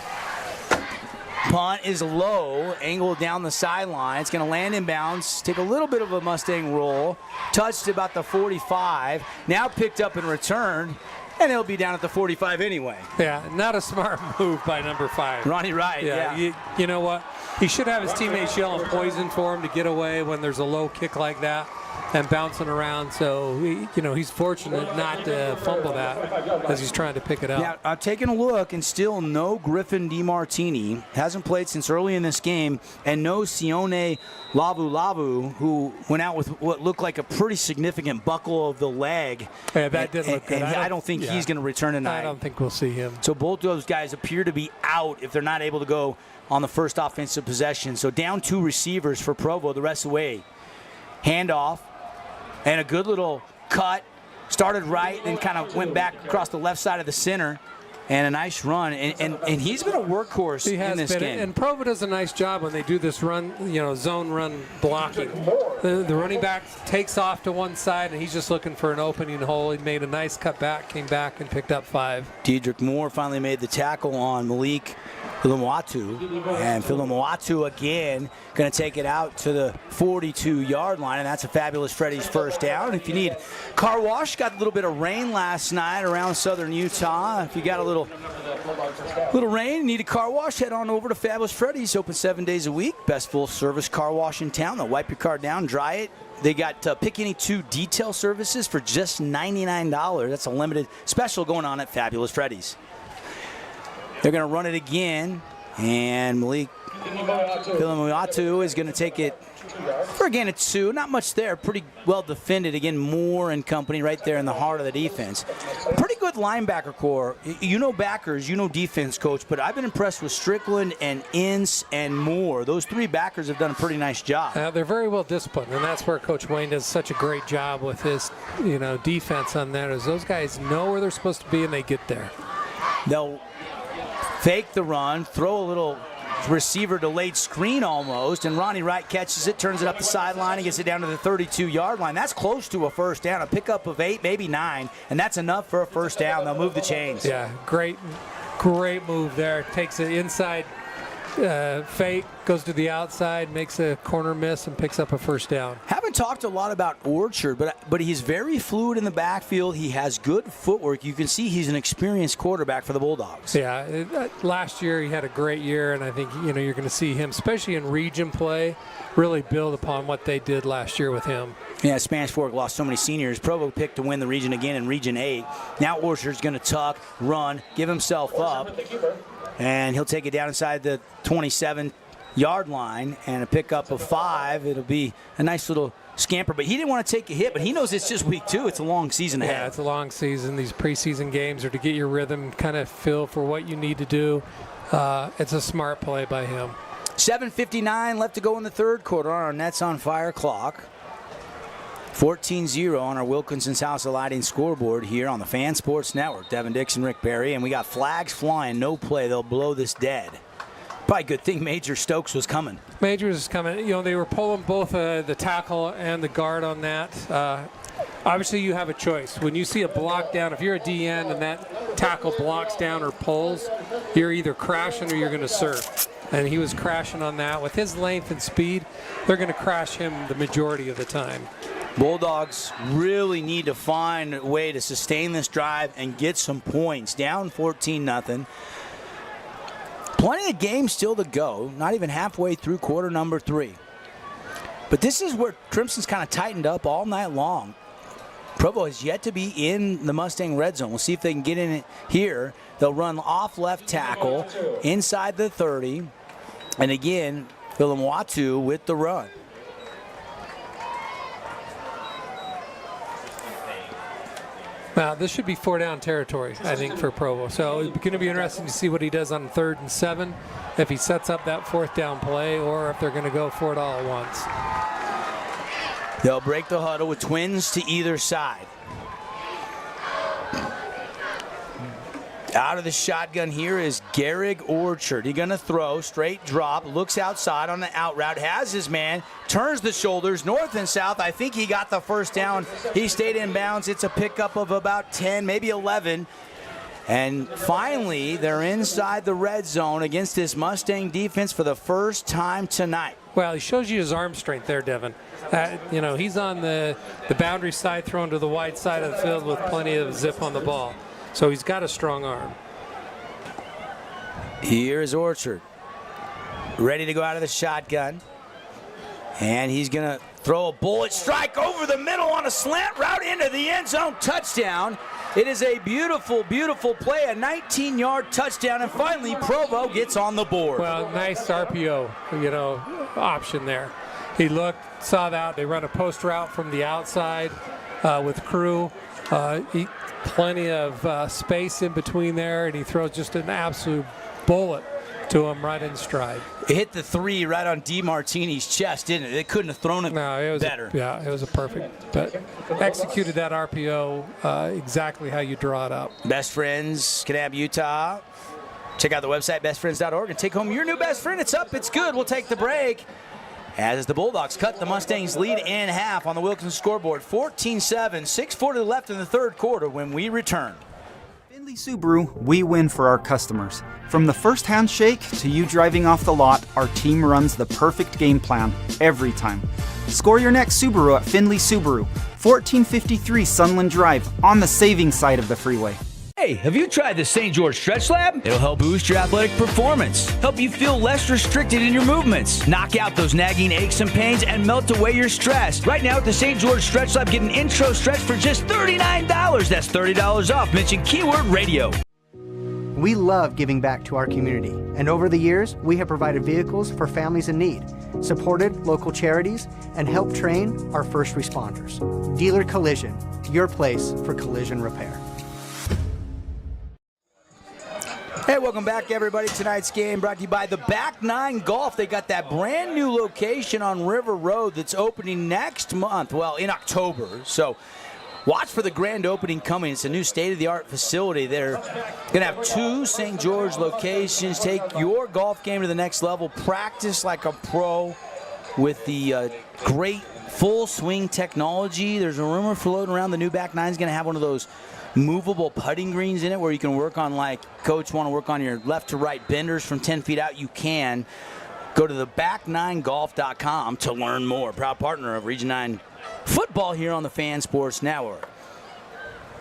Punt is low, angled down the sideline. It's going to land inbounds, take a little bit of a Mustang roll, touched about the 45, now picked up and returned, and it'll be down at the 45 anyway. Yeah, not a smart move by number 5. Ronnie Wright, yeah. You know what? He should have his teammates yelling poison for him to get away when there's a low kick like that. and bouncing around. So, he's fortunate not to fumble that as he's trying to pick it up. Yeah, I'm taking a look, and still no Griffin DiMartini. Hasn't played since early in this game, and no Sione Lavu, who went out with what looked like a pretty significant buckle of the leg. Yeah, that didn't look good. And I don't think he's going to return tonight. I don't think we'll see him. So both those guys appear to be out if they're not able to go on the first offensive possession. So down 2 receivers for Provo the rest of the way. Handoff and a good little cut. Started right and kind of went back across the left side of the center. And a nice run. And he's been a workhorse in this game. And Provo does a nice job when they do this run, zone run blocking. The running back takes off to one side, and he's just looking for an opening hole. He made a nice cut back, came back, and picked up 5. Dedrick Moore finally made the tackle on Malik Filamuatu. And Filamuatu again going to take it out to the 42-yard line, and that's a fabulous Freddy's first down. If you need car wash, got a little bit of rain last night around southern Utah. If you got a little rain, need a car wash, head on over to Fabulous Freddy's. Open 7 days a week. Best full-service car wash in town. They'll wipe your car down, dry it. They got pick any 2 detail services for just $99. That's a limited special going on at Fabulous Freddy's. They're going to run it again, and Malik Filamuatu is going to take it for again at 2. Not much there. Pretty well defended. Again, Moore and company right there in the heart of the defense. Pretty good linebacker core. You know backers, you know defense, Coach, but I've been impressed with Strickland and Ince and Moore. Those 3 backers have done a pretty nice job. They're very well disciplined, and that's where Coach Wayne does such a great job with his defense on that, is those guys know where they're supposed to be and they get there. They'll fake the run, throw a little receiver delayed screen almost, and Ronnie Wright catches it, turns it up the sideline, and gets it down to the 32-yard line. That's close to a first down, a pickup of 8, maybe 9, and that's enough for a first down. They'll move the chains. Yeah, great move there. Takes it inside fake, goes to the outside, makes a corner miss, and picks up a first down. Haven't talked a lot about Orchard, but he's very fluid in the backfield. He has good footwork. You can see he's an experienced quarterback for the Bulldogs. Yeah, last year he had a great year, and I think you're going to see him, especially in region play, really build upon what they did last year with him. Yeah, Spanish Fork lost so many seniors. Provo picked to win the region again in Region 8. Now Orchard's going to tuck, run, give himself up, and he'll take it down inside the 27-yard line, and a pickup of 5. It'll be a nice little scamper, but he didn't want to take a hit, but he knows it's just week 2. It's a long season ahead. Yeah, it's a long season. These preseason games are to get your rhythm, kind of feel for what you need to do. It's a smart play by him. 7:59 left to go in the third quarter on our Nets on Fire clock. 14-0 on our Wilkinson's House of Lighting scoreboard here on the Fan Sports Network. Devin Dixon, Rick Barry, and we got flags flying, no play. They'll blow this dead. Probably a good thing Major Stokes was coming. Major was coming. They were pulling both the tackle and the guard on that. Obviously, you have a choice. When you see a block down, if you're a DN and that tackle blocks down or pulls, you're either crashing or you're going to surf. And he was crashing on that. With his length and speed, they're going to crash him the majority of the time. Bulldogs really need to find a way to sustain this drive and get some points. Down 14-0. Plenty of games still to go. Not even halfway through quarter number 3. But this is where Crimson's kind of tightened up all night long. Provo has yet to be in the Mustang red zone. We'll see if they can get in it here. They'll run off left tackle inside the 30. And again, Filamuatu with the run. Now, this should be 4-down territory, I think, for Provo. So it's going to be interesting to see what he does on 3rd and 7, if he sets up that 4th down play, or if they're going to go for it all at once. They'll break the huddle with twins to either side. Out of the shotgun here is Gehrig Orchard. He's going to throw, straight drop, looks outside on the out route, has his man, turns the shoulders north and south. I think he got the first down. He stayed in bounds. It's a pickup of about 10, maybe 11. And finally, they're inside the red zone against this Mustang defense for the first time tonight. Well, he shows you his arm strength there, Devin. He's on the boundary side, thrown to the wide side of the field with plenty of zip on the ball. So he's got a strong arm. Here's Orchard. Ready to go out of the shotgun. And he's going to Throw a bullet strike over the middle on a slant route into the end zone. Touchdown. It is a beautiful, beautiful play, a 19-yard touchdown, and finally Provo gets on the board. Well, nice RPO, option there. He looked, saw that. They run a post route from the outside with Crew. Plenty of space in between there, and he throws just an absolute bullet to him right in stride. It hit the 3 right on DeMartini's chest, didn't it? They couldn't have thrown it better. It was a perfect, but executed that RPO exactly how you draw it up. Best Friends, Kanab, Utah. Check out the website, bestfriends.org, and take home your new best friend. It's up, it's good. We'll take the break. As the Bulldogs cut the Mustangs' lead in half on the Wilkinson scoreboard, 14-7, 6:40 left in the third quarter when we return. Finley Subaru, we win for our customers. From the first handshake to you driving off the lot, our team runs the perfect game plan every time. Score your next Subaru at Finley Subaru, 1453 Sunland Drive, on the saving side of the freeway. Hey, have you tried the St. George Stretch Lab? It'll help boost your athletic performance, help you feel less restricted in your movements, knock out those nagging aches and pains, and melt away your stress. Right now at the St. George Stretch Lab, get an intro stretch for just $39. That's $30 off. Mention keyword radio. We love giving back to our community, and over the years, we have provided vehicles for families in need, supported local charities, and helped train our first responders. Dealer Collision, your place for collision repair. Hey, welcome back, everybody. Tonight's game brought to you by the Back Nine Golf. They got that brand new location on River Road that's opening next month, well, in October. So watch for the grand opening coming. It's a new state-of-the-art facility. They're going to have 2 St. George locations. Take your golf game to the next level. Practice like a pro with the great full swing technology. There's a rumor floating around the new Back Nine is going to have one of those movable putting greens in it where you can work on, like, coach want to work on your left to right benders from 10 feet out. You can go to the back9golf.com to learn more. Proud partner of Region 9 football here on the Fan Sports Network.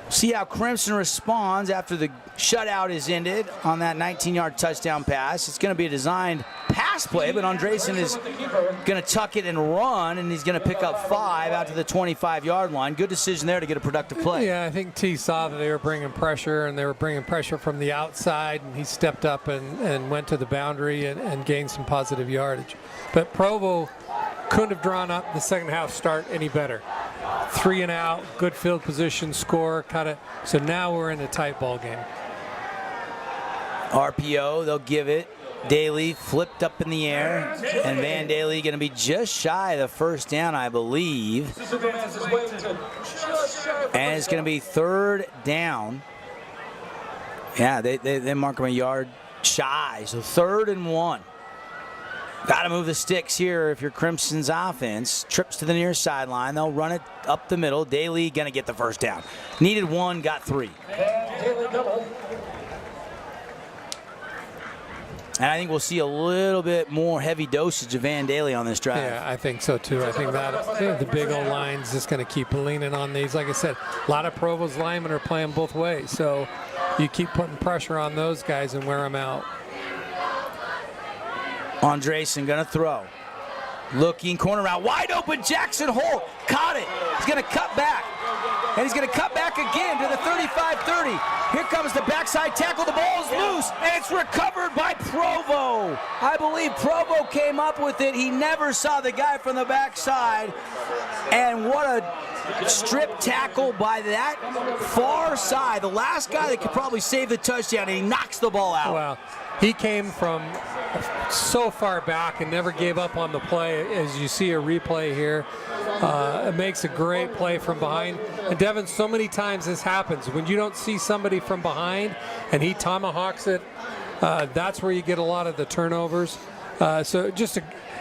See how Crimson responds after the shutout is ended on that 19-yard touchdown pass. It's going to be a designed pass play, but Andresen is going to tuck it and run, and he's going to pick up 5 out to the 25-yard line. Good decision there to get a productive play. Yeah, I think T saw that they were bringing pressure, and they were bringing pressure from the outside, and he stepped up and went to the boundary and gained some positive yardage. But Provo couldn't have drawn up the second half start any better. 3 and out, good field position, score, cut it. So now we're in a tight ball game. RPO, they'll give it. Daly flipped up in the air, and Van Daly going to be just shy of the first down, I believe. And it's going to be 3rd down. Yeah, they mark him a yard shy, so 3rd and 1. Got to move the sticks here if you're Crimson's offense. Trips to the near sideline. They'll run it up the middle. Daly going to get the first down. Needed 1, got 3. And I think we'll see a little bit more heavy dosage of Van Daly on this drive. Yeah, I think so too. I think that the big old line's just going to keep leaning on these. Like I said, a lot of Provo's linemen are playing both ways. So you keep putting pressure on those guys and wear them out. Andresen going to throw. Looking, corner route, wide open, Jackson Holt caught it. He's going to cut back. And he's going to cut back again to the 35-30. Here comes the backside tackle. The ball is loose, and it's recovered by Provo. I believe Provo came up with it. He never saw the guy from the backside. And what a strip tackle by that far side. The last guy that could probably save the touchdown, and he knocks the ball out. Wow. He came from so far back and never gave up on the play. As you see a replay here, it makes a great play from behind. And Devin, so many times this happens. When you don't see somebody from behind and he tomahawks it, that's where you get a lot of the turnovers. So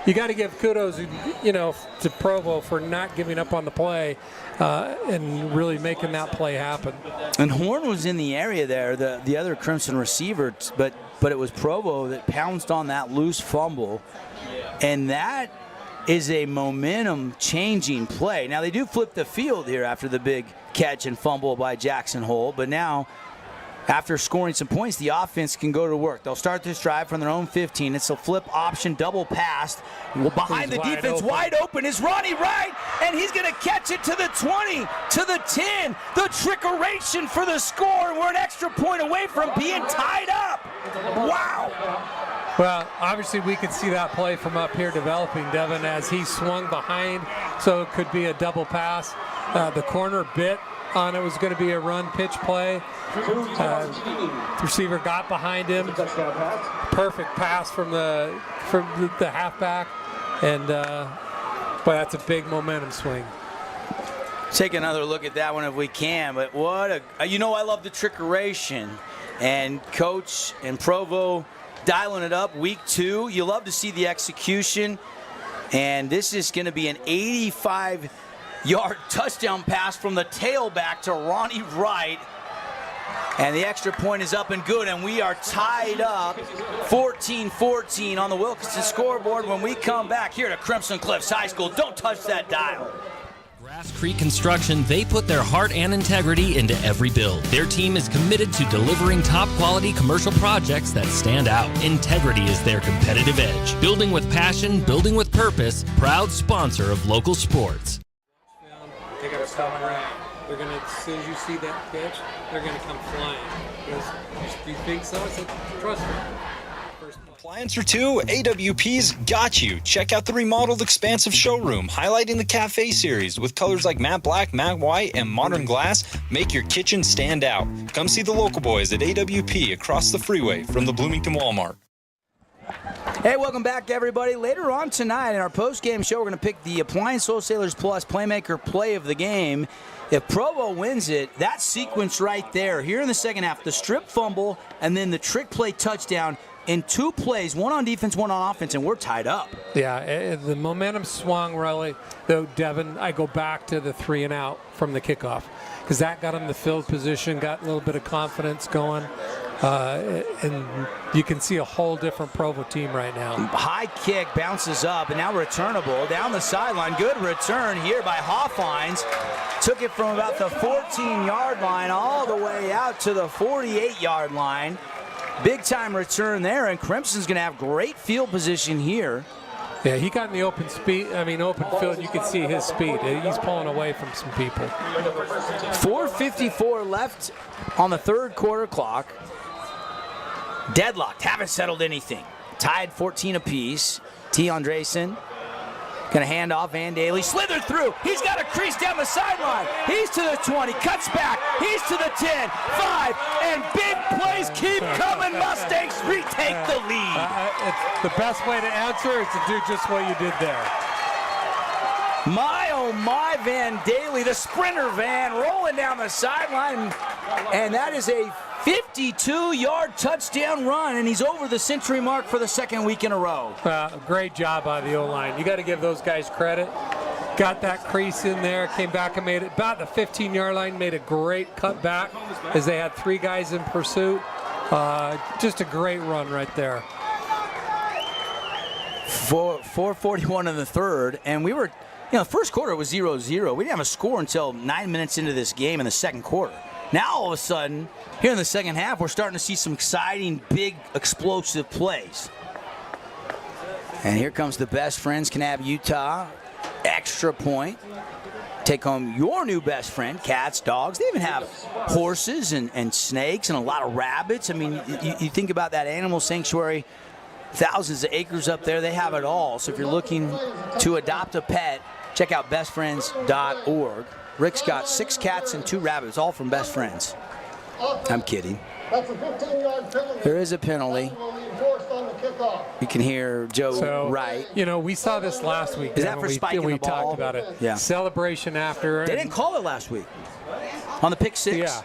you got to give kudos, to Provo for not giving up on the play and really making that play happen. And Horn was in the area there, the other Crimson receiver, but it was Provo that pounced on that loose fumble, and that is a momentum-changing play. Now, they do flip the field here after the big catch and fumble by Jackson Holt, but now After scoring some points, the offense can go to work. They'll start this drive from their own 15. It's a flip option double pass. Behind the defense, wide open is Ronnie Wright, and he's going to catch it to the 20, to the 10. The trickeration for the score, and we're an extra point away from being tied up. Wow. Well, obviously we could see that play from up here developing, Devin, as he swung behind, so it could be a double pass. The corner bit on it was going to be a run pitch play. The receiver got behind him. Perfect pass from the halfback, and but that's a big momentum swing. Take another look at that one if we can. But what a, you know, I love the trickeration, and Coach and Provo dialing it up week 2. You love to see the execution, and this is going to be an 85-yard touchdown pass from the tailback to Ronnie Wright. And the extra point is up and good, and we are tied up 14-14 on the Wilkinson scoreboard when we come back here to Crimson Cliffs High School. Don't touch that dial. Grass Creek Construction, they put their heart and integrity into every build. Their team is committed to delivering top-quality commercial projects that stand out. Integrity is their competitive edge. Building with passion, building with purpose, proud sponsor of local sports. They got to come around. They're going to, as soon as you see that pitch, they're going to come flying. Do you think so? I said, trust me. Appliance or two, AWP's got you. Check out the remodeled expansive showroom, highlighting the cafe series with colors like matte black, matte white, and modern glass. Make your kitchen stand out. Come see the local boys at AWP across the freeway from the Bloomington Walmart. Hey, welcome back, everybody. Later on tonight in our post-game show, we're going to pick the Appliance Wholesalers Plus Playmaker Play of the Game. If Provo wins it, that sequence right there, here in the second half, the strip fumble and then the trick play touchdown in 2 plays, one on defense, one on offense, and we're tied up. Yeah, the momentum swung really, though, Devin. I go back to the 3 and out from the kickoff because that got him the field position, got a little bit of confidence going. And you can see a whole different Provo team right now. High kick bounces up, and now returnable down the sideline. Good return here by Hoffines. Took it from about the 14-yard line all the way out to the 48-yard line. Big-time return there, and Crimson's going to have great field position here. Yeah, he got in the open field. You can see his speed. He's pulling away from some people. 4:54 left on the third quarter clock. Deadlocked, haven't settled anything. Tied 14 apiece. T. Andresen gonna hand off. Van Daly slithered through. He's got a crease down the sideline. He's to the 20, cuts back. He's to the 10, 5, and big plays keep coming. Mustangs retake the lead. It's the best way to answer is to do just what you did there. My, oh my, Van Daly, the sprinter van rolling down the sideline, and that is a 52-yard touchdown run, and he's over the century mark for the second week in a row. Great job by the O-line. You got to give those guys credit. Got that crease in there, came back and made it about the 15-yard line, made a great cut back as they had 3 guys in pursuit. Just a great run right there. 4:41 in the third, and we were, the first quarter was 0-0. We didn't have a score until 9 minutes into this game in the second quarter. Now, all of a sudden, here in the second half, we're starting to see some exciting, big, explosive plays. And here comes the best friends, Kanab, Utah. Extra point. Take home your new best friend, cats, dogs. They even have horses and snakes and a lot of rabbits. I mean, you think about that animal sanctuary, thousands of acres up there. They have it all. So if you're looking to adopt a pet, check out bestfriends.org. Rick's got 6 cats and 2 rabbits, all from Best Friends. I'm kidding. There is a penalty. You can hear Joe Wright. We saw this last week. Is that for spiking the ball? We talked about it. Yeah. Celebration after. They didn't call it last week. On the pick 6.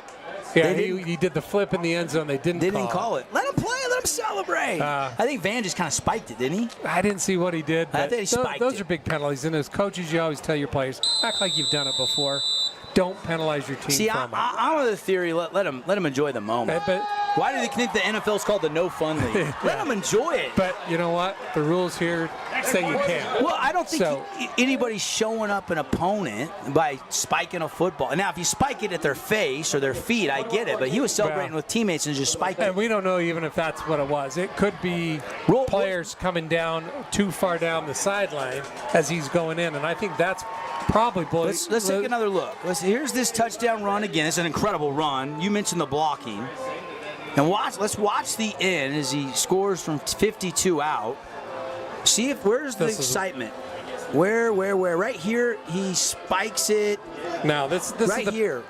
Yeah, he did the flip in the end zone. They didn't call it. Let him play. Let him celebrate. I think Van just kind of spiked it, didn't he? I didn't see what he did. I think he spiked it. Those are big penalties. And as coaches, you always tell your players, act like you've done it before. Don't penalize your team. See, I'm of the theory, let him enjoy the moment. But Why do they think the NFL is called the No Fun League? Let them enjoy it. But you know what? The rules here say you can't. Well, I don't think anybody's showing up an opponent by spiking a football. Now, if you spike it at their face or their feet, I get it. But he was celebrating with teammates and just spiking it. And we don't know even if that's what it was. It could be players coming down too far down the sideline as he's going in. And I think that's probably Let's take another look. Here's this touchdown run again. It's an incredible run. You mentioned the blocking. And let's watch the end as he scores from 52 out. See where's the excitement? Where? Right here, he spikes it. Now this right is here.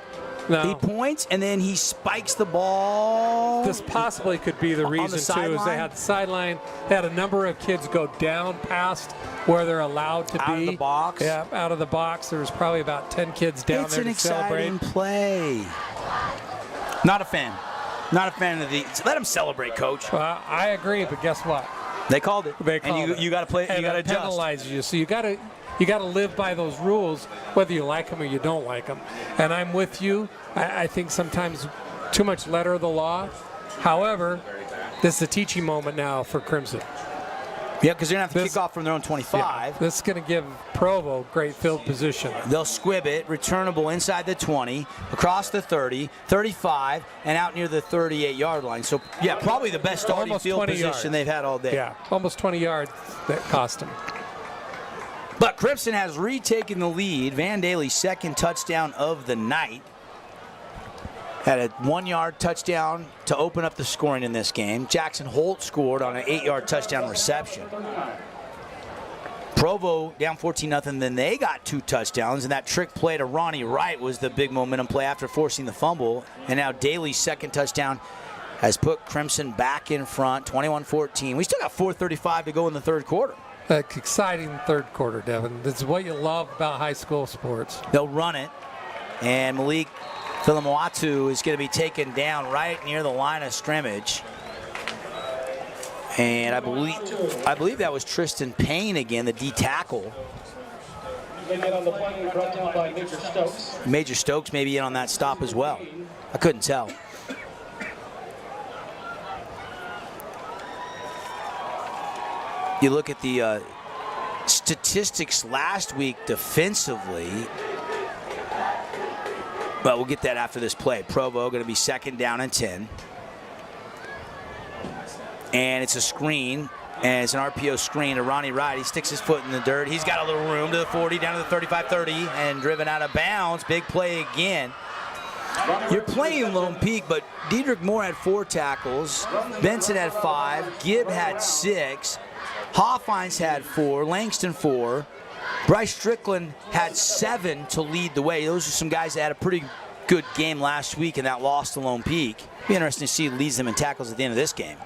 No. He points and then he spikes the ball. This possibly could be the reason too. Is they had the sideline. They had a number of kids go down past where they're allowed to be. Out of the box. Yeah, out of the box. There was probably about 10 kids down there to celebrate. It's an exciting play. Not a fan. Not a fan of the. Let them celebrate, Coach. I agree, but guess what? They called it. They called and you got to play. And you got to adjust. Penalize you. So you got to live by those rules, whether you like them or you don't like them. And I'm with you. I think sometimes too much letter of the law. However, this is a teaching moment now for Crimson. Yeah, because they're going to have to kick off from their own 25. Yeah, this is going to give Provo great field position. They'll squib it, returnable inside the 20, across the 30, 35, and out near the 38-yard line. So, yeah, probably the best starting field position they've had all day. Yeah, almost 20 yards that cost them. But Crimson has retaken the lead. Van Daly's second touchdown of the night. Had a 1-yard touchdown to open up the scoring in this game. Jackson Holt scored on an 8-yard touchdown reception. Provo down 14-0, then they got 2 touchdowns, and that trick play to Ronnie Wright was the big momentum play after forcing the fumble. And now Daly's second touchdown has put Crimson back in front, 21-14. We still got 4:35 to go in the third quarter. Exciting third quarter, Devin. This is what you love about high school sports. They'll run it, and Malik Philomoatu is going to be taken down right near the line of scrimmage. And I believe that was Tristan Payne again, the D tackle. Major Stokes maybe in on that stop as well. I couldn't tell. You look at the statistics last week defensively. But we'll get that after this play. Provo going to be 2nd down and 10. And it's a screen, and it's an RPO screen to Ronnie Wright. He sticks his foot in the dirt. He's got a little room to the 40, down to the 35-30, and driven out of bounds. Big play again. You're playing Lone Peak, but Diedrich Moore had 4 tackles. Benson had 5. Gibb had 6. Hoffines had 4. Langston 4. Bryce Strickland had 7 to lead the way. Those are some guys that had a pretty good game last week and that lost to Lone Peak. Be interesting to see who leads them in tackles at the end of this game.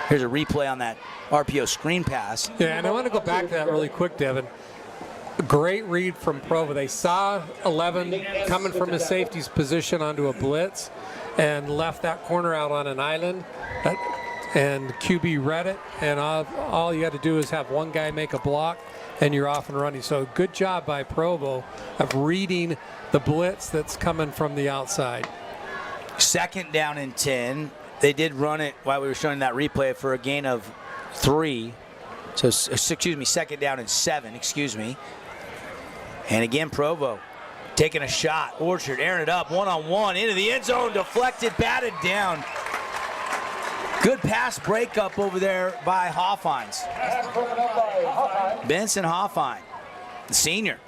Here's a replay on that RPO screen pass. Yeah, and I want to go back to that really quick, Devin. Great read from Provo. They saw 11 coming from his safety's position onto a blitz and left that corner out on an island. And QB read it, and all you got to do is have one guy make a block, and you're off and running. So good job by Provo of reading the blitz that's coming from the outside. 2nd down and 10. They did run it while we were showing that replay for a gain of 3. So, 2nd down and 7, And again, Provo taking a shot. Orchard airing it up, one-on-one, into the end zone, deflected, batted down. Good pass breakup over there by Hoffines. Benson Hoffine, the senior.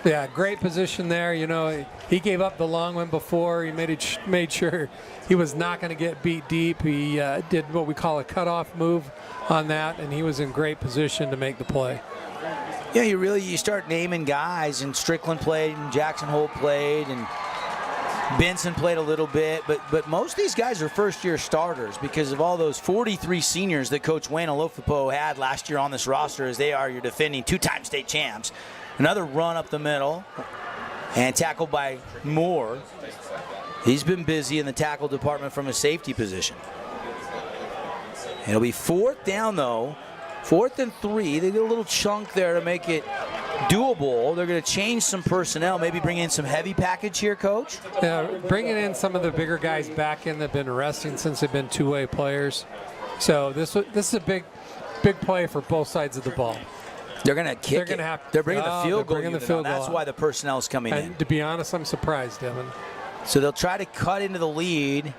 Yeah, great position there. You know, he gave up the long one before. He made sure he was not going to get beat deep. He did what we call a cutoff move on that, and he was in great position to make the play. Yeah, you start naming guys, and Strickland played, and Jackson Holt played, and Benson played a little bit, but most of these guys are first-year starters because of all those 43 seniors that Coach Wayne Olofipo had last year on this roster, as they are your defending 2-time state champs. Another run up the middle and tackled by Moore. He's been busy in the tackle department from a safety position. It'll be 4th down, though. 4th and 3. They get a little chunk there to make it doable. They're going to change some personnel, maybe bring in some heavy package here, Coach. Yeah, bringing in some of the bigger guys back in that have been resting since they've been two-way players. So this is a big play for both sides of the ball. They're going to kick They're bringing the field goal. That's why the personnel is coming in. To be honest, I'm surprised, Devin. So they'll try to cut into the lead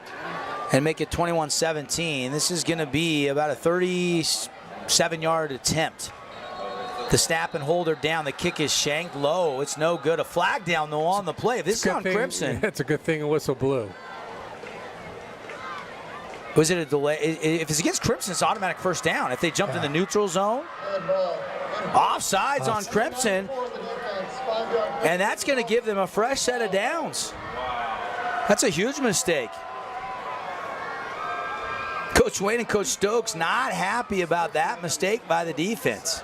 and make it 21-17. This is going to be about a 37-yard attempt. The snap and hold her down. The kick is shanked low. It's no good. A flag down, though, on the play. If this is on Crimson. It's a good thing a whistle blew. Was it a delay? If it's against Crimson, it's automatic first down. If they jumped in the neutral zone, offsides on Crimson. And that's going to give them a fresh set of downs. That's a huge mistake. Coach Wayne and Coach Stokes not happy about that mistake by the defense.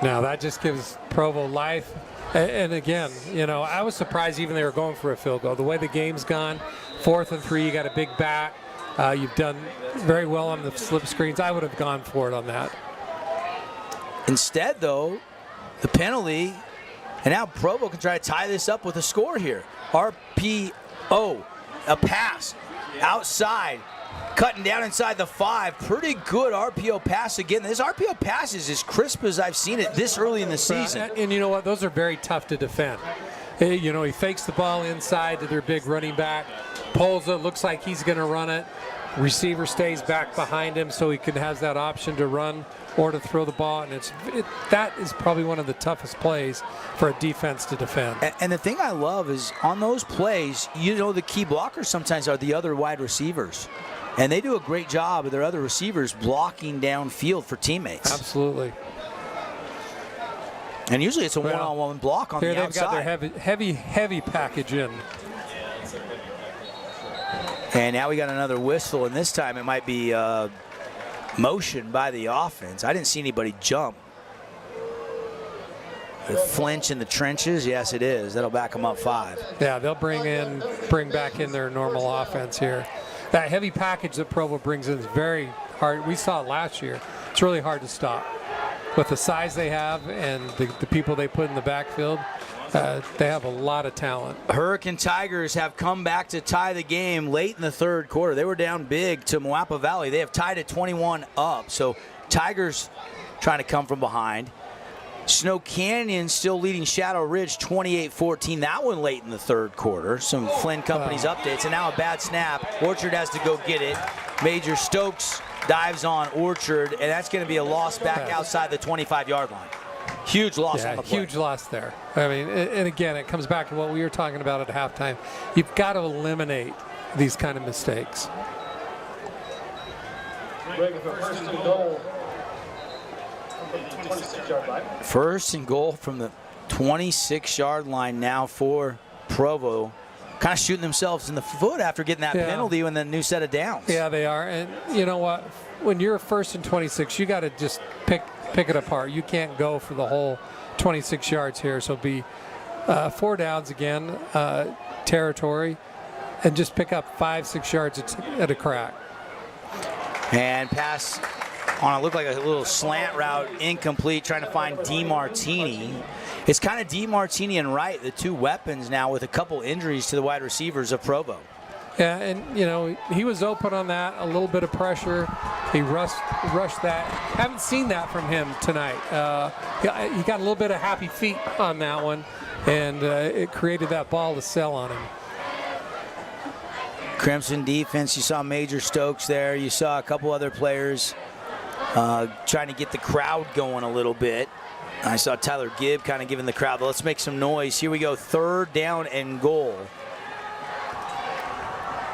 Now that just gives Provo life. And again, I was surprised even they were going for a field goal. The way the game's gone, 4th and 3, you got a big back. You've done very well on the slip screens. I would have gone for it on that. Instead, though, the penalty, and now Provo can try to tie this up with a score here. RPO, a pass outside, cutting down inside the 5. Pretty good RPO pass again. This RPO pass is as crisp as I've seen it this early in the season. And you know what? Those are very tough to defend. He fakes the ball inside to their big running back, pulls it, looks like he's going to run it. Receiver stays back behind him so he can have that option to run or to throw the ball. And that is probably one of the toughest plays for a defense to defend. And the thing I love is on those plays, the key blockers sometimes are the other wide receivers. And they do a great job of their other receivers blocking downfield for teammates. Absolutely. And usually it's a one-on-one block on the outside. They've got their heavy package in. And now we got another whistle, and this time it might be motion by the offense. I didn't see anybody jump. The flinch in the trenches, yes it is. That'll back them up 5. Yeah, they'll bring back in their normal offense here. That heavy package that Provo brings in is very hard. We saw it last year. It's really hard to stop. With the size they have and the people they put in the backfield, they have a lot of talent. Hurricane Tigers have come back to tie the game late in the 3rd quarter. They were down big to Moapa Valley. They have tied at 21 up. So Tigers trying to come from behind. Snow Canyon still leading Shadow Ridge 28-14. That one late in the 3rd quarter. Some Flynn Company's updates. And now a bad snap. Orchard has to go get it. Major Stokes dives on Orchard, and that's going to be a loss back outside the 25-yard line. Huge loss on the play. Huge loss there. I mean, and again, it comes back to what we were talking about at halftime. You've got to eliminate these kind of mistakes. First and goal from the 26-yard line now for Provo. Kind of shooting themselves in the foot after getting that penalty and the new set of downs. Yeah, they are. And you know what? When you're 1st and 26, you got to just pick it apart. You can't go for the whole 26 yards here. So it'll be 4 downs again, territory, and just pick up 5-6 yards at a crack. And pass on it looked like a little slant route, incomplete, trying to find DeMartini. It's kind of DeMartini and Wright, the 2 weapons now with a couple injuries to the wide receivers of Provo. Yeah, and he was open on that, a little bit of pressure. He rushed that. Haven't seen that from him tonight. He got a little bit of happy feet on that one, and it created that ball to sell on him. Crimson defense, you saw Major Stokes there. You saw a couple other players trying to get the crowd going a little bit. I saw Tyler Gibb kind of giving the crowd, let's make some noise. Here we go, 3rd down and goal.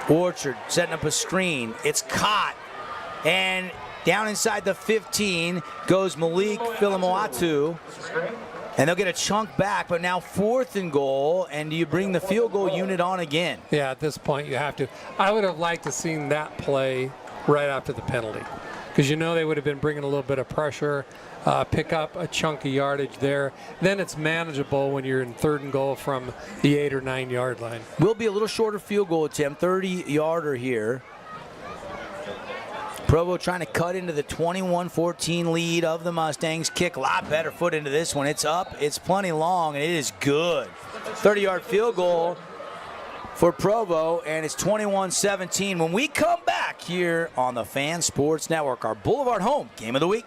Orchard setting up a screen. It's caught. And down inside the 15 goes Malik Philomoatu. And they'll get a chunk back, but now 4th and goal. And do you bring the field goal unit on again? Yeah, at this point you have to. I would have liked to seen that play right after the penalty. Because they would have been bringing a little bit of pressure, pick up a chunk of yardage there. Then it's manageable when you're in 3rd and goal from the 8 or 9 yard line. Will be a little shorter field goal attempt, 30-yarder here. Provo trying to cut into the 21-14 lead of the Mustangs. Kick a lot better foot into this one. It's up, it's plenty long, and it is good. 30-yard field goal for Provo, and it's 21-17. When we come back here on the Fan Sports Network, our Boulevard Home Game of the Week.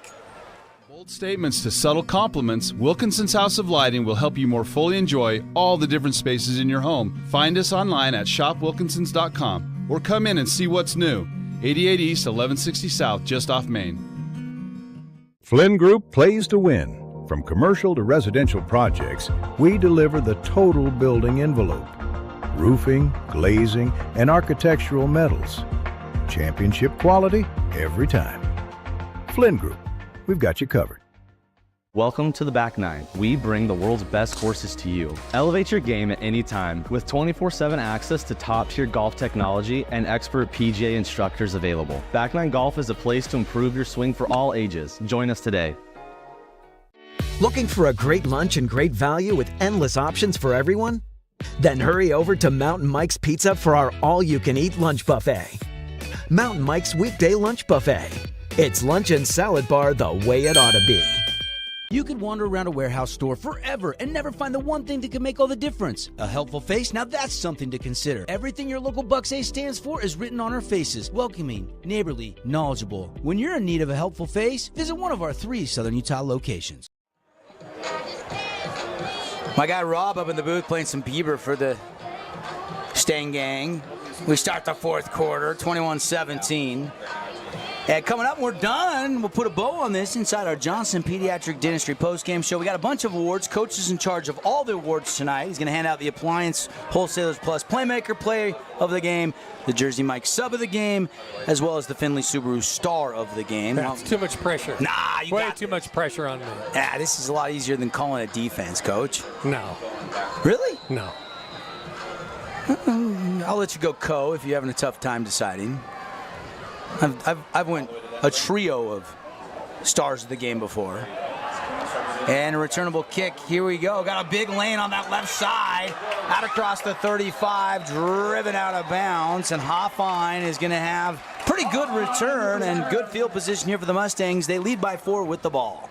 Bold statements to subtle compliments, Wilkinson's House of Lighting will help you more fully enjoy all the different spaces in your home. Find us online at shopwilkinsons.com or come in and see what's new. 88 East, 1160 South, just off Main. Flynn Group plays to win. From commercial to residential projects, we deliver the total building envelope. Roofing, glazing, and architectural metals. Championship quality every time. Flynn Group, we've got you covered. Welcome to the Back Nine. We bring the world's best courses to you. Elevate your game at any time with 24/7 access to top-tier golf technology and expert PGA instructors available. Back Nine Golf is a place to improve your swing for all ages. Join us today. Looking for a great lunch and great value with endless options for everyone? Then hurry over to Mountain Mike's Pizza for our all-you-can-eat lunch buffet. Mountain Mike's Weekday Lunch Buffet. It's lunch and salad bar the way it ought to be. You could wander around a warehouse store forever and never find the one thing that could make all the difference. A helpful face? Now that's something to consider. Everything your local Bucks A stands for is written on our faces. Welcoming, neighborly, knowledgeable. When you're in need of a helpful face, visit one of our 3 Southern Utah locations. My guy Rob up in the booth playing some Bieber for the Stang Gang. We start the fourth quarter, 21-17. And coming up, we're done. We'll put a bow on this inside our Johnson Pediatric Dentistry postgame show. We got a bunch of awards. Coach is in charge of all the awards tonight. He's going to hand out the Appliance Wholesalers Plus Playmaker Play of the Game, the Jersey Mike Sub of the Game, as well as the Findlay Subaru Star of the Game. That's too much pressure. Nah, you Way got too much pressure on me. Yeah, this is a lot easier than calling a defense, Coach. No. Really? No. I'll let you go, Co, if you're having a tough time deciding. I've went a trio of stars of the game before. And a returnable kick. Here we go. Got a big lane on that left side. Out across the 35, driven out of bounds. And Hoffine is going to have pretty good return and good field position here for the Mustangs. They lead by 4 with the ball.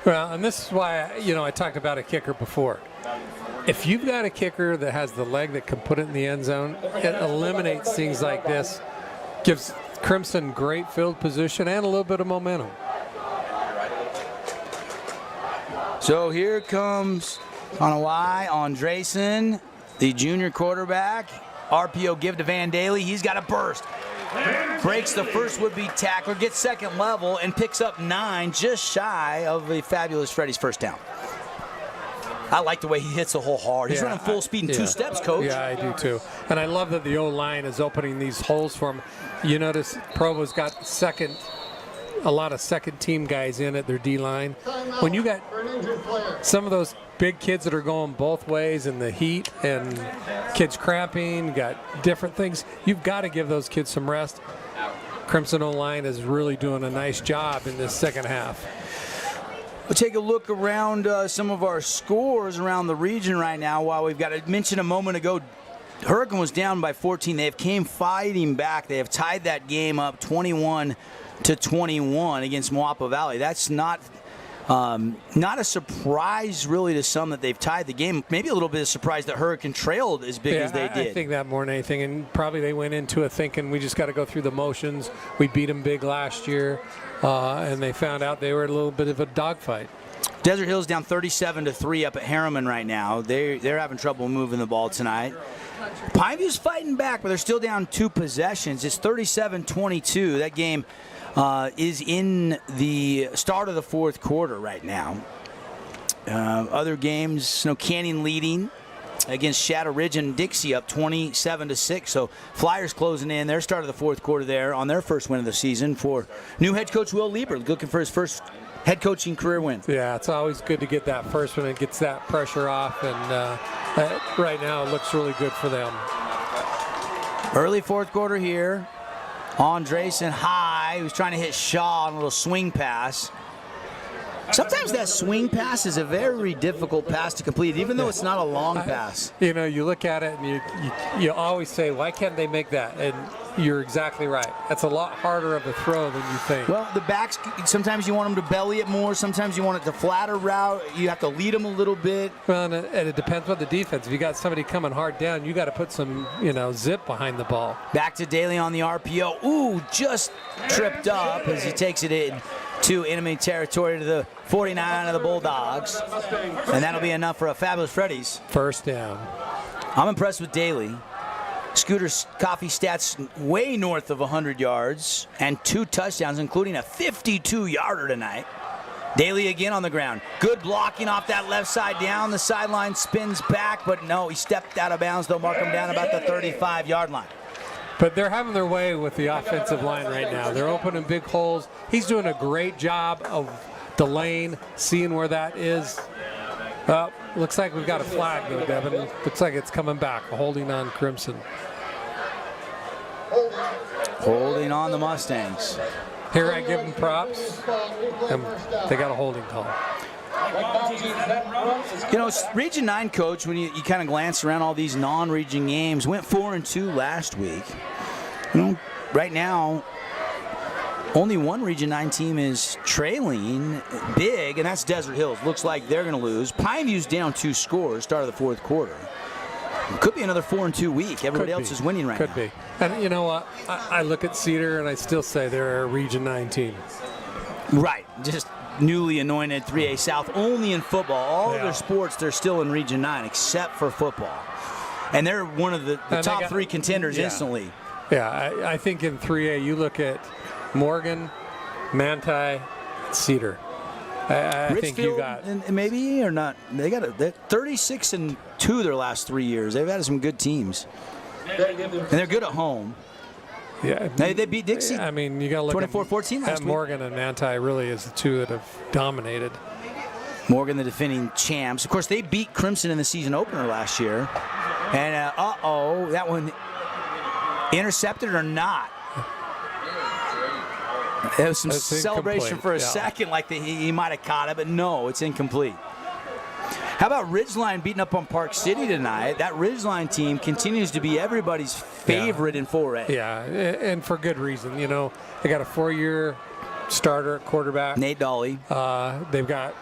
Well, and this is why, I talked about a kicker before. If you've got a kicker that has the leg that can put it in the end zone, it eliminates things like this. Gives Crimson great field position and a little bit of momentum. So here comes on a Y, Andresen, the junior quarterback. RPO give to Van Daly. He's got a burst. Breaks the first would-be tackler, gets second level, and picks up 9, just shy of the fabulous Freddie's first down. I like the way he hits the hole hard. He's running full speed in 2 steps, Coach. Yeah, I do too. And I love that the O-line is opening these holes for him. You notice Provo's got a lot of second-team guys in at their D-line. When you got some of those big kids that are going both ways in the heat and kids cramping, got different things, you've got to give those kids some rest. Crimson O-line is really doing a nice job in this second half. We'll take a look around some of our scores around the region right now. While we've got to mention a moment ago, Hurricane was down by 14. They have came fighting back. They have tied that game up 21-21 against Moapa Valley. That's not a surprise really to some that they've tied the game. Maybe a little bit of surprise that Hurricane trailed as big as they did. I think that more than anything, and probably they went into it thinking we just got to go through the motions. We beat them big last year, and they found out they were a little bit of a dogfight. Desert Hills down 37-3 up at Harriman right now. They're having trouble moving the ball tonight. Pineview's fighting back, but they're still down 2 possessions. It's 37-22. That game is in the start of the fourth quarter right now. Other games, Snow Canyon leading against Shadow Ridge and Dixie up 27-6. So Flyers closing in their start of the fourth quarter there on their first win of the season for new head coach Will Lieber, looking for his first head coaching career win. Yeah, it's always good to get that first one. It gets that pressure off, and right now it looks really good for them. Early fourth quarter here. Andresen high. He was trying to hit Shaw on a little swing pass. Sometimes that swing pass is a very difficult pass to complete, even though it's not a long pass. You look at it and you always say, why can't they make that? And you're exactly right. That's a lot harder of a throw than you think. Well, the backs, sometimes you want them to belly it more. Sometimes you want it to flatter route. You have to lead them a little bit. Well, and it depends on the defense. If you got somebody coming hard down, you got to put some, zip behind the ball. Back to Daly on the RPO. Ooh, just tripped up as he takes it in to enemy territory to the 49 of the Bulldogs. And that'll be enough for a Fabulous Freddy's. First down. I'm impressed with Daly. Scooter's coffee stats way north of 100 yards and 2 touchdowns, including a 52-yarder tonight. Daly again on the ground. Good blocking off that left side down. The sideline spins back, but no, he stepped out of bounds. They'll mark him down about the 35-yard line. But they're having their way with the offensive line right now. They're opening big holes. He's doing a great job of delaying, seeing where that is. Well, looks like we've got a flag, though, Devin. Looks like it's coming back, holding on Crimson. Holding on the Mustangs. Here I give them props, and they got a holding call. Region 9 coach, when you kind of glance around all these non-region games, went 4-2 last week. Right now, only one Region 9 team is trailing big, and that's Desert Hills. Looks like they're going to lose. Pineview's down 2 scores, start of the fourth quarter. Could be another 4-2 week. Everybody else is winning right now. Could be. And you know what? I look at Cedar, and I still say they're a Region 9 team. Right. Just newly anointed 3A South, only in football. All other sports, they're still in Region 9, except for football. And they're one of the top 3 contenders instantly. Yeah, I think in 3A, you look at Morgan, Manti, Cedar. I think you got maybe or not. They got 36-2 their last 3 years. They've had some good teams, and they're good at home. Yeah, they beat Dixie. I mean, you got to look 24-14 last week. Morgan and Manti really is the 2 that have dominated. Morgan, the defending champs. Of course, they beat Crimson in the season opener last year, and that one intercepted or not. There was some celebration for a second, like he might have caught it, but no, it's incomplete. How about Ridgeline beating up on Park City tonight? That Ridgeline team continues to be everybody's favorite in 4A. Yeah, and for good reason. They got a 4-year starter at quarterback. Nate Dolly. They've got,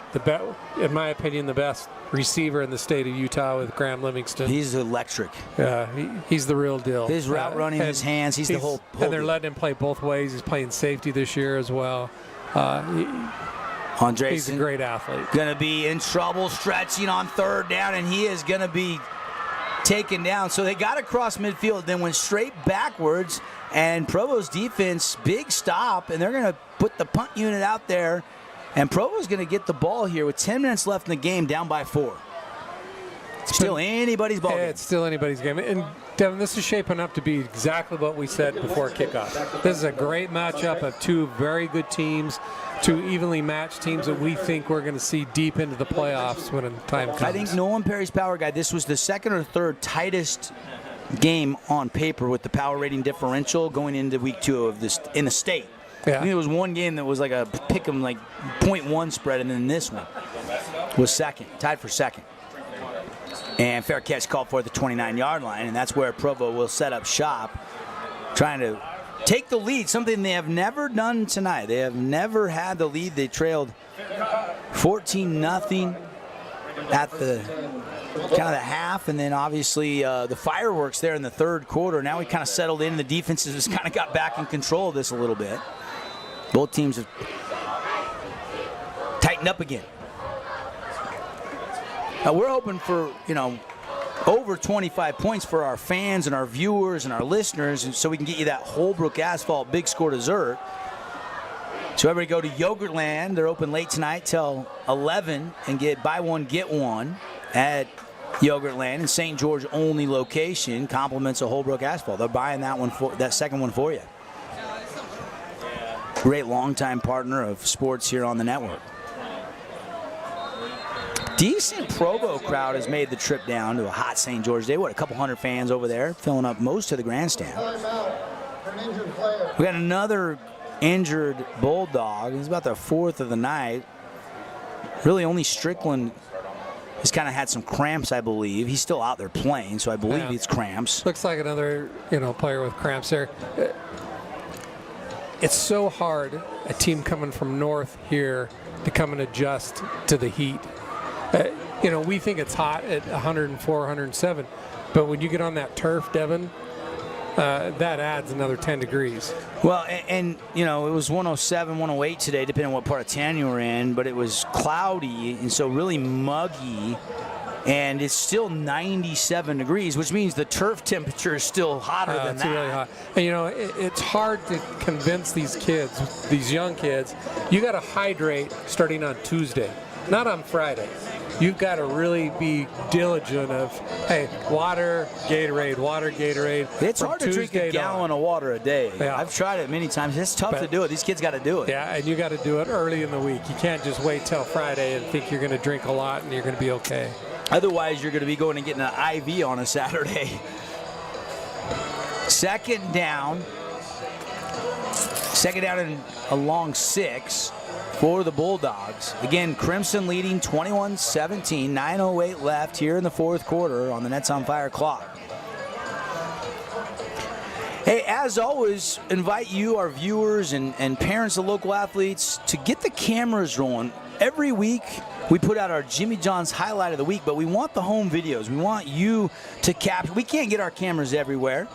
in my opinion, the best receiver in the state of Utah with Graham Livingston. He's electric. Yeah, he's the real deal. His route running, his hands, he's the whole and they're letting him play both ways. He's playing safety this year as well. Andreessen, he's a great athlete. Going to be in trouble stretching on 3rd down, and he is going to be taken down. So they got across midfield, then went straight backwards, and Provo's defense, big stop, and they're going to put the punt unit out there. And Provo's going to get the ball here with 10 minutes left in the game, down by 4. It's still anybody's ball game. It's still anybody's game. And, Devin, this is shaping up to be exactly what we said before kickoff. This is a great matchup of 2 very good teams, 2 evenly matched teams that we think we're going to see deep into the playoffs when time comes. I think Nolan Perry's Power Guide, this was the 2nd or 3rd tightest game on paper with the power rating differential going into week 2 of this in the state. Yeah. I think there was one game that was like a pick 'em like 0.1 spread, and then this one was second, tied for second. And fair catch called for at the 29-yard line, and that's where Provo will set up shop, trying to take the lead, something they have never done tonight. They have never had the lead. They trailed 14-0 at the kind of the half, and then obviously the fireworks there in the 3rd quarter. Now we kind of settled in, and the defenses just kind of got back in control of this a little bit. Both teams have tightened up again. Now we're hoping for, over 25 points for our fans and our viewers and our listeners, and so we can get you that Hullbrook Asphalt big score dessert. So everybody go to Yogurtland. They're open late tonight till 11 and get buy one, get one at Yogurtland in St. George only location. Compliments of Hullbrook Asphalt. They're buying that second one for you. Great longtime partner of sports here on the network. Decent Provo crowd has made the trip down to a hot St. George Day. What, a couple hundred fans over there filling up most of the grandstand. We got another injured Bulldog. It's about the 4th of the night. Really only Strickland He's kind of had some cramps, I believe. He's still out there playing, so I believe it's cramps. Looks like another, player with cramps there. It's so hard, a team coming from north here, to come and adjust to the heat. We think it's hot at 104, 107, but when you get on that turf, Devin, that adds another 10 degrees. Well, and it was 107, 108 today, depending on what part of town you were in, but it was cloudy and so really muggy, and it's still 97 degrees, which means the turf temperature is still hotter than that. It's really hot. And, it's hard to convince these kids, these young kids, you got to hydrate starting on Tuesday, not on Friday. You've got to really be diligent of, hey, water, Gatorade. It's hard to drink a gallon of water a day. Yeah. I've tried it many times. It's tough to do it. These kids got to do it. Yeah, and you got to do it early in the week. You can't just wait till Friday and think you're going to drink a lot and you're going to be okay. Otherwise, you're going to be going and getting an IV on a Saturday. Second down and a long 6 for the Bulldogs. Again, Crimson leading 21-17, 9:08 left here in the fourth quarter on the Nets on Fire clock. Hey, as always, invite you, our viewers and parents of local athletes, to get the cameras rolling. Every week, we put out our Jimmy John's highlight of the week, but we want the home videos. We want you to capture. We can't get our cameras everywhere.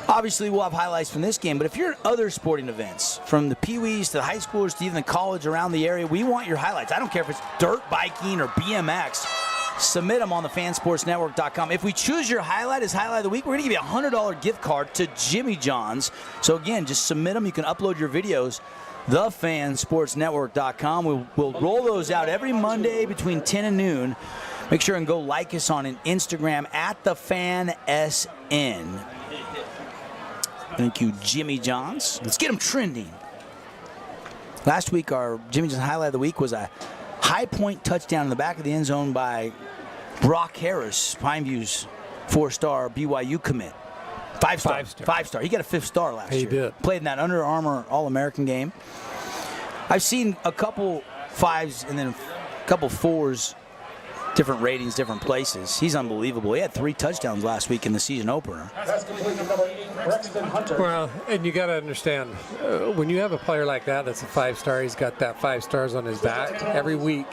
Obviously, we'll have highlights from this game, but if you're at other sporting events, from the Pee-wees to the high schoolers to even the college around the area, we want your highlights. I don't care if it's dirt biking or BMX. Submit them on the fansportsnetwork.com. If we choose your highlight as highlight of the week, we're going to give you a $100 gift card to Jimmy John's. So, again, just submit them. You can upload your videos. thefansportsnetwork.com. We'll roll those out every Monday between 10 and noon. Make sure and go like us on Instagram at thefansn. Thank you, Jimmy John's. Let's get them trending. Last week, our Jimmy John's highlight of the week was a high point touchdown in the back of the end zone by Brock Harris, Pineview's 4-star BYU commit. Five-star. He got a 5th star last year. He did. Played in that Under Armour All-American game. I've seen a couple 5s and then a couple 4s, different ratings, different places. He's unbelievable. He had 3 touchdowns last week in the season opener. Well, and you got to understand, when you have a player like that that's a 5-star, he's got that 5 stars on his back. Every week,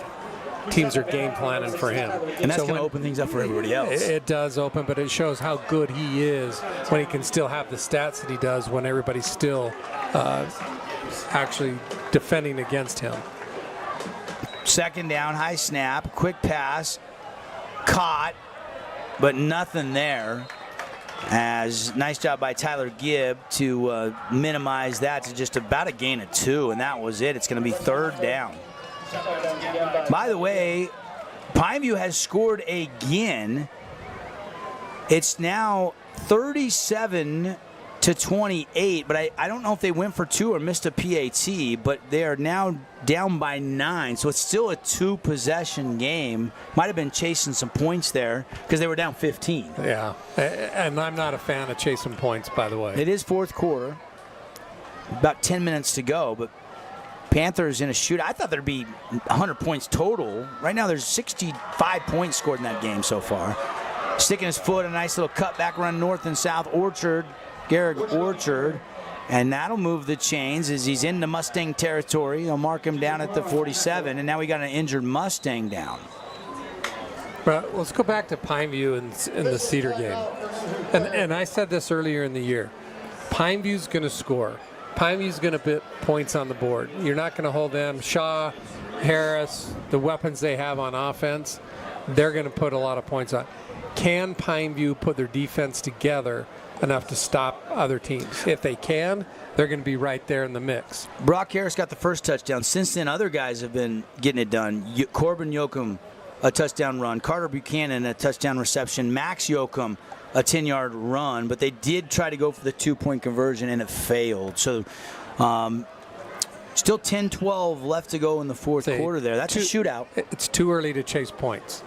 teams are game planning for him. And that's going to open things up for everybody else. It does open, but it shows how good he is when he can still have the stats that he does when everybody's still actually defending against him. Second down, high snap, quick pass, caught, but nothing there. As nice job by Tyler Gibb to minimize that to just about a gain of 2, and that was it. It's going to be 3rd down. By the way, Pineview has scored again. It's now 37-28, but I don't know if they went for 2 or missed a PAT, but they are now down by 9, so it's still a 2-possession game. Might have been chasing some points there because they were down 15. Yeah, and I'm not a fan of chasing points, by the way. It is fourth quarter, about 10 minutes to go, but Panthers in a shootout. I thought there'd be 100 points total. Right now there's 65 points scored in that game so far. Sticking his foot, a nice little cutback run north and south. Garrick Orchard, and that'll move the chains as he's into Mustang territory. They'll mark him down at the 47, and now we got an injured Mustang down. But let's go back to Pineview in the Cedar game. And I said this earlier in the year. Pineview's going to score. Pineview's going to put points on the board. You're not going to hold them. Shaw, Harris, the weapons they have on offense, they're going to put a lot of points on. Can Pineview put their defense together enough to stop other teams? If they can, they're going to be right there in the mix. Brock Harris got the first touchdown. Since then, other guys have been getting it done. Corbin Yoakum, a touchdown run. Carter Buchanan, a touchdown reception. Max Yoakum, a 10-yard run. But they did try to go for the 2-point conversion, and it failed. So still 10-12 left to go in the fourth quarter there. That's a shootout. It's too early to chase points.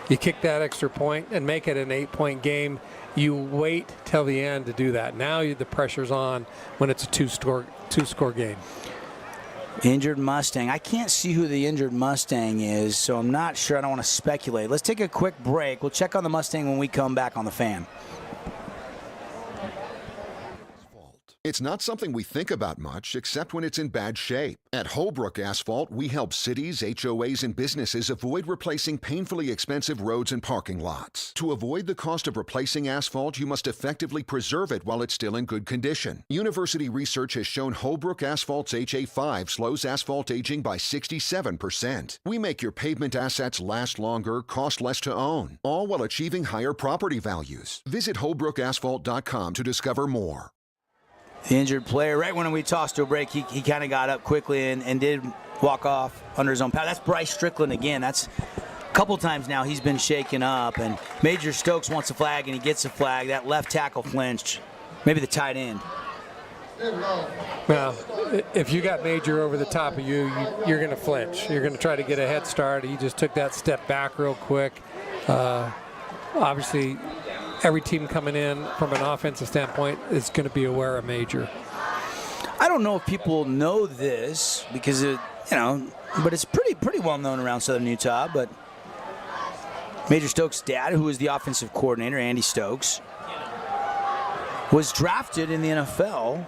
You kick that extra point and make it an 8-point game. You wait till the end to do that. Now the pressure's on when it's a two-score game. Injured Mustang. I can't see who the injured Mustang is, so I'm not sure. I don't want to speculate. Let's take a quick break. We'll check on the Mustang when we come back on the Fan. It's not something we think about much, except when it's in bad shape. At Hullbrook Asphalt, we help cities, HOAs, and businesses avoid replacing painfully expensive roads and parking lots. To avoid the cost of replacing asphalt, you must effectively preserve it while it's still in good condition. University research has shown Hullbrook Asphalt's HA5 slows asphalt aging by 67%. We make your pavement assets last longer, cost less to own, all while achieving higher property values. Visit HullbrookAsphalt.com to discover more. The injured player, right when we tossed to a break, he kind of got up quickly and did walk off under his own power. That's Bryce Strickland again. That's a couple times now he's been shaken up. And Major Stokes wants a flag, and he gets a flag. That left tackle flinched. Maybe the tight end. Well, if you got Major over the top of you, you're going to flinch. You're going to try to get a head start. He just took that step back real quick. Obviously, every team coming in from an offensive standpoint is going to be aware of Major. I don't know if people know this because but it's pretty well known around Southern Utah. But Major Stokes' dad, who is the offensive coordinator, Andy Stokes, was drafted in the NFL,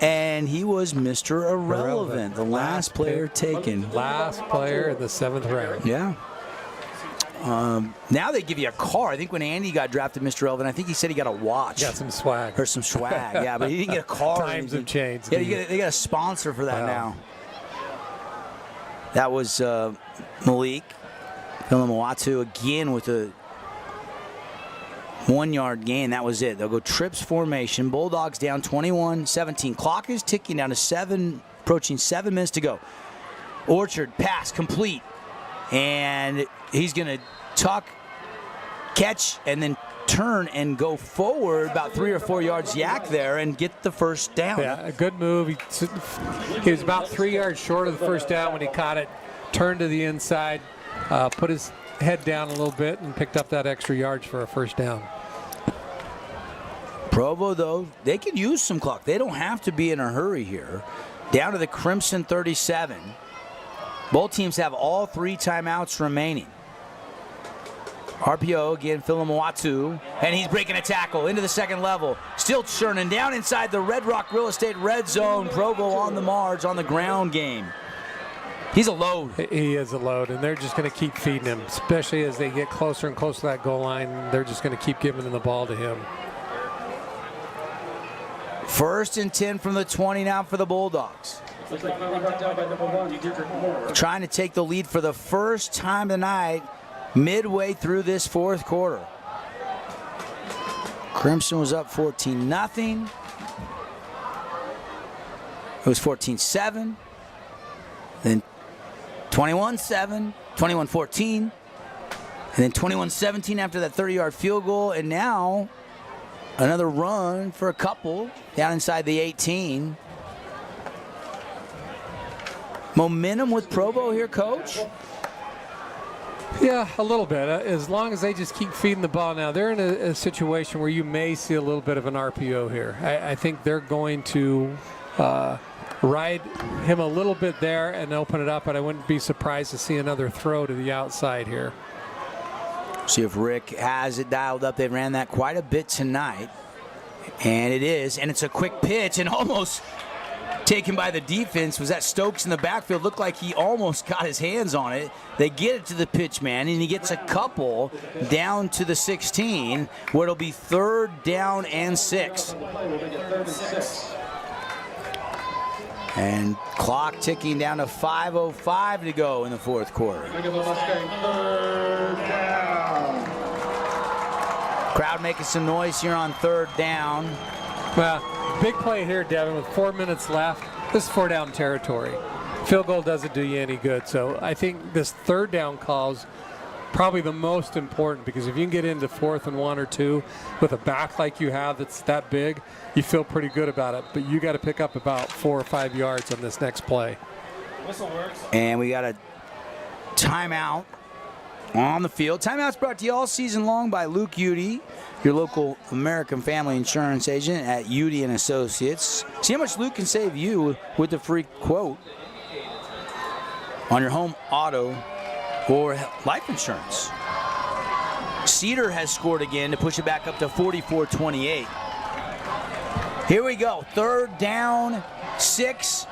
and he was Mr. Irrelevant, the last player taken. Last player in the 7th round. Yeah. Now they give you a car. I think when Andy got drafted, Mr. Irrelevant, I think he said he got a watch. Got some swag. Or some swag, yeah, but he didn't get a car. Times have changed. Yeah, they got a sponsor for that now. That was Malik Filamawatu again with a 1-yard gain. That was it. They'll go trips formation. Bulldogs down 21-17. Clock is ticking down to approaching 7 minutes to go. Orchard, pass, complete. And he's going to catch, and then turn and go forward about 3 or 4 yards yak there and get the first down. Yeah, a good move. He was about 3 yards short of the first down when he caught it, turned to the inside, put his head down a little bit, and picked up that extra yards for a first down. Provo, though, they could use some clock. They don't have to be in a hurry here. Down to the Crimson 37. Both teams have all 3 timeouts remaining. RPO again, Filamawatu, and he's breaking a tackle into the second level. Still churning down inside the Red Rock Real Estate red zone. Provo on the marge on the ground game. He's a load. He is a load, and they're just going to keep feeding him, especially as they get closer and closer to that goal line. They're just going to keep giving the ball to him. 1st and 10 from the 20 now for the Bulldogs. Trying to take the lead for the first time tonight, midway through this 4th quarter. Crimson was up 14-0. It was 14-7. Then 21-7, 21-14. And then 21-17 after that 30-yard field goal. And now another run for a couple down inside the 18. Momentum with Provo here, Coach? Yeah, a little bit. As long as they just keep feeding the ball. Now, they're in a situation where you may see a little bit of an RPO here. I think they're going to ride him a little bit there and open it up, and I wouldn't be surprised to see another throw to the outside here. See if Rick has it dialed up. They ran that quite a bit tonight, and it is. And it's a quick pitch and almost taken by the defense. Was that Stokes in the backfield? Looked like he almost got his hands on it. They get it to the pitch man, and he gets a couple down to the 16, where it'll be 3rd down and 6. And clock ticking down to 5:05 to go in the 4th quarter. Crowd making some noise here on 3rd down. Well, big play here, Devin, with 4 minutes left. This is 4-down territory. Field goal doesn't do you any good. So I think this 3rd down call is probably the most important, because if you can get into 4th and 1 or 2 with a back like you have that's that big, you feel pretty good about it. But you got to pick up about 4 or 5 yards on this next play. And we got a timeout on the field. Timeout's brought to you all season long by Luke Udy, your local American Family Insurance agent at Udy & Associates. See how much Luke can save you with the free quote. on your home, auto, or life insurance. Cedar has scored again to push it back up to 44-28. Here we go. 3rd down, 6.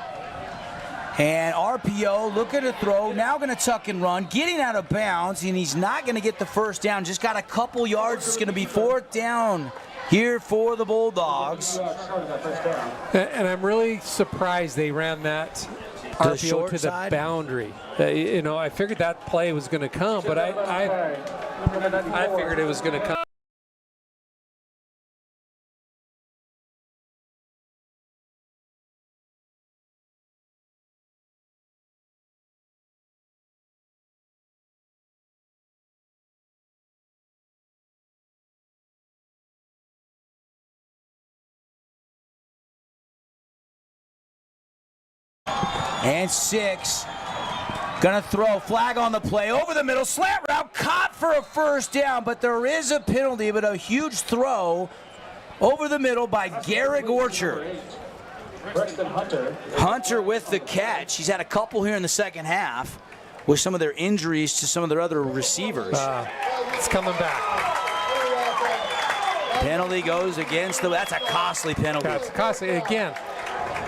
And RPO looking to throw. Now going to tuck and run. Getting out of bounds. And he's not going to get the first down. Just got a couple yards. It's going to be 4th down here for the Bulldogs. And I'm really surprised they ran that RPO to the boundary. I figured that play was going to come, but I figured it was going to come. And 6. Gonna throw, flag on the play, over the middle, slant route, caught for a first down, but there is a penalty, but a huge throw over the middle by Garrick Orchard. Hunter with the catch. He's had a couple here in the second half with some of their injuries to some of their other receivers. It's coming back. Penalty goes against that's a costly penalty. That's costly. Again,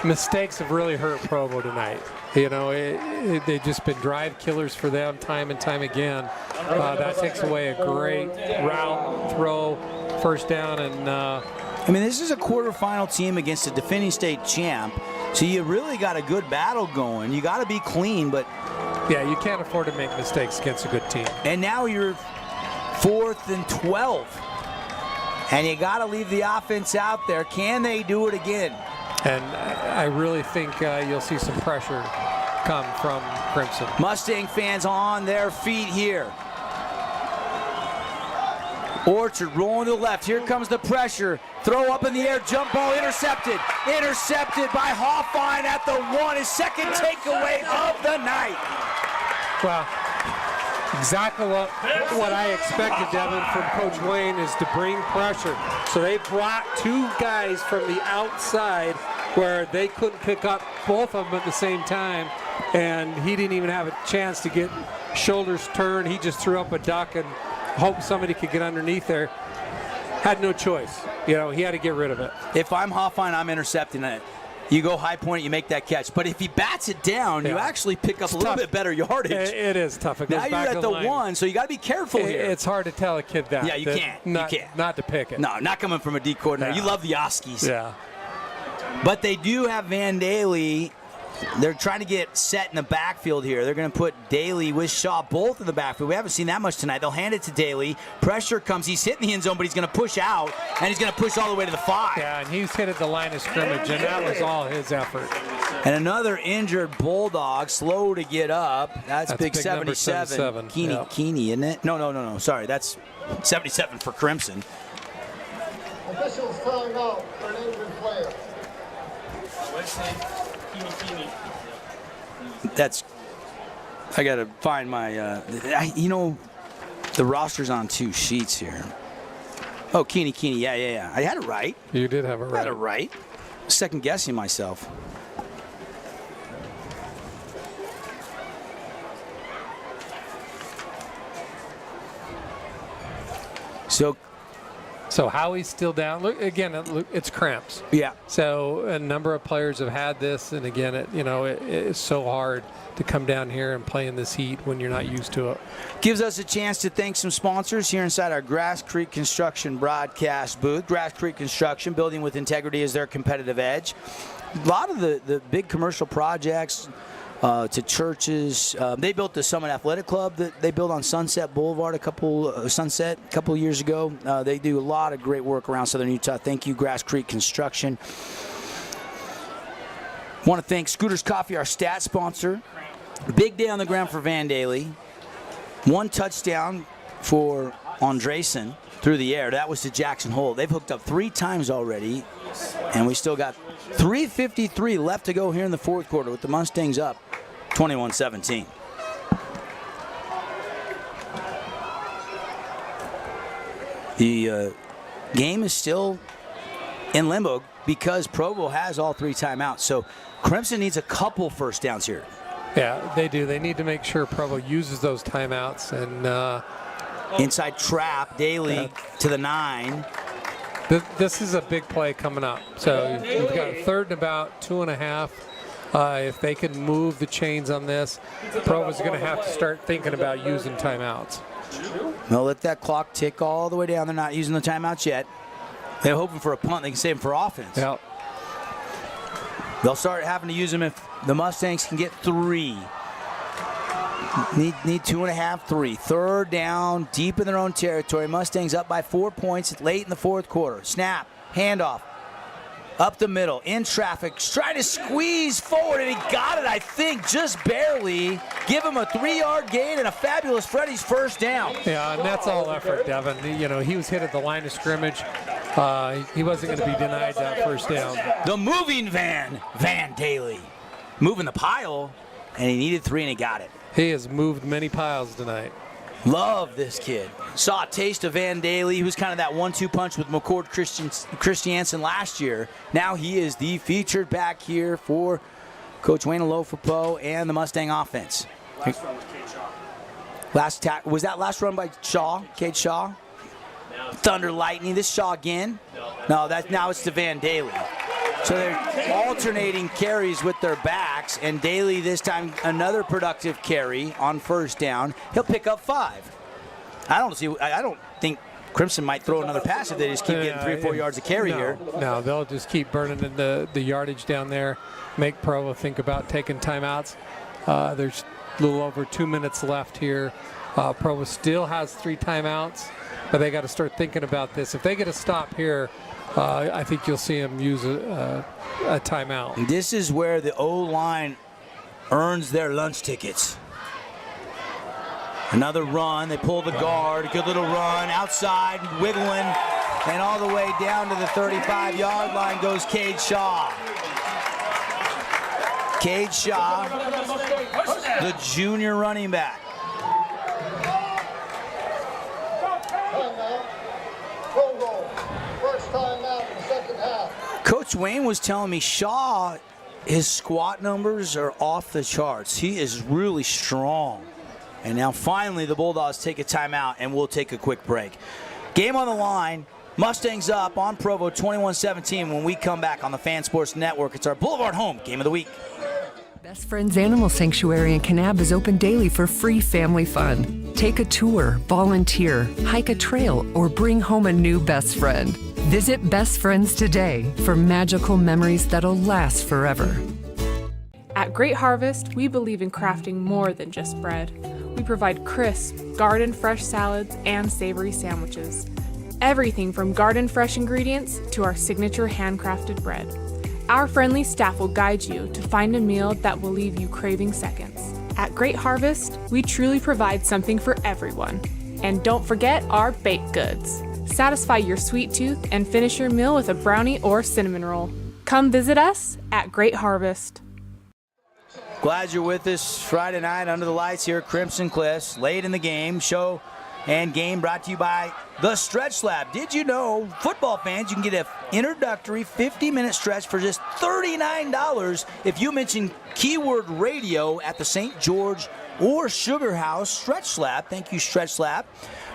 mistakes have really hurt Provo tonight. They've just been drive killers for them time and time again. That takes away a great route, throw, first down, and this is a quarterfinal team against a defending state champ, so you really got a good battle going. You got to be clean, but yeah, you can't afford to make mistakes against a good team. And now you're 4th and 12, and you got to leave the offense out there. Can they do it again? And I really think you'll see some pressure come from Crimson. Mustang fans on their feet here. Orchard rolling to the left. Here comes the pressure. Throw up in the air. Jump ball intercepted. Intercepted by Hoffine at the 1. His second takeaway of the night. Well, exactly what I expected, Devin, from Coach Wayne is to bring pressure. So they brought 2 guys from the outside where they couldn't pick up both of them at the same time, and he didn't even have a chance to get shoulders turned. He just threw up a duck and hoped somebody could get underneath there. Had no choice. He had to get rid of it. If I'm Hoffine, I'm intercepting it. You go high point, you make that catch. But if he bats it down, you actually pick up a little bit better yardage. It is tough. Now you're at the 1, so you got to be careful here. It's hard to tell a kid that. Yeah, you can't. Not to pick it. No, not coming from a D coordinator. Yeah. You love the Oskies. Yeah. But they do have Van Daly. They're trying to get set in the backfield here. They're going to put Daly with Shaw both in the backfield. We haven't seen that much tonight. They'll hand it to Daly. Pressure comes. He's hitting the end zone, but he's going to push out, and he's going to push all the way to the 5. Yeah, and he's hit at the line of scrimmage, and that was all his effort. And another injured Bulldog, slow to get up. That's big 77. Keeney, isn't it? No. Sorry, that's 77 for Crimson. Officials telling out for an injured player. I got to find my, the roster's on 2 sheets here. Oh, Keeney, yeah. I had it right. You did have it right. I had it right. Second guessing myself. So Howie's still down. Look again. It's cramps. Yeah. So a number of players have had this, and again, it's so hard to come down here and play in this heat when you're not used to it. Gives us a chance to thank some sponsors here inside our Grass Creek Construction broadcast booth. Grass Creek Construction, building with integrity is their competitive edge. A lot of the big commercial projects. To churches. They built the Summit Athletic Club that they built on Sunset Boulevard a couple years ago. They do a lot of great work around Southern Utah. Thank you, Grass Creek Construction. Want to thank Scooters Coffee, our stat sponsor. Big day on the ground for Van Daly. 1 touchdown for Andresen through the air. That was to Jackson Hole. They've hooked up 3 times already, and we still got 3:53 left to go here in the 4th quarter with the Mustangs up 21-17. The game is still in limbo because Provo has all 3 timeouts. So Crimson needs a couple first downs here. Yeah, they do. They need to make sure Provo uses those timeouts. And inside trap, Daly to the 9. This is a big play coming up. So you've got a 3rd and about 2.5. If they can move the chains on this, Provo's going to have to start thinking about using timeouts. They'll let that clock tick all the way down. They're not using the timeouts yet. They're hoping for a punt. They can save them for offense. Yep. They'll start having to use them if the Mustangs can get 3. Need 2.5, 3. 3rd down, deep in their own territory. Mustangs up by 4 points late in the 4th quarter. Snap, handoff, up the middle, in traffic, trying to squeeze forward, and he got it, I think, just barely. Give him a 3-yard gain and a fabulous Freddy's first down. Yeah, and that's all effort, Devin. You know, he was hit at the line of scrimmage. He wasn't going to be denied that first down. The moving Van Daly, moving the pile, and he needed 3 and he got it. He has moved many piles tonight. Love this kid. Saw a taste of Van Daly, who's kind of that 1-2 punch with McCord Christiansen last year. Now he is the featured back here for Coach Wayne Alofapo and the Mustang offense. Last run was Cade Shaw. Was that last run by Shaw, Cade Shaw? No. Thunder Lightning. This Shaw again? No, now it's to Van Daly. So they're alternating carries with their backs, and Daly this time another productive carry on first down. He'll pick up 5. I don't think Crimson might throw another pass if they just keep getting 3 or 4 yards of carry here. No, they'll just keep burning in the yardage down there, make Provo think about taking timeouts. There's a little over 2 minutes left here. Provo still has 3 timeouts, but they got to start thinking about this. If they get a stop here, I think you'll see him use a timeout. This is where the O-line earns their lunch tickets. Another run. They pull the guard. Good little run. Outside, wiggling. And all the way down to the 35-yard line goes Cade Shaw. Cade Shaw, the junior running back. Coach Wayne was telling me Shaw, his squat numbers are off the charts. He is really strong. And now finally the Bulldogs take a timeout, and we'll take a quick break. Game on the line. Mustangs up on Provo 21-17 when we come back on the Fan Sports Network. It's our Boulevard Home Game of the Week. Best Friends Animal Sanctuary in Kanab is open daily for free family fun. Take a tour, volunteer, hike a trail, or bring home a new best friend. Visit Best Friends today for magical memories that'll last forever. At Great Harvest, we believe in crafting more than just bread. We provide crisp, garden-fresh salads and savory sandwiches. Everything from garden-fresh ingredients to our signature handcrafted bread. Our friendly staff will guide you to find a meal that will leave you craving seconds. At Great Harvest, we truly provide something for everyone. And don't forget our baked goods. Satisfy your sweet tooth and finish your meal with a brownie or cinnamon roll. Come visit us at Great Harvest. Glad you're with us Friday night under the lights here at Crimson Cliffs. Late in the game, show and game brought to you by The Stretch Lab. Did you know, football fans, you can get an introductory 50-minute stretch for just $39 if you mention keyword radio at the St. George or Sugar House Stretch Lab. Thank you, Stretch Lab.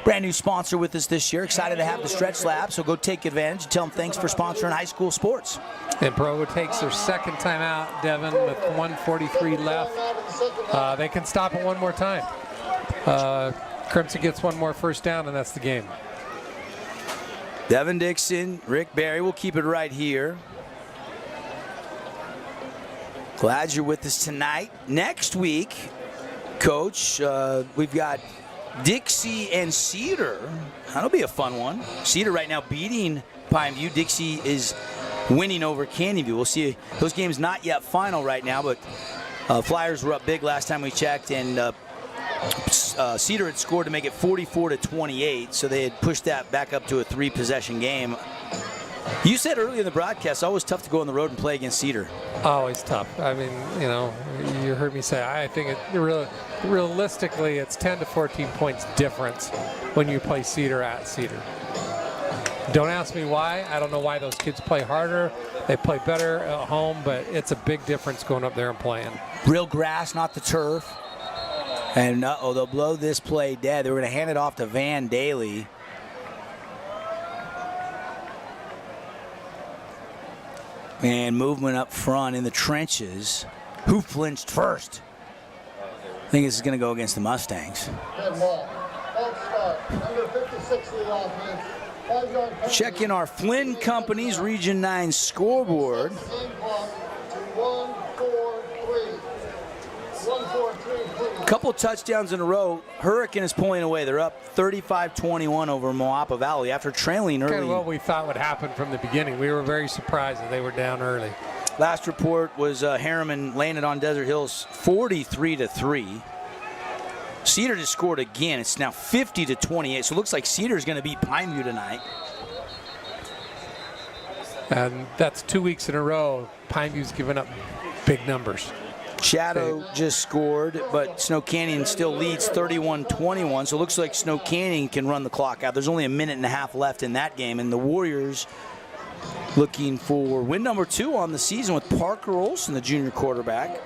Brand new sponsor with us this year. Excited to have the Stretch Lab, so go take advantage and tell them thanks for sponsoring high school sports. And Provo takes their second timeout, Devin, with 1:43 left. They can stop it one more time. Crimson gets one more first down, and that's the game. Devin Dixon, Rick Barry, we'll keep it right here. Glad you're with us tonight. Next week, Coach, we've got Dixie and Cedar. That'll be a fun one. Cedar right now beating Pineview. Dixie is winning over Canyonview. We'll see. Those games not yet final right now, but Flyers were up big last time we checked, and Cedar had scored to make it 44-28, so they had pushed that back up to a 3-possession game. You said earlier in the broadcast, always tough to go on the road and play against Cedar. Always tough. I mean, you know, you heard me say, I think realistically, it's 10 to 14 points difference when you play Cedar at Cedar. Don't ask me why. I don't know why those kids play harder. They play better at home, but it's a big difference going up there and playing. Real grass, not the turf. And they'll blow this play dead. They were going to hand it off to Van Daly. And movement up front in the trenches. Who flinched first? I think this is going to go against the Mustangs. Check in our Flynn Company's Region 9 scoreboard. Couple touchdowns in a row. Hurricane is pulling away. They're up 35-21 over Moapa Valley after trailing early. Kind of what we thought would happen from the beginning. We were very surprised that they were down early. Last report was Harriman laying it on Desert Hills 43-3. Cedar just scored again. It's now 50-28. So it looks like Cedar is going to beat Pineview tonight. And that's 2 weeks in a row. Pineview's given up big numbers. Shadow just scored, but Snow Canyon still leads 31-21. So it looks like Snow Canyon can run the clock out. There's only a minute and a half left in that game. And the Warriors looking for win number 2 on the season with Parker Olson, the junior quarterback.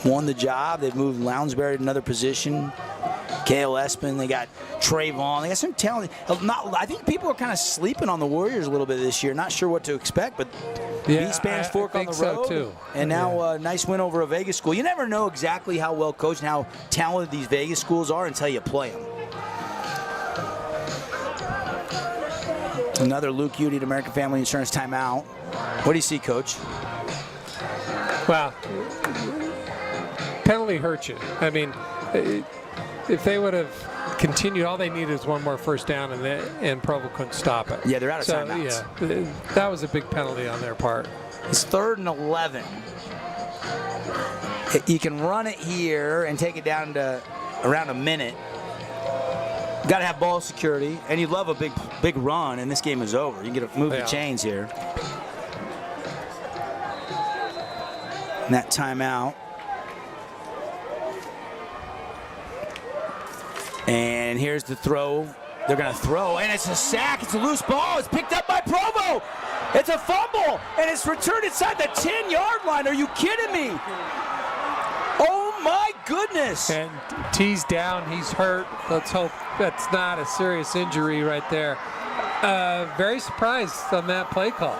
Won the job. They've moved Lounsbury to another position. Kale Espin, they got Trayvon. They got some talent. I think people are kind of sleeping on the Warriors a little bit this year. Not sure what to expect, but beat Spanish Fork on the road. So too. And now a nice win over a Vegas school. You never know exactly how well coached and how talented these Vegas schools are until you play them. Another Luke Union American Family Insurance timeout. What do you see, Coach? Well, penalty hurts you. I mean, if they would have continued, all they needed is one more first down, and Provo couldn't stop it. Yeah, they're out of timeouts. Yeah, that was a big penalty on their part. It's 3rd and 11. You can run it here and take it down to around a minute. Got to have ball security, and you love a big run, and this game is over. You get to move the chains here. And that timeout. And here's the throw. They're going to throw, and it's a sack. It's a loose ball. It's picked up by Provo. It's a fumble, and it's returned inside the 10-yard line. Are you kidding me? Oh, my goodness. And T's down. He's hurt. Let's hope that's not a serious injury right there. Very surprised on that play call.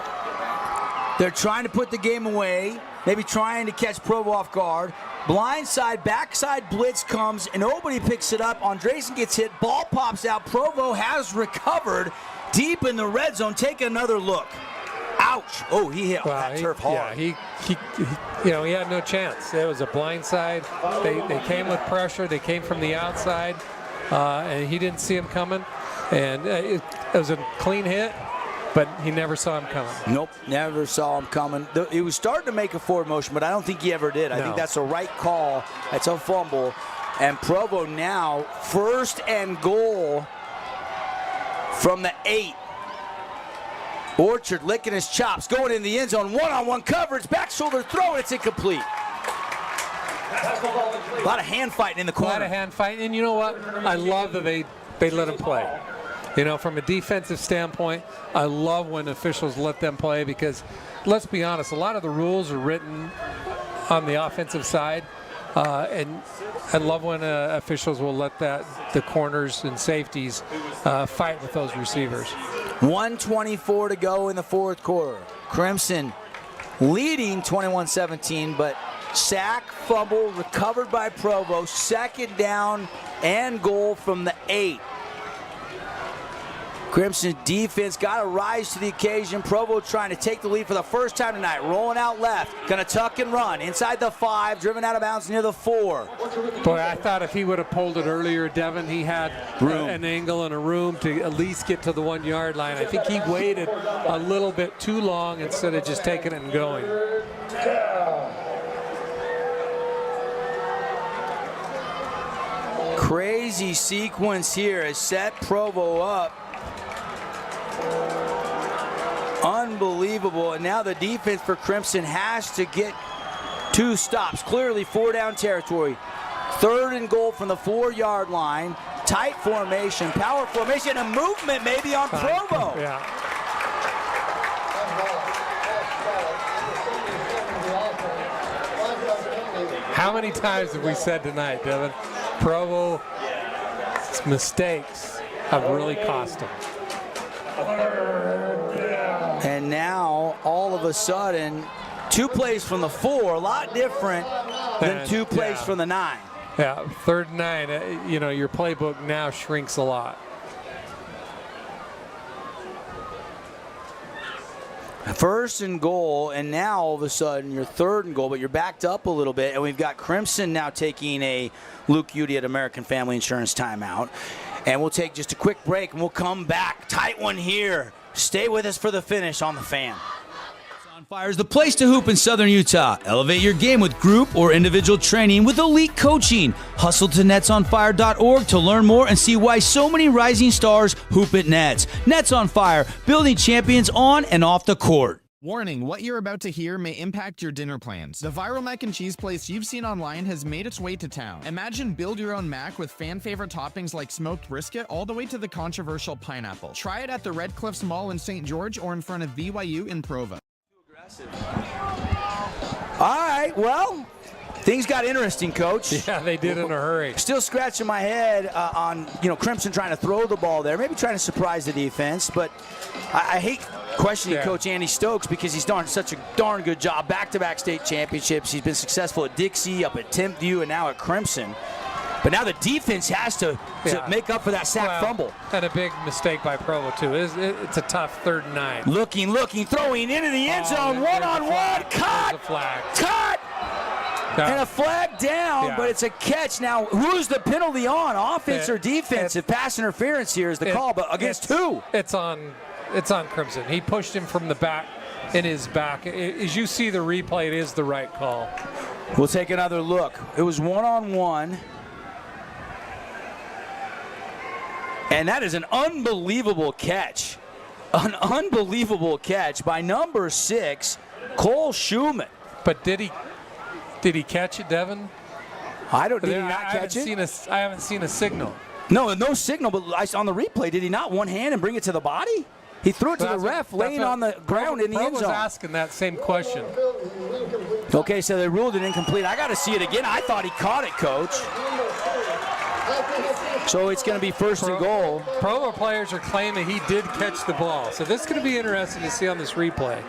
They're trying to put the game away, maybe trying to catch Provo off guard. Blindside, backside blitz comes, and nobody picks it up. Andresen gets hit, ball pops out. Provo has recovered deep in the red zone. Take another look. Ouch. Oh, he hit that turf hard. Yeah, he had no chance. It was a blindside. They came with pressure. They came from the outside, and he didn't see him coming. And it was a clean hit. But he never saw him coming. Nope, never saw him coming. He was starting to make a forward motion, but I don't think he ever did. I think that's the right call. That's a fumble. And Provo now 1st and goal from the 8. Orchard licking his chops, going in the end zone. One-on-one coverage, back shoulder throw, and it's incomplete. A lot of hand fighting in the corner. A lot of hand fighting, and you know what? I love that they let him play. You know, from a defensive standpoint, I love when officials let them play because, let's be honest, a lot of the rules are written on the offensive side, and I love when officials will let the corners and safeties fight with those receivers. 1:24 to go in the 4th quarter. Crimson leading 21-17, but sack, fumble, recovered by Provo. 2nd down and goal from the 8. Crimson defense got to rise to the occasion. Provo trying to take the lead for the first time tonight. Rolling out left. Going to tuck and run. Inside the 5. Driven out of bounds near the 4. Boy, I thought if he would have pulled it earlier, Devin, he had an angle and a room to at least get to the 1-yard line. I think he waited a little bit too long instead of just taking it and going. Crazy sequence here has set Provo up. Unbelievable. And now the defense for Crimson has to get 2 stops. Clearly 4-down territory. 3rd and goal from the 4-yard line. Tight formation, power formation, and movement maybe on Provo. Yeah. How many times have we said tonight, Devin? Provo's mistakes have really cost them. And now, all of a sudden, 2 plays from the 4, a lot different than 2 plays from the 9. Yeah, 3rd and 9, your playbook now shrinks a lot. First and goal, and now all of a sudden you're 3rd and goal, but you're backed up a little bit, and we've got Crimson now taking a Luke Udy at American Family Insurance timeout. And we'll take just a quick break, and we'll come back. Tight one here. Stay with us for the finish on the Fan. Fire is the place to hoop in Southern Utah. Elevate your game with group or individual training with elite coaching. Hustle to netsonfire.org to learn more and see why so many rising stars hoop at Nets. Nets on Fire, building champions on and off the court. Warning, what you're about to hear may impact your dinner plans. The viral mac and cheese place you've seen online has made its way to town. Imagine build your own mac with fan favorite toppings like smoked brisket all the way to the controversial pineapple. Try it at the Red Cliffs Mall in St. George or in front of BYU in Provo. All right, well, things got interesting, Coach. Yeah, they did in a hurry. Still scratching my head on, Crimson trying to throw the ball there, maybe trying to surprise the defense, but I hate questioning Coach Andy Stokes because he's done such a darn good job. Back-to-back state championships. He's been successful at Dixie, up at Timpview, and now at Crimson. But now the defense has to make up for that sack fumble. And a big mistake by Provo, too. It's a tough 3rd and 9. Looking, throwing into the end zone, one-on-one, cut! Cut! And a flag down, but it's a catch. Now, who's the penalty on, offense or defensive? Pass interference here is the call, but against who? It's on Crimson. He pushed him from the back, in his back. As you see the replay, it is the right call. We'll take another look. It was one-on-one. And that is an unbelievable catch. An unbelievable catch by number 6, Cole Schumann. But did he catch it, Devin? Did he not catch it? I haven't seen a signal. No signal, but on the replay, did he not one hand and bring it to the body? He threw it to the ref laying on the ground in the end zone. I was asking that same question. Okay, so they ruled it incomplete. I got to see it again. I thought he caught it, Coach. So it's going to be 1st and goal. Provo players are claiming he did catch the ball. So this is going to be interesting to see on this replay.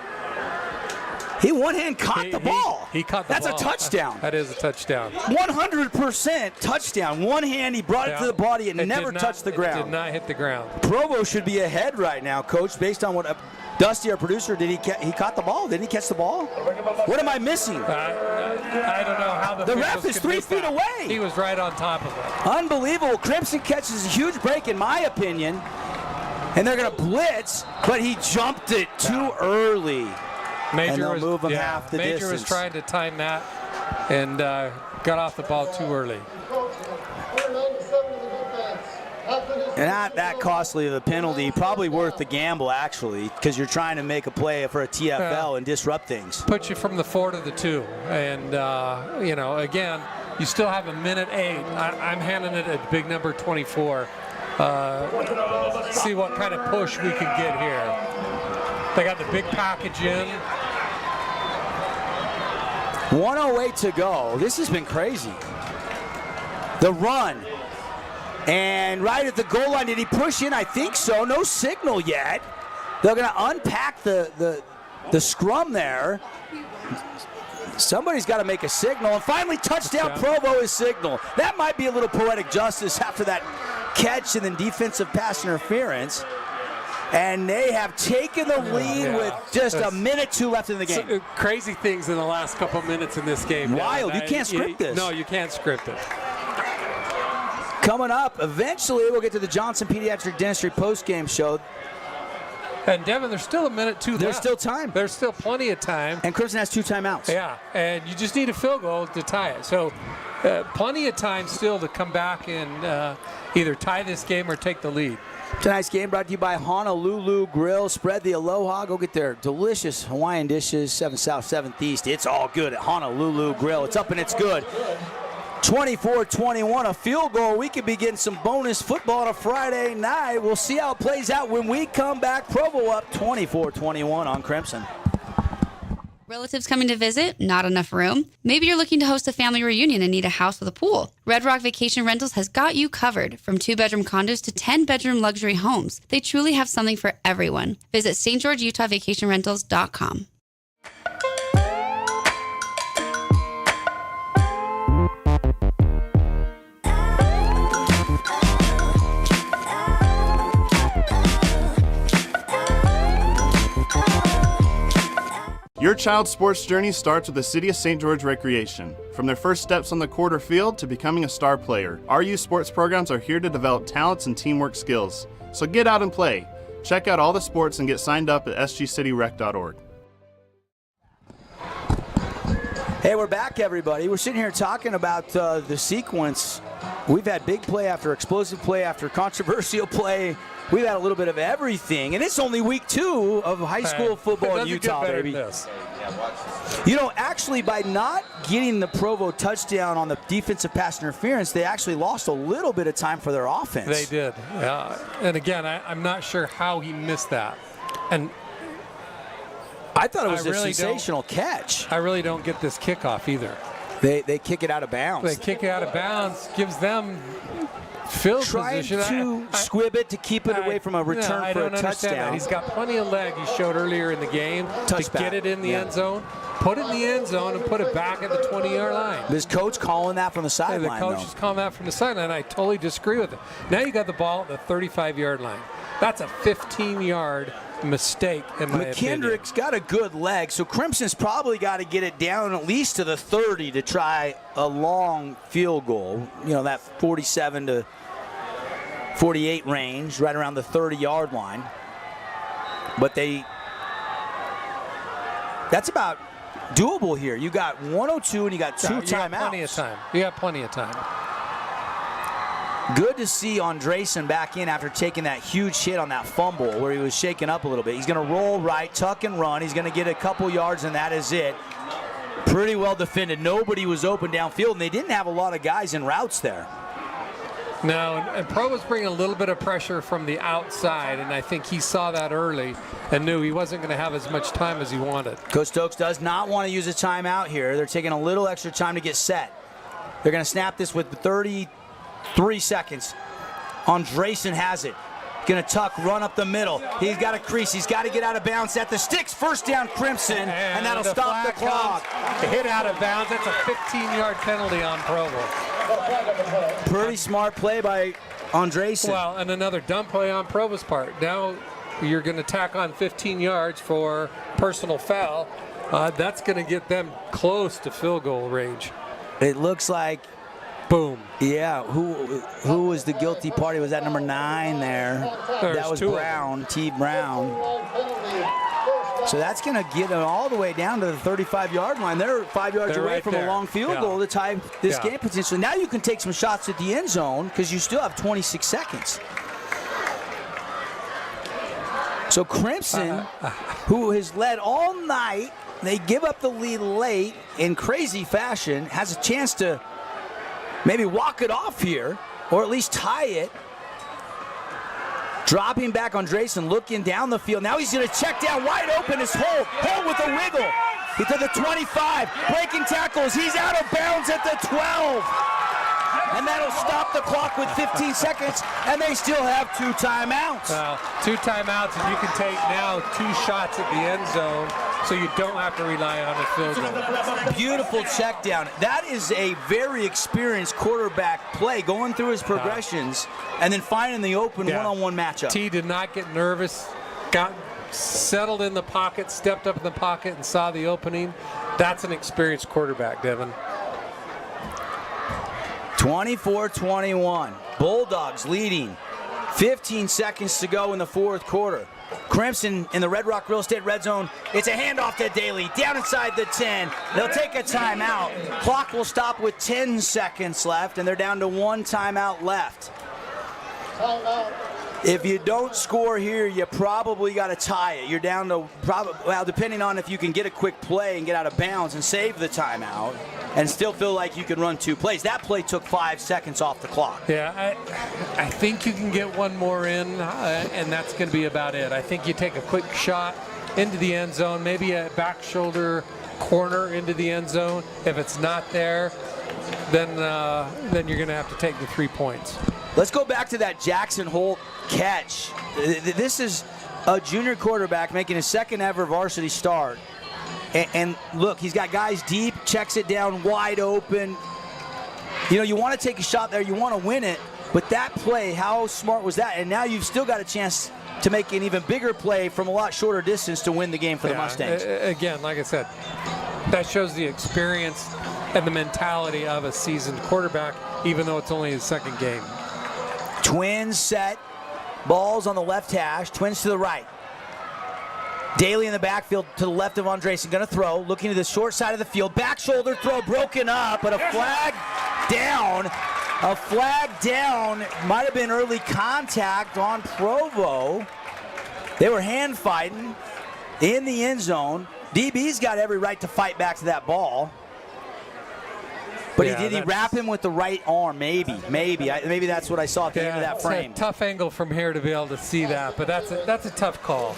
He one-hand caught the ball. He caught the ball. That's a touchdown. That is a touchdown. 100% touchdown. One hand, he brought it to the body and never touched the ground. It did not hit the ground. Provo should be ahead right now, Coach, based on what Dusty, our producer, he caught the ball? Didn't he catch the ball? What am I missing? I don't know how the ref is 3 feet away. He was right on top of it. Unbelievable. Crimson catches a huge break, in my opinion, and they're going to blitz, but he jumped it too early. Major was trying to time that and got off the ball too early. And not that costly of a penalty, probably worth the gamble, actually, because you're trying to make a play for a TFL and disrupt things. Put you from the 4 to the 2. And, again, you still have a minute 8. I'm handing it at big number 24. See what kind of push we can get here. They got the big package in. 1:08 to go. This has been crazy. The run. And right at the goal line, did he push in? I think so. No signal yet. They're going to unpack the scrum there. Somebody's got to make a signal. And finally, touchdown Provo is signal. That might be a little poetic justice after that catch and then defensive pass interference. And they have taken the lead with just a minute 2 left in the game. Crazy things in the last couple minutes in this game. Wild. You can't script this. No, you can't script it. Coming up, eventually we'll get to the Johnson Pediatric Dentistry postgame show. And Devin, there's still a minute 2 left. There's still time. There's still plenty of time. And Crimson has 2 timeouts. Yeah, and you just need a field goal to tie it. So plenty of time still to come back and either tie this game or take the lead. Tonight's game brought to you by Honolulu Grill. Spread the aloha. Go get their delicious Hawaiian dishes, 7 South, 7th East. It's all good at Honolulu Grill. It's up and it's good. 24-21, a field goal. We could be getting some bonus football on a Friday night. We'll see how it plays out when we come back. Provo up 24-21 on Crimson. Relatives coming to visit? Not enough room? Maybe you're looking to host a family reunion and need a house with a pool. Red Rock Vacation Rentals has got you covered. From 2-bedroom condos to 10-bedroom luxury homes, they truly have something for everyone. Visit stgeorgeutahvacationrentals.com. Your child's sports journey starts with the City of St. George Recreation. From their first steps on the court or field to becoming a star player, our youth sports programs are here to develop talents and teamwork skills. So get out and play. Check out all the sports and get signed up at sgcityrec.org. Hey, we're back, everybody. We're sitting here talking about the sequence. We've had big play after explosive play after controversial play. We've had a little bit of everything, and it's only week 2 of high school football in Utah, baby. You know, actually, by not getting the Provo touchdown on the defensive pass interference, they actually lost a little bit of time for their offense. They did. And again, I'm not sure how he missed that. And I thought it was a sensational catch. I really don't get this kickoff either. They kick it out of bounds. They kick it out of bounds, gives them field position. Trying to squib it to keep it away from a return for a touchdown. He's got plenty of leg, he showed earlier in the game, to get it in the end zone. Put it in the end zone and put it back at the 20-yard line. His coach calling that from the sideline. The coach is calling that from the sideline. I totally disagree with it. Now you got the ball at the 35-yard line. That's a 15-yard mistake, in my opinion. McKendrick's got a good leg, so Crimson's probably got to get it down at least to the 30 to try a long field goal. You know, that 47 to 48 range, right around the 30-yard line. But that's about doable here. You got 102 and you got 2 timeouts. You got plenty of time. Good to see Andresen back in after taking that huge hit on that fumble where he was shaken up a little bit. He's going to roll right, tuck and run. He's going to get a couple yards, and that is it. Pretty well defended. Nobody was open downfield, and they didn't have a lot of guys in routes there. No, and Provo's bringing a little bit of pressure from the outside, and I think he saw that early and knew he wasn't going to have as much time as he wanted. Coach Stokes does not want to use a timeout here. They're taking a little extra time to get set. They're going to snap this with 33 seconds. Andresen has it. Going to tuck, run up the middle. He's got a crease. He's got to get out of bounds at the sticks. First down, Crimson, and that'll stop the clock. Hit out of bounds. That's a 15-yard penalty on Provo. Pretty smart play by Andresen. Well, and another dumb play on Provo's part. Now you're going to tack on 15 yards for personal foul. That's going to get them close to field goal range. It looks like. Boom. Yeah, who was the guilty party? Was that number 9 there? That was Brown, T. Brown. So that's going to get them all the way down to the 35-yard line. They're 5 yards away right from there. A long field goal to tie this game potentially. Now you can take some shots at the end zone because you still have 26 seconds. So Crimson, who has led all night, they give up the lead late in crazy fashion, has a chance to maybe walk it off here, or at least tie it. Dropping back on Andresen, looking down the field. Now he's going to check down wide open. His hole with a wiggle. He's to the 25, breaking tackles. He's out of bounds at the 12. And that'll stop the clock with 15 seconds, and they still have 2 timeouts. Well, 2 timeouts, and you can take now 2 shots at the end zone, so you don't have to rely on a field goal. Beautiful check down. That is a very experienced quarterback play, going through his progressions and then finding the open one-on-one matchup. T did not get nervous, got settled in the pocket, stepped up in the pocket and saw the opening. That's an experienced quarterback, Devin. 24-21. Bulldogs leading. 15 seconds to go in the 4th quarter. Crimson in the Red Rock Real Estate red zone. It's a handoff to Daly, down inside the 10. They'll take a timeout. Clock will stop with 10 seconds left, and they're down to 1 timeout left. If you don't score here, you probably got to tie it. You're down to, depending on if you can get a quick play and get out of bounds and save the timeout. and still feel like you can run 2 plays. That play took 5 seconds off the clock. Yeah, I think you can get one more in, and that's going to be about it. I think you take a quick shot into the end zone, maybe a back shoulder corner into the end zone. If it's not there, then you're going to have to take the 3 points. Let's go back to that Jackson Holt catch. This is a junior quarterback making his second ever varsity start. And look, he's got guys deep, checks it down wide open. You know, you want to take a shot there, you want to win it, but that play, how smart was that? And now you've still got a chance to make an even bigger play from a lot shorter distance to win the game for the Mustangs. Again, like I said, that shows the experience and the mentality of a seasoned quarterback, even though it's only his second game. Twins set, balls on the left hash, Twins to the right. Daly in the backfield to the left of Andresen, going to throw, looking to the short side of the field, back shoulder throw broken up, but a flag down. A flag down, might have been early contact on Provo. They were hand fighting in the end zone. DB's got every right to fight back to that ball. But he wrap him with the right arm? Maybe that's what I saw at the end of that frame. It's a tough angle from here to be able to see that, but that's a tough call.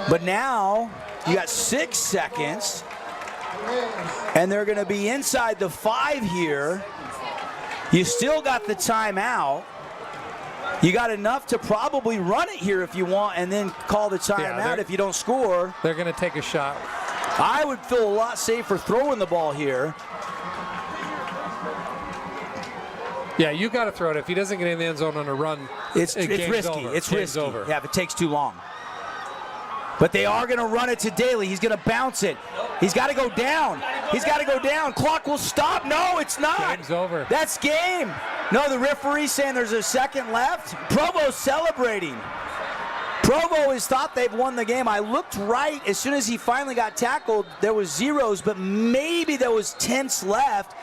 But now you got 6 seconds, and they're going to be inside the 5 here. You still got the timeout. You got enough to probably run it here if you want, and then call the timeout if you don't score. They're going to take a shot. I would feel a lot safer throwing the ball here. Yeah, you got to throw it. If he doesn't get in the end zone on a run, it's risky. Over. It's risky. Over. Yeah, if it takes too long. But they are going to run it to Daly. He's going to bounce it. He's got to go down. He's got to go down. Clock will stop. No, it's not. Game's over. That's game. No, the referee's saying there's a second left. Provo's celebrating. Provo has thought they've won the game. I looked right. As soon as he finally got tackled, there was zeros, but maybe there was tenths left.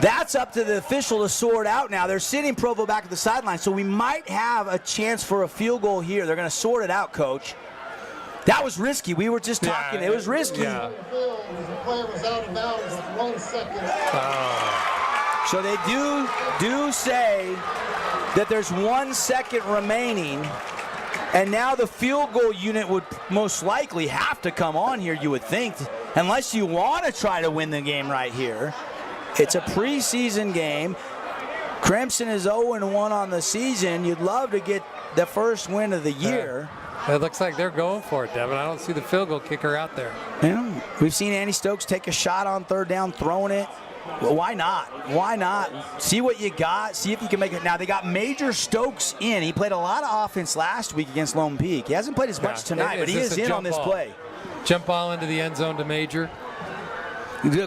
That's up to the official to sort out now. They're sitting Provo back at the sideline, so we might have a chance for a field goal here. They're going to sort it out, Coach. That was risky. We were just talking. It was risky. Yeah. The player was out of bounds with 1 second. So they do say that there's 1 second remaining, and now the field goal unit would most likely have to come on here, you would think, unless you want to try to win the game right here. It's a preseason game. Crimson is 0-1 on the season. You'd love to get the first win of the year. It looks like they're going for it, Devin. I don't see the field goal kicker out there. Yeah, we've seen Andy Stokes take a shot on third down, throwing it. Well, why not? Why not? See what you got. See if you can make it. Now, they got Major Stokes in. He played a lot of offense last week against Lone Peak. He hasn't played as much tonight, but he is in on this play. Jump ball into the end zone to Major.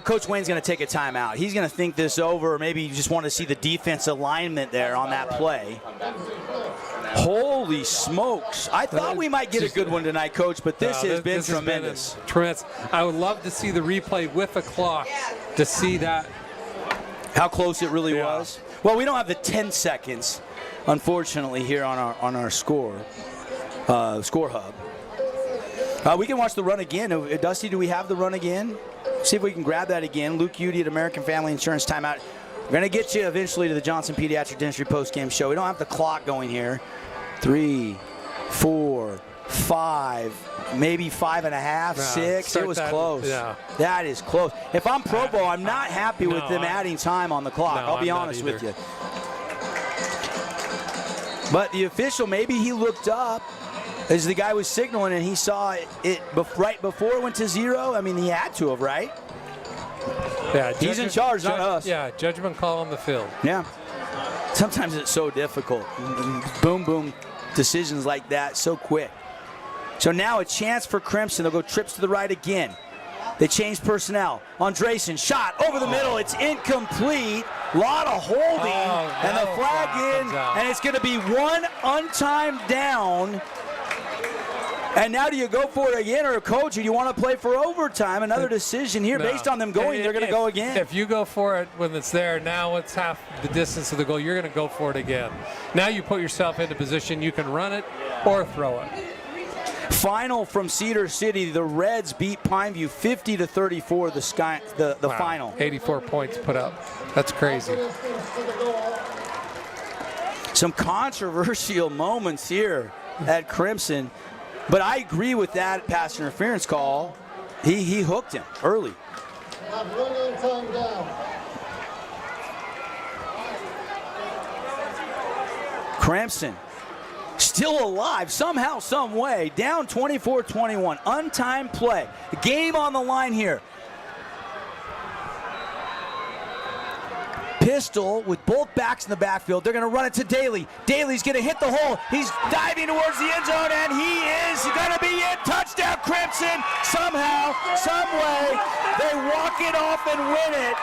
Coach Wayne's going to take a timeout. He's going to think this over. Maybe you just want to see the defense alignment there on that play. Holy smokes. I thought we might get a good one tonight, Coach, but this has been tremendous. Tremendous. I would love to see the replay with a clock to see that. How close it really was. Well, we don't have the 10 seconds, unfortunately, here on our score hub. We can watch the run again. Dusty, do we have the run again? See if we can grab that again. Luke Udy at American Family Insurance timeout. We're going to get you eventually to the Johnson Pediatric Dentistry postgame show. We don't have the clock going here. 3, 4, 5, maybe 5.5, 6. It was close. Yeah. That is close. If I'm Provo, I'm not happy with them adding time on the clock. I'll be honest with you. But the official, maybe he looked up as the guy was signaling and he saw it right before it went to 0. I mean, he had to have, right? Yeah, he's in charge, not us. Yeah, judgment call on the field. Yeah. Sometimes it's so difficult. Boom, boom, decisions like that so quick. So now a chance for Crimson. They'll go trips to the right again. They change personnel. Andresen, shot over the middle. It's incomplete. A lot of holding. And the flag in. And it's going to be one untimed down. And now do you go for it again, or coach, or do you want to play for overtime? Another decision here based on them going. They're going to go again. If you go for it when it's there, now it's half the distance of the goal. You're going to go for it again. Now you put yourself into position. You can run it or throw it. Final from Cedar City, the Reds beat Pineview 50-34. The final. 84 points put up. That's crazy. Some controversial moments here at Crimson, but I agree with that pass interference call. He hooked him early. Crimson still alive somehow, some way, down 24-21, untimed play. Game on the line here. Pistol with both backs in the backfield. They're going to run it to Daly. Daly's going to hit the hole. He's diving towards the end zone, and he is going to be in. Touchdown, Crimson. Somehow, some way, they walk it off and win it.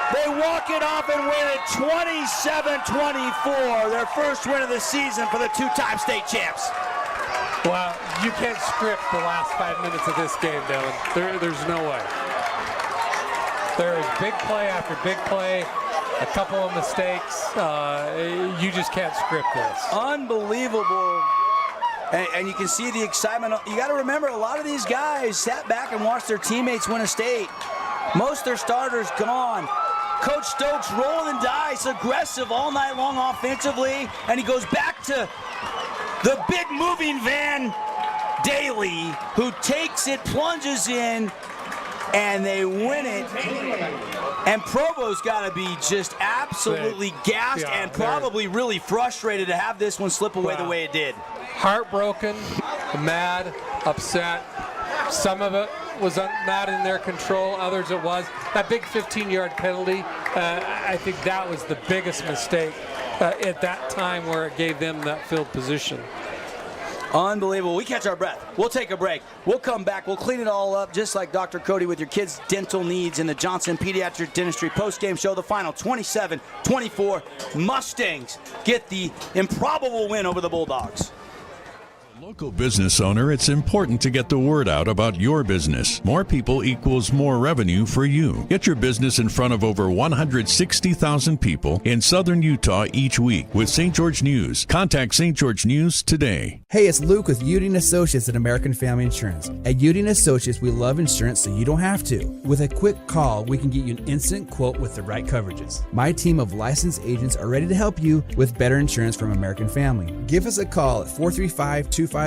They walk it off and win it 27-24, their first win of the season for the two-time state champs. Well, you can't script the last 5 minutes of this game, Dylan. There's no way. There is big play after big play, a couple of mistakes. You just can't script this. Unbelievable. And you can see the excitement. You got to remember, a lot of these guys sat back and watched their teammates win a state. Most of their starters gone. Coach Stokes rolling the dice, aggressive all night long offensively, and he goes back to the big moving van, Daly, who takes it, plunges in, and they win it. And Provo's got to be just absolutely gassed and probably really frustrated to have this one slip away the way it did. Heartbroken, mad, upset. Some of it was not in their control, others it was. That big 15-yard penalty, I think that was the biggest mistake at that time where it gave them that field position. Unbelievable. We catch our breath. We'll take a break. We'll come back. We'll clean it all up just like Dr. Cody with your kids' dental needs in the Johnson Pediatric Dentistry postgame show. The final 27-24. Mustangs get the improbable win over the Bulldogs. Local business owner, it's important to get the word out about your business. More people equals more revenue for you. Get your business in front of over 160,000 people in southern Utah each week with St. George News. Contact St. George News today. Hey, it's Luke with Udine Associates at American Family Insurance. At Udine Associates, we love insurance so you don't have to. With a quick call, we can get you an instant quote with the right coverages. My team of licensed agents are ready to help you with better insurance from American Family. Give us a call at 435-251-9102.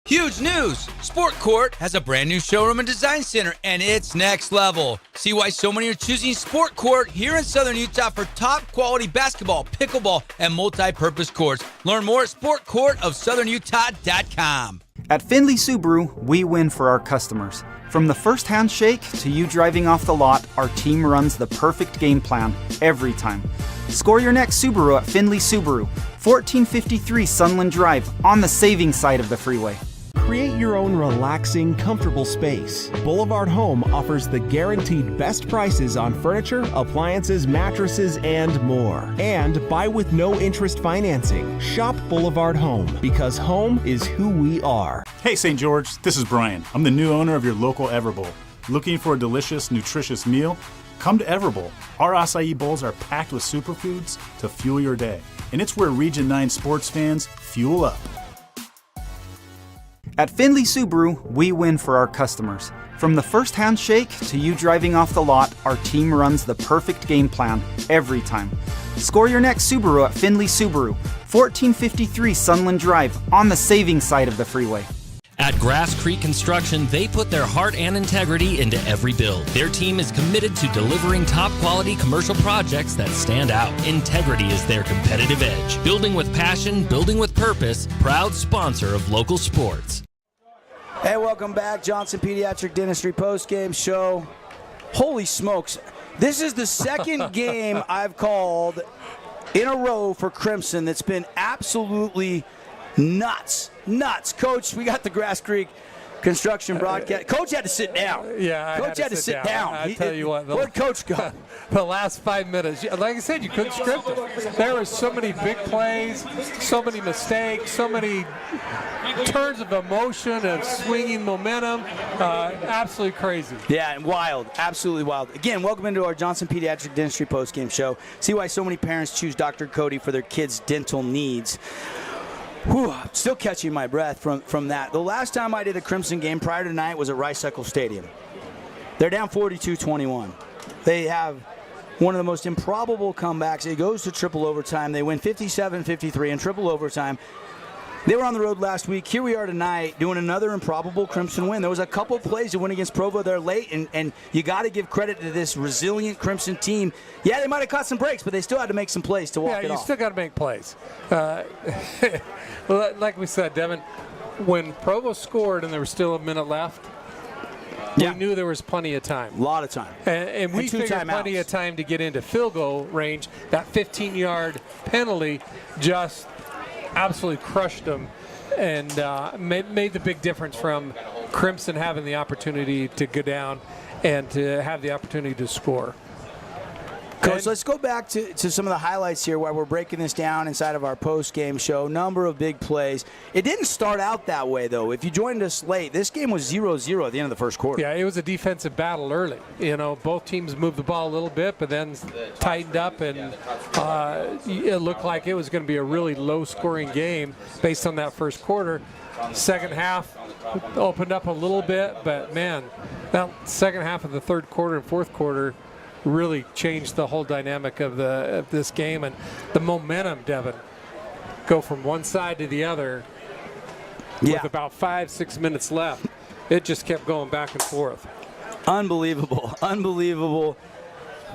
Huge news! Sport Court has a brand new showroom and design center, and it's next level. See why so many are choosing Sport Court here in Southern Utah for top quality basketball, pickleball, and multi-purpose courts. Learn more at sportcourtofsouthernutah.com. At Findlay Subaru, we win for our customers. From the first handshake to you driving off the lot, our team runs the perfect game plan every time. Score your next Subaru at Findlay Subaru, 1453 Sunland Drive, on the saving side of the freeway. Create your own relaxing, comfortable space. Boulevard Home offers the guaranteed best prices on furniture, appliances, mattresses, and more. And buy with no interest financing. Shop Boulevard Home, because home is who we are. Hey St. George, this is Brian. I'm the new owner of your local Everbowl. Looking for a delicious, nutritious meal? Come to Everbowl. Our acai bowls are packed with superfoods to fuel your day. And it's where Region 9 sports fans fuel up. At Findlay Subaru, we win for our customers. From the first handshake to you driving off the lot, our team runs the perfect game plan every time. Score your next Subaru at Findlay Subaru, 1453 Sunland Drive, on the saving side of the freeway. At Grass Creek Construction, they put their heart and integrity into every build. Their team is committed to delivering top-quality commercial projects that stand out. Integrity is their competitive edge. Building with passion, building with purpose, proud sponsor of local sports. Hey, welcome back. Johnson Pediatric Dentistry postgame show. Holy smokes. This is the second game I've called in a row for Crimson that's been absolutely nuts. Coach, we got the Grass Creek Construction broadcast. Coach had to sit down. Yeah, Coach had to sit down. I tell you what. Where'd Coach go? The last 5 minutes. Like I said, you couldn't script it. There were so many big plays, so many mistakes, so many turns of emotion and swinging momentum. Absolutely crazy. Yeah, and wild. Absolutely wild. Again, welcome into our Johnson Pediatric Dentistry postgame show. See why so many parents choose Dr. Cody for their kids' dental needs. Whew, still catching my breath from that. The last time I did a Crimson game prior to tonight was at Rice-Eccles Stadium. They're down 42-21. They have one of the most improbable comebacks. It goes to triple overtime. They win 57-53 in triple overtime. They were on the road last week. Here we are tonight doing another improbable Crimson win. There was a couple plays to win against Provo there late, and you got to give credit to this resilient Crimson team. Yeah, they might have caught some breaks, but they still had to make some plays to walk it off. Yeah, you still got to make plays. Like we said, Devin, when Provo scored and there was still a minute left, we knew there was plenty of time. A lot of time. And we figured plenty of time to get into field goal range. That 15-yard penalty just absolutely crushed them and made the big difference from Crimson having the opportunity to go down and to have the opportunity to score. Coach, let's go back to some of the highlights here while we're breaking this down inside of our post-game show. Number of big plays. It didn't start out that way, though. If you joined us late, this game was 0-0 at the end of the first quarter. Yeah, it was a defensive battle early. You know, both teams moved the ball a little bit, but then tightened up, and it looked like it was going to be a really low-scoring game based on that first quarter. Second half opened up a little bit, but, man, that second half of the third quarter and fourth quarter really changed the whole dynamic of this game, and the momentum, Devin, go from one side to the other with about 5-6 minutes left. It just kept going back and forth. Unbelievable.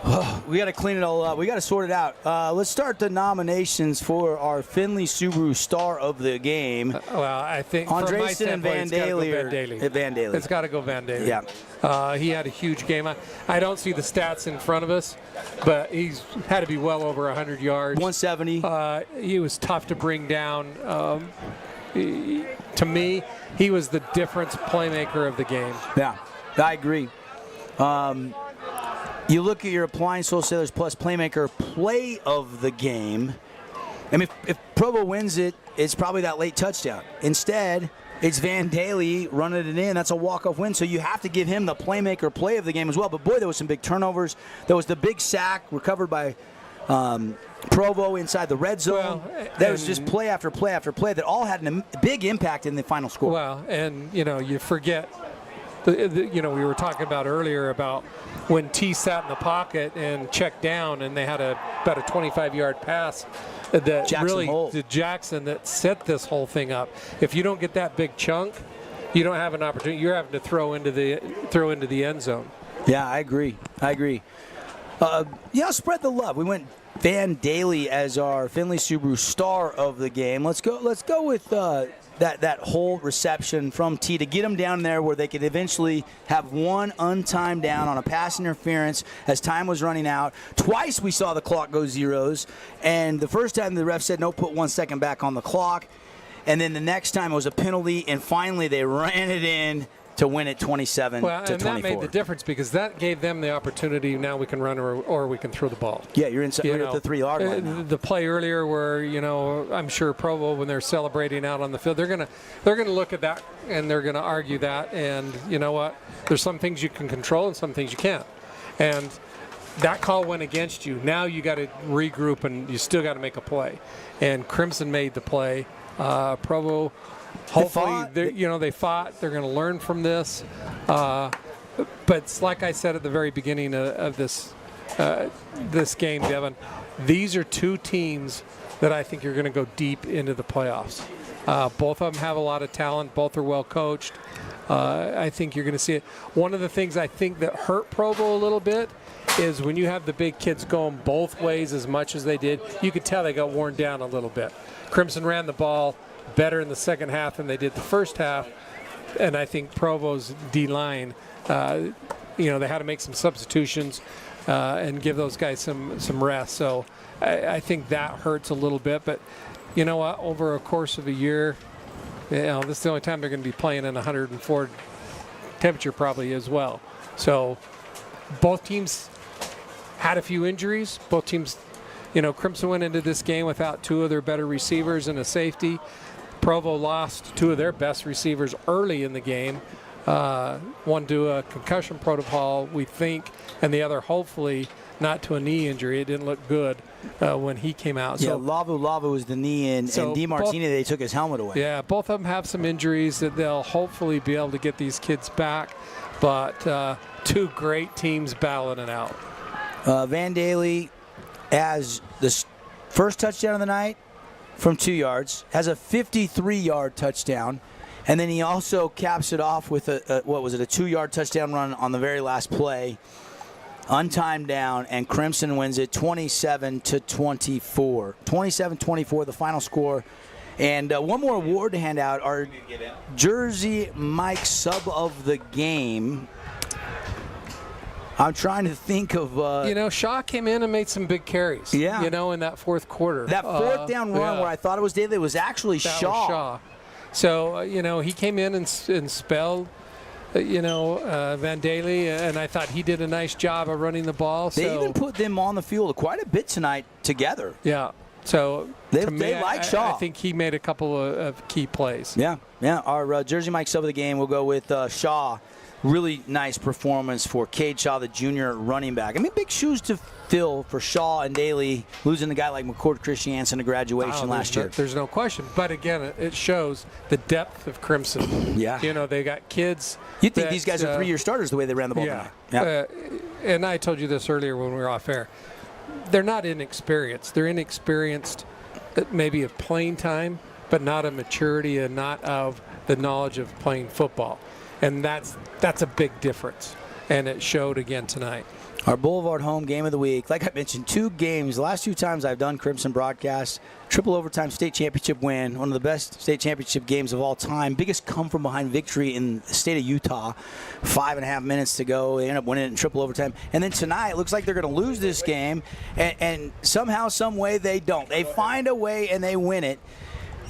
Oh, we got to clean it all up. We got to sort it out. Let's start the nominations for our Findlay Subaru Star of the Game. Well, I think Andresen and Van Daly. Van Daly. It's got to go Van Daly. Yeah. He had a huge game. I don't see the stats in front of us, but he's had to be well over 100 yards. 170. He was tough to bring down. To me, he was the difference playmaker of the game. Yeah, I agree. You look at your Applying Soul Sailors Plus Playmaker play of the game. I mean, if Provo wins it, it's probably that late touchdown. Instead, it's Van Daly running it in. That's a walk-off win, so you have to give him the playmaker play of the game as well. But, boy, there was some big turnovers. There was the big sack recovered by Provo inside the red zone. There was just play after play after play that all had a big impact in the final score. Well, and, you forget – we were talking about earlier about when T sat in the pocket and checked down, and they had about a 25-yard pass that to Jackson that set this whole thing up. If you don't get that big chunk, you don't have an opportunity. You're having to throw into the end zone. Yeah, I agree. Spread the love. We went Van Daly as our Findlay Subaru Star of the game. Let's go with that whole reception from T to get them down there where they could eventually have one untimed down on a pass interference as time was running out. Twice we saw the clock go zeros, and the first time the ref said no, put 1 second back on the clock, and then the next time it was a penalty, and finally they ran it in to win it 27-24. Well, and that made the difference because that gave them the opportunity. Now we can run or we can throw the ball. Yeah, you're inside. You're at the 3-yard line now. The play earlier, where I'm sure Provo, when they're celebrating out on the field, they're gonna look at that and they're gonna argue that. And you know what? There's some things you can control and some things you can't. And that call went against you. Now you got to regroup and you still got to make a play. And Crimson made the play. Provo. Hopefully, they fought. They're going to learn from this. But it's like I said at the very beginning of this game, Devin, these are two teams that I think are going to go deep into the playoffs. Both of them have a lot of talent. Both are well coached. I think you're going to see it. One of the things I think that hurt Provo a little bit is when you have the big kids going both ways as much as they did, you could tell they got worn down a little bit. Crimson ran the ball better in the second half than they did the first half, and I think Provo's D-line, they had to make some substitutions and give those guys some rest. So I think that hurts a little bit. But you know what? Over a course of a year, this is the only time they're going to be playing in 104 temperature probably as well. So both teams had a few injuries. Both teams, Crimson went into this game without two of their better receivers and a safety. Provo lost two of their best receivers early in the game. One to a concussion protocol, we think, and the other hopefully not to a knee injury. It didn't look good. when he came out. Yeah, So Lavu was the knee, and DiMartini, they took his helmet away. yeah, both of them have some injuries that they'll hopefully be able to get these kids back. But two great teams battling it out. Van Daly has the first touchdown of the night from 2 yards, has a 53-yard touchdown, and then he also caps it off with a 2-yard touchdown run on the very last play, untimed down, and Crimson wins it 27-24. 27-24, the final score. And one more award to hand out, our Jersey Mike sub of the game. I'm trying to think of... Shaw came in and made some big carries. Yeah. In that fourth quarter. That fourth down run where I thought it was Daly, it was actually Shaw. So, he came in and spelled, Van Daly, and I thought he did a nice job of running the ball. They even put them on the field quite a bit tonight together. Yeah. So they me, like Shaw. I think he made a couple of key plays. Yeah. Our Jersey Mike sub of the game, we'll go with Shaw. Really nice performance for Cade Shaw, the junior running back. I mean, big shoes to fill for Shaw and Daly, losing a guy like McCord Christiansen to graduation last year. There's no question. But again, it shows the depth of Crimson. Yeah. They got kids. You'd think these guys are 3-year starters the way they ran the ball tonight. Yeah. And I told you this earlier when we were off air. They're not inexperienced. They're inexperienced maybe of playing time, but not of maturity and not of the knowledge of playing football. And that's a big difference. And it showed again tonight. Our Boulevard Home game of the week. Like I mentioned, 2 games. The last 2 times I've done Crimson broadcasts. Triple overtime state championship win. One of the best state championship games of all time. Biggest come-from-behind victory in the state of Utah. 5.5 minutes to go. They end up winning it in triple overtime. And then tonight, it looks like they're going to lose this game. And somehow, some way, they don't. They find a way and they win it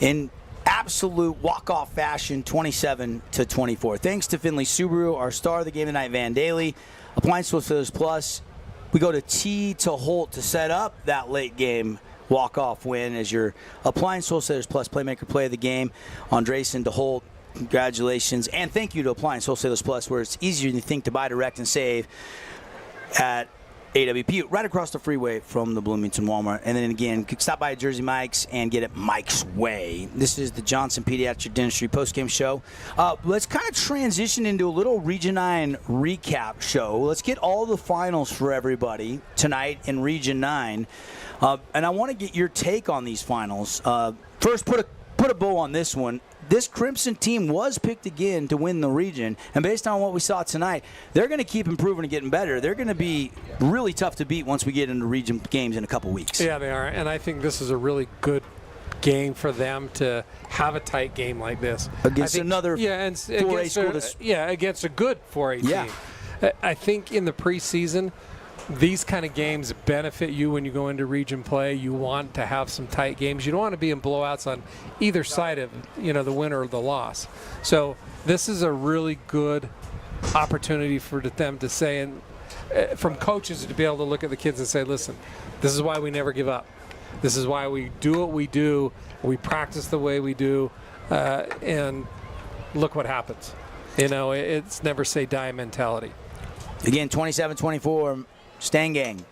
in absolute walk-off fashion, 27-24. Thanks to Findlay Subaru, our star of the game tonight, Van Daly. Appliance Wholesalers Plus. We go to T to Holt to set up that late game walk-off win as your Appliance Wholesalers Plus Playmaker Play of the game. Andresen to Holt, congratulations. And thank you to Appliance Wholesalers Plus, where it's easier than you think to buy direct and save at AWP, right across the freeway from the Bloomington Walmart. And then again, stop by Jersey Mike's and get it Mike's way. This is the Johnson Pediatric Dentistry postgame show. Let's kind of transition into a little Region 9 recap show. Let's get all the finals for everybody tonight in Region 9. And I want to get your take on these finals. First, put a bow on this one. This Crimson team was picked again to win the region, and based on what we saw tonight, they're going to keep improving and getting better. They're going to be really tough to beat once we get into region games in a couple weeks. Yeah, they are, and I think this is a really good game for them to have a tight game like this. Against another 4A school. Against a good 4A team. I think in the preseason, these kind of games benefit you when you go into region play. You want to have some tight games. You don't want to be in blowouts on either side of the win or the loss. So this is a really good opportunity for them to say, and from coaches to be able to look at the kids and say, listen, this is why we never give up. This is why we do what we do. We practice the way we do, and look what happens. It's never say die mentality. Again, 27-24. Stang Gang,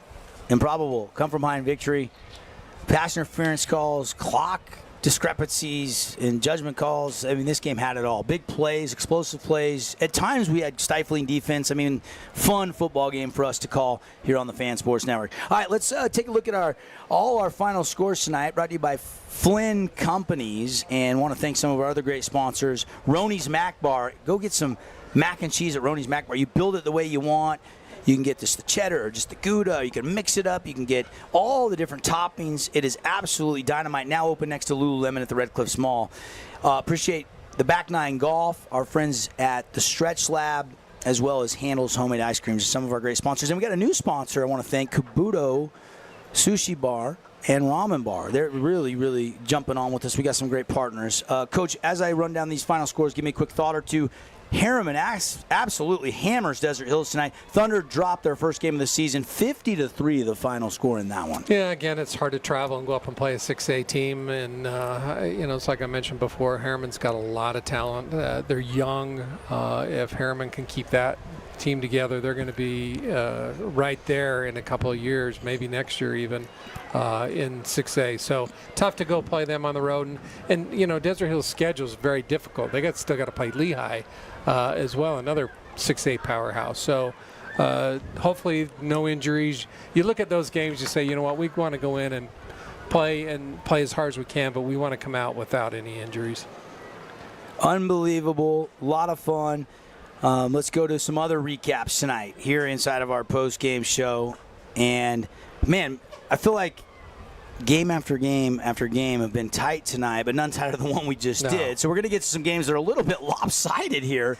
improbable, come from behind victory. Pass interference calls, clock discrepancies, and judgment calls. I mean, this game had it all. Big plays, explosive plays. At times we had stifling defense. I mean, fun football game for us to call here on the Fan Sports Network. All right, let's take a look at all our final scores tonight, brought to you by Flynn Companies, and want to thank some of our other great sponsors. Roney's Mac Bar. Go get some mac and cheese at Roney's Mac Bar. You build it the way you want. You can get just the cheddar or just the Gouda. You can mix it up. You can get all the different toppings. It is absolutely dynamite. Now open next to Lululemon at the Red Cliffs Mall. Appreciate the Back Nine Golf, our friends at the Stretch Lab, as well as Handel's Homemade Ice Creams, some of our great sponsors. And we got a new sponsor I want to thank, Kabuto Sushi Bar and Ramen Bar. They're really, really jumping on with us. We got some great partners. Coach, as I run down these final scores, give me a quick thought or two. Harriman absolutely hammers Desert Hills tonight. Thunder dropped their first game of the season, 50-3, the final score in that one. Yeah, again, it's hard to travel and go up and play a 6A team. And, it's like I mentioned before, Harriman's got a lot of talent. They're young. If Harriman can keep that team together, they're going to be right there in a couple of years, maybe next year even, in 6A. So tough to go play them on the road. And you know, Desert Hill's schedule is very difficult. They still got to play Lehigh as well, another 6A powerhouse. So hopefully no injuries. You look at those games, you say, you know what, we want to go in and play as hard as we can, but we want to come out without any injuries. Unbelievable. A lot of fun. Let's go to some other recaps tonight here inside of our post-game show. And, man, I feel like game after game after game have been tight tonight, but none tighter than the one we just did. So we're going to get to some games that are a little bit lopsided here.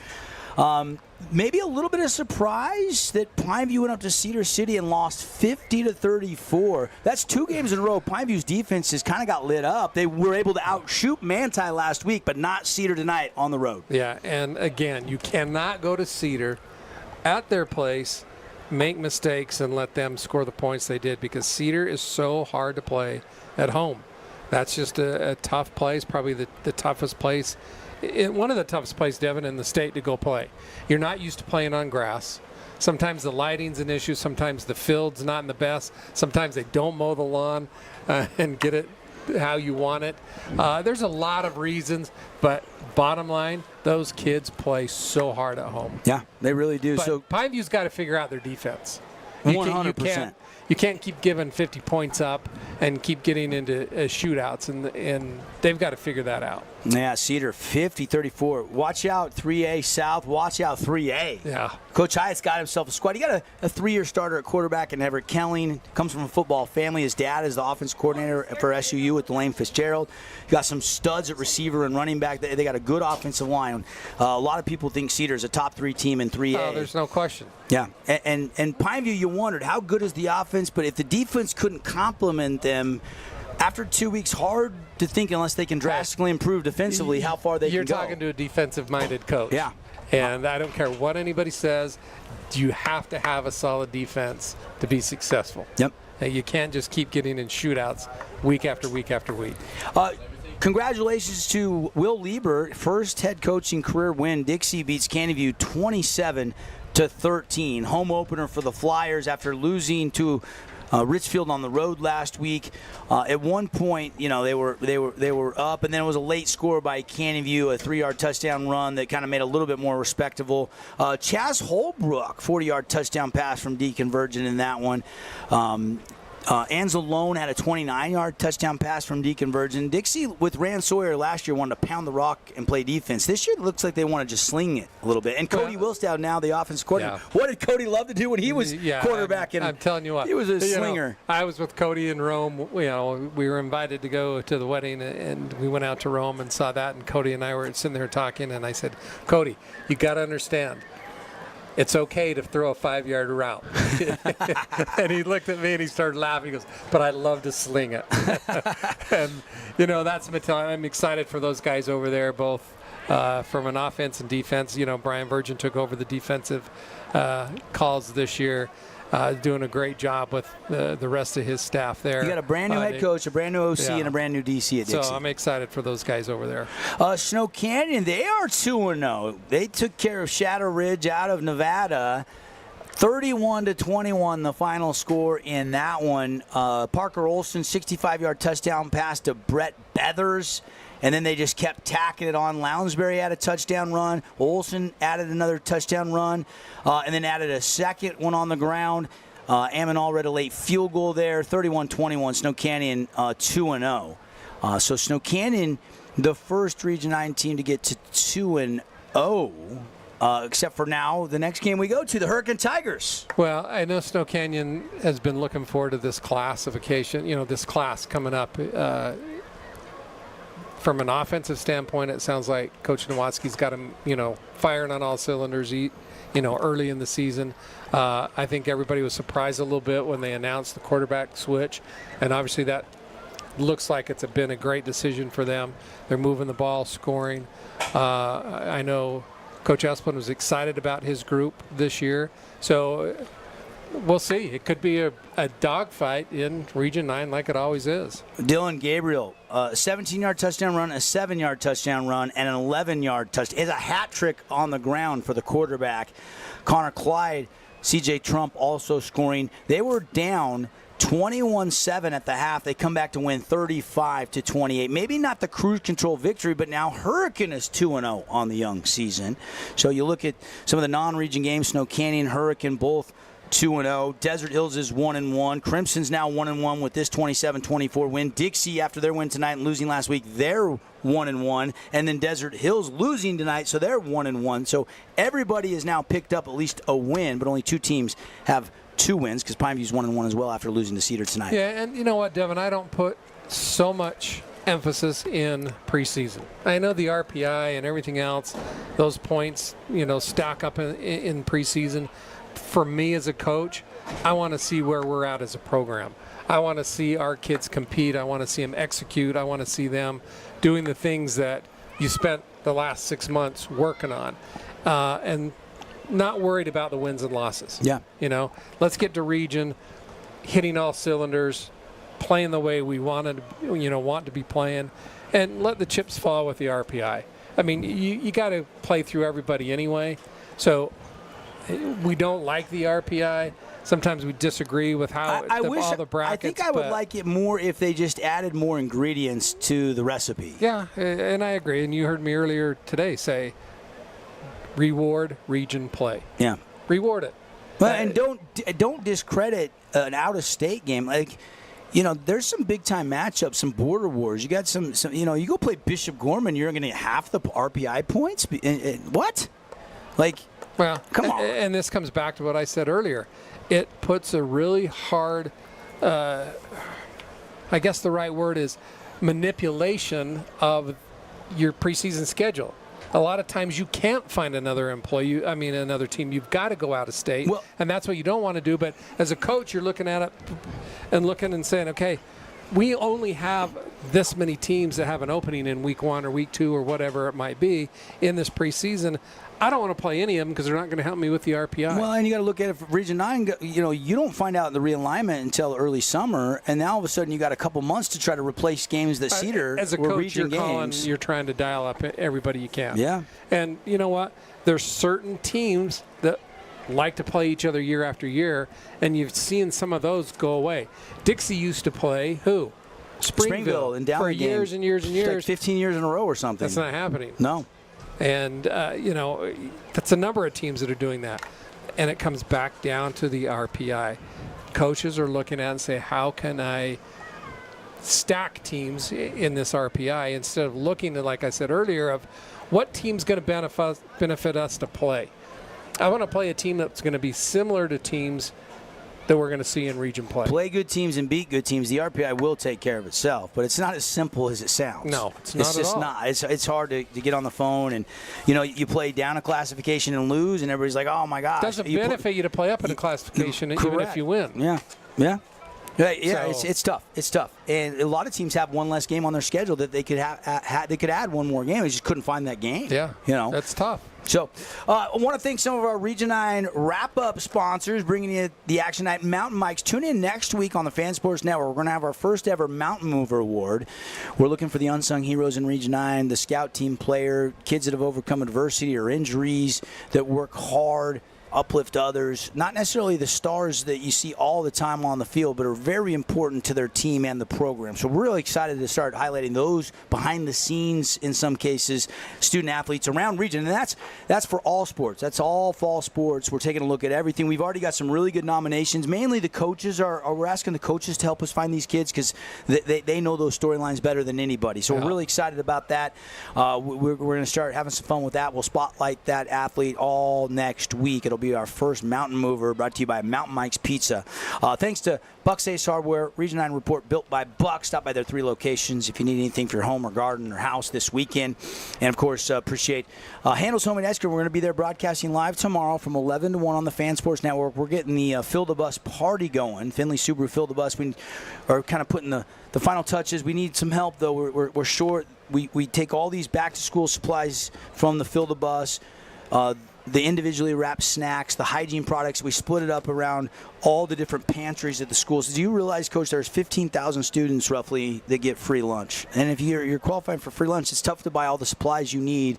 Maybe a little bit of surprise that Pineview went up to Cedar City and lost 50-34. That's 2 games in a row. Pineview's defense has kind of got lit up. They were able to outshoot Manti last week, but not Cedar tonight on the road. Yeah, and again, you cannot go to Cedar at their place, make mistakes, and let them score the points they did, because Cedar is so hard to play at home. That's just a tough place, probably the toughest place. One of the toughest places, Devin, in the state to go play. You're not used to playing on grass. Sometimes the lighting's an issue. Sometimes the field's not in the best. Sometimes they don't mow the lawn and get it how you want it. There's a lot of reasons, but bottom line, those kids play so hard at home. Yeah, they really do. But so Pineview's got to figure out their defense. 100%. You can't keep giving 50 points up and keep getting into shootouts, and they've got to figure that out. Yeah, Cedar 50-34. Watch out 3A South. Watch out 3A. Yeah. Coach Hyatt's got himself a squad. He got a 3-year starter at quarterback in Everett Kelling. Comes from a football family. His dad is the offense coordinator for SUU with Delane Fitzgerald. You got some studs at receiver and running back. They got a good offensive line. A lot of people think Cedar is a top 3 team in 3A. Oh, there's no question. Yeah, and Pineview, you wondered how good is the offense, but if the defense couldn't complement them, after 2 weeks, hard to think unless they can drastically improve defensively how far they can go. You're talking to a defensive-minded coach. Yeah. And I don't care what anybody says, you have to have a solid defense to be successful. Yep. You can't just keep getting in shootouts week after week after week. Congratulations to Will Lieber, first head coaching career win. Dixie beats Caneyview 27-13. Home opener for the Flyers after losing to Richfield on the road last week. At one point, you know, they were up, and then it was a late score by Caneyview, a 3-yard touchdown run that kind of made it a little bit more respectable. Chaz Hullbrook, 40-yard touchdown pass from Deacon Virgin in that one. Anzalone had a 29-yard touchdown pass from Deacon Virgin. Dixie, with Rand Sawyer last year, wanted to pound the rock and play defense. This year, it looks like they want to just sling it a little bit. And Cody Wilstow, now the offensive coordinator. Yeah. What did Cody love to do when he was quarterback? I'm telling you what. He was a slinger. Know, I was with Cody in Rome. You know, we were invited to go to the wedding, and we went out to Rome and saw that. And Cody and I were sitting there talking, and I said, Cody, you got to understand, it's okay to throw a 5-yard route. And he looked at me and he started laughing. He goes, but I love to sling it. And, you know, that's Mattel. I'm excited for those guys over there, both from an offense and defense. You know, Brian Virgin took over the defensive calls this year. Doing a great job with the rest of his staff there. You got a brand new head coach, a brand new OC, and a brand new DC at Dixie. So I'm excited for those guys over there. Snow Canyon, they are 2-0. They took care of Shadow Ridge out of Nevada. 31-21, the final score in that one. Parker Olson, 65-yard touchdown pass to Brett Beathers. And then they just kept tacking it on. Lounsbury had a touchdown run. Olson added another touchdown run. And then added a second one on the ground. Ammon read a late field goal there. 31-21, Snow Canyon 2-0. So Snow Canyon, the first Region 9 team to get to 2-0. Except for now, the next game we go to, the Hurricane Tigers. Well, I know Snow Canyon has been looking forward to this classification, you know, this class coming up. From an offensive standpoint, it sounds like Coach Nowatzki's got him, you know, firing on all cylinders, you know, early in the season. I think everybody was surprised a little bit when they announced the quarterback switch, and obviously that looks like it's been a great decision for them. They're moving the ball, scoring. I know Coach Esplin was excited about his group this year. So we'll see. It could be a dogfight in Region 9 like it always is. Dylan Gabriel, a 17-yard touchdown run, a 7-yard touchdown run, and an 11-yard touchdown. It's a hat trick on the ground for the quarterback. Connor Clyde, C.J. Trump also scoring. They were down 21-7 at the half. They come back to win 35-28. Maybe not the cruise control victory, but now Hurricane is 2-0 on the young season. So you look at some of the non-region games, Snow Canyon, Hurricane, both 2-0. Desert Hills is 1-1. Crimson's now 1-1 with this 27-24 win. Dixie, after their win tonight and losing last week, they're 1-1. And then Desert Hills losing tonight, so they're 1-1. So everybody has now picked up at least a win, but only 2 teams have 2 wins because Pineview's 1-1 as well after losing to Cedar tonight. Yeah, and you know what, Devin? I don't put so much emphasis in preseason. I know the RPI and everything else, those points, stack up in preseason. For me as a coach, I want to see where we're at as a program. I want to see our kids compete. I want to see them execute. I want to see them doing the things that you spent the last 6 months working on. And not worried about the wins and losses. Yeah. Let's get to region, hitting all cylinders, playing the way we want to be playing, and let the chips fall with the RPI. I mean, you got to play through everybody anyway. So we don't like the RPI. Sometimes we disagree with how all the brackets. I think I would like it more if they just added more ingredients to the recipe. Yeah, and I agree. And you heard me earlier today say, reward region play. Yeah. Reward it. But and don't discredit an out-of-state game. Like, there's some big-time matchups, some border wars. You got some you go play Bishop Gorman, you're going to get half the RPI points? What? Like, well, come on. And this comes back to what I said earlier. It puts a really hard, I guess the right word is manipulation of your preseason schedule. A lot of times you can't find another another team. You've got to go out of state, and that's what you don't want to do. But as a coach, you're looking at it and saying, okay, we only have this many teams that have an opening in week 1 or week 2 or whatever it might be in this preseason. I don't want to play any of them because they're not going to help me with the RPI. Well, and you got to look at it for Region 9. You don't find out the realignment until early summer, and now all of a sudden you got a couple months to try to replace games that Cedar as a were coach, region games. You're trying to dial up everybody you can. Yeah. And you know what? There's certain teams that like to play each other year after year, and you've seen some of those go away. Dixie used to play who? Springville and down for years and years and years. Like 15 years in a row or something. That's not happening. No. And, that's a number of teams that are doing that. And it comes back down to the RPI. Coaches are looking at and say, how can I stack teams in this RPI instead of looking at, like I said earlier, of what team's going to benefit us to play. I want to play a team that's going to be similar to teams that we're going to see in region play. Play good teams and beat good teams. The RPI will take care of itself, but it's not as simple as it sounds. No, it's not at all. Not. It's hard to get on the phone and, you play down a classification and lose, and everybody's like, oh, my gosh. It doesn't benefit you to play up in a classification even if you win. Yeah. It's tough. It's tough, and a lot of teams have one less game on their schedule that they could they could add one more game. They just couldn't find that game. Yeah, that's tough. So, I want to thank some of our Region 9 wrap-up sponsors, bringing you the action night. Mountain Mikes. Tune in next week on the Fan Sports Network. We're going to have our first ever Mountain Mover Award. We're looking for the unsung heroes in Region 9, the scout team player, kids that have overcome adversity or injuries, that work hard, uplift others, not necessarily the stars that you see all the time on the field, but are very important to their team and the program. So we're really excited to start highlighting those behind the scenes, in some cases, student athletes around region. And that's for all sports. That's all fall sports. We're taking a look at everything. We've already got some really good nominations. Mainly the coaches we're asking the coaches to help us find these kids because they know those storylines better than anybody. So we're really excited about that. We're going to start having some fun with that. We'll spotlight that athlete all next week. It'll be our first Mountain Mover, brought to you by Mountain Mike's Pizza. Thanks to Buck's Ace Hardware, Region 9 Report built by Buck. Stop by their 3 locations if you need anything for your home or garden or house this weekend. And, of course, appreciate Handel's Home in Esker. We're going to be there broadcasting live tomorrow from 11 to 1 on the Fan Sports Network. We're getting the Fill the Bus party going. Finley Subaru Fill the Bus. We are kind of putting the final touches. We need some help, though. We're short. We take all these back-to-school supplies from the Fill the Bus. the individually wrapped snacks, the hygiene products. We split it up around all the different pantries at the schools. Do you realize, Coach, there's 15,000 students roughly that get free lunch? And if you're qualifying for free lunch, it's tough to buy all the supplies you need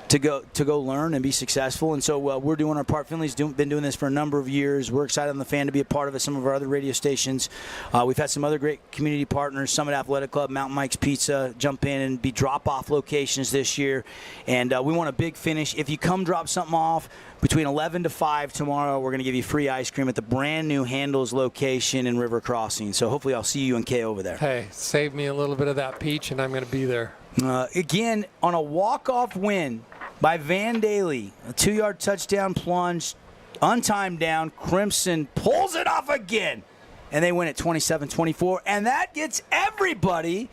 to go learn and be successful. And so we're doing our part. Finley's been doing this for a number of years. We're excited on the Fan to be a part of it. Some of our other radio stations. We've had some other great community partners, Summit Athletic Club, Mountain Mike's Pizza, jump in and be drop-off locations this year. And we want a big finish. If you come drop something off between 11 to 5 tomorrow, we're going to give you free ice cream at the brand new Handles location in River Crossing. So hopefully I'll see you and Kay over there. Hey, save me a little bit of that peach, and I'm going to be there. Again, on a walk-off win by Van Daly, a 2-yard touchdown plunge, untimed down, Crimson pulls it off again, and they win at 27-24, and that gets everybody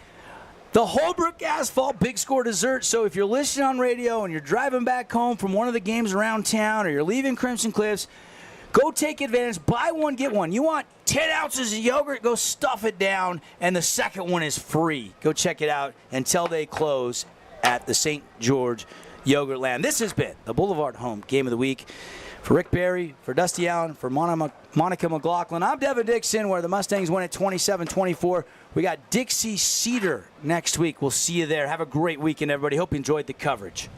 the Hullbrook Asphalt Big Score dessert. So if you're listening on radio and you're driving back home from one of the games around town, or you're leaving Crimson Cliffs, go take advantage. Buy one, get one. You want 10 ounces of yogurt, go stuff it down, and the second one is free. Go check it out until they close at the St. George Yogurtland. This has been the Boulevard Home Game of the Week. For Rick Barry, for Dusty Allen, for Monica McLaughlin, I'm Devin Dixon, where the Mustangs win at 27-24. We got Dixie Cedar next week. We'll see you there. Have a great weekend, everybody. Hope you enjoyed the coverage.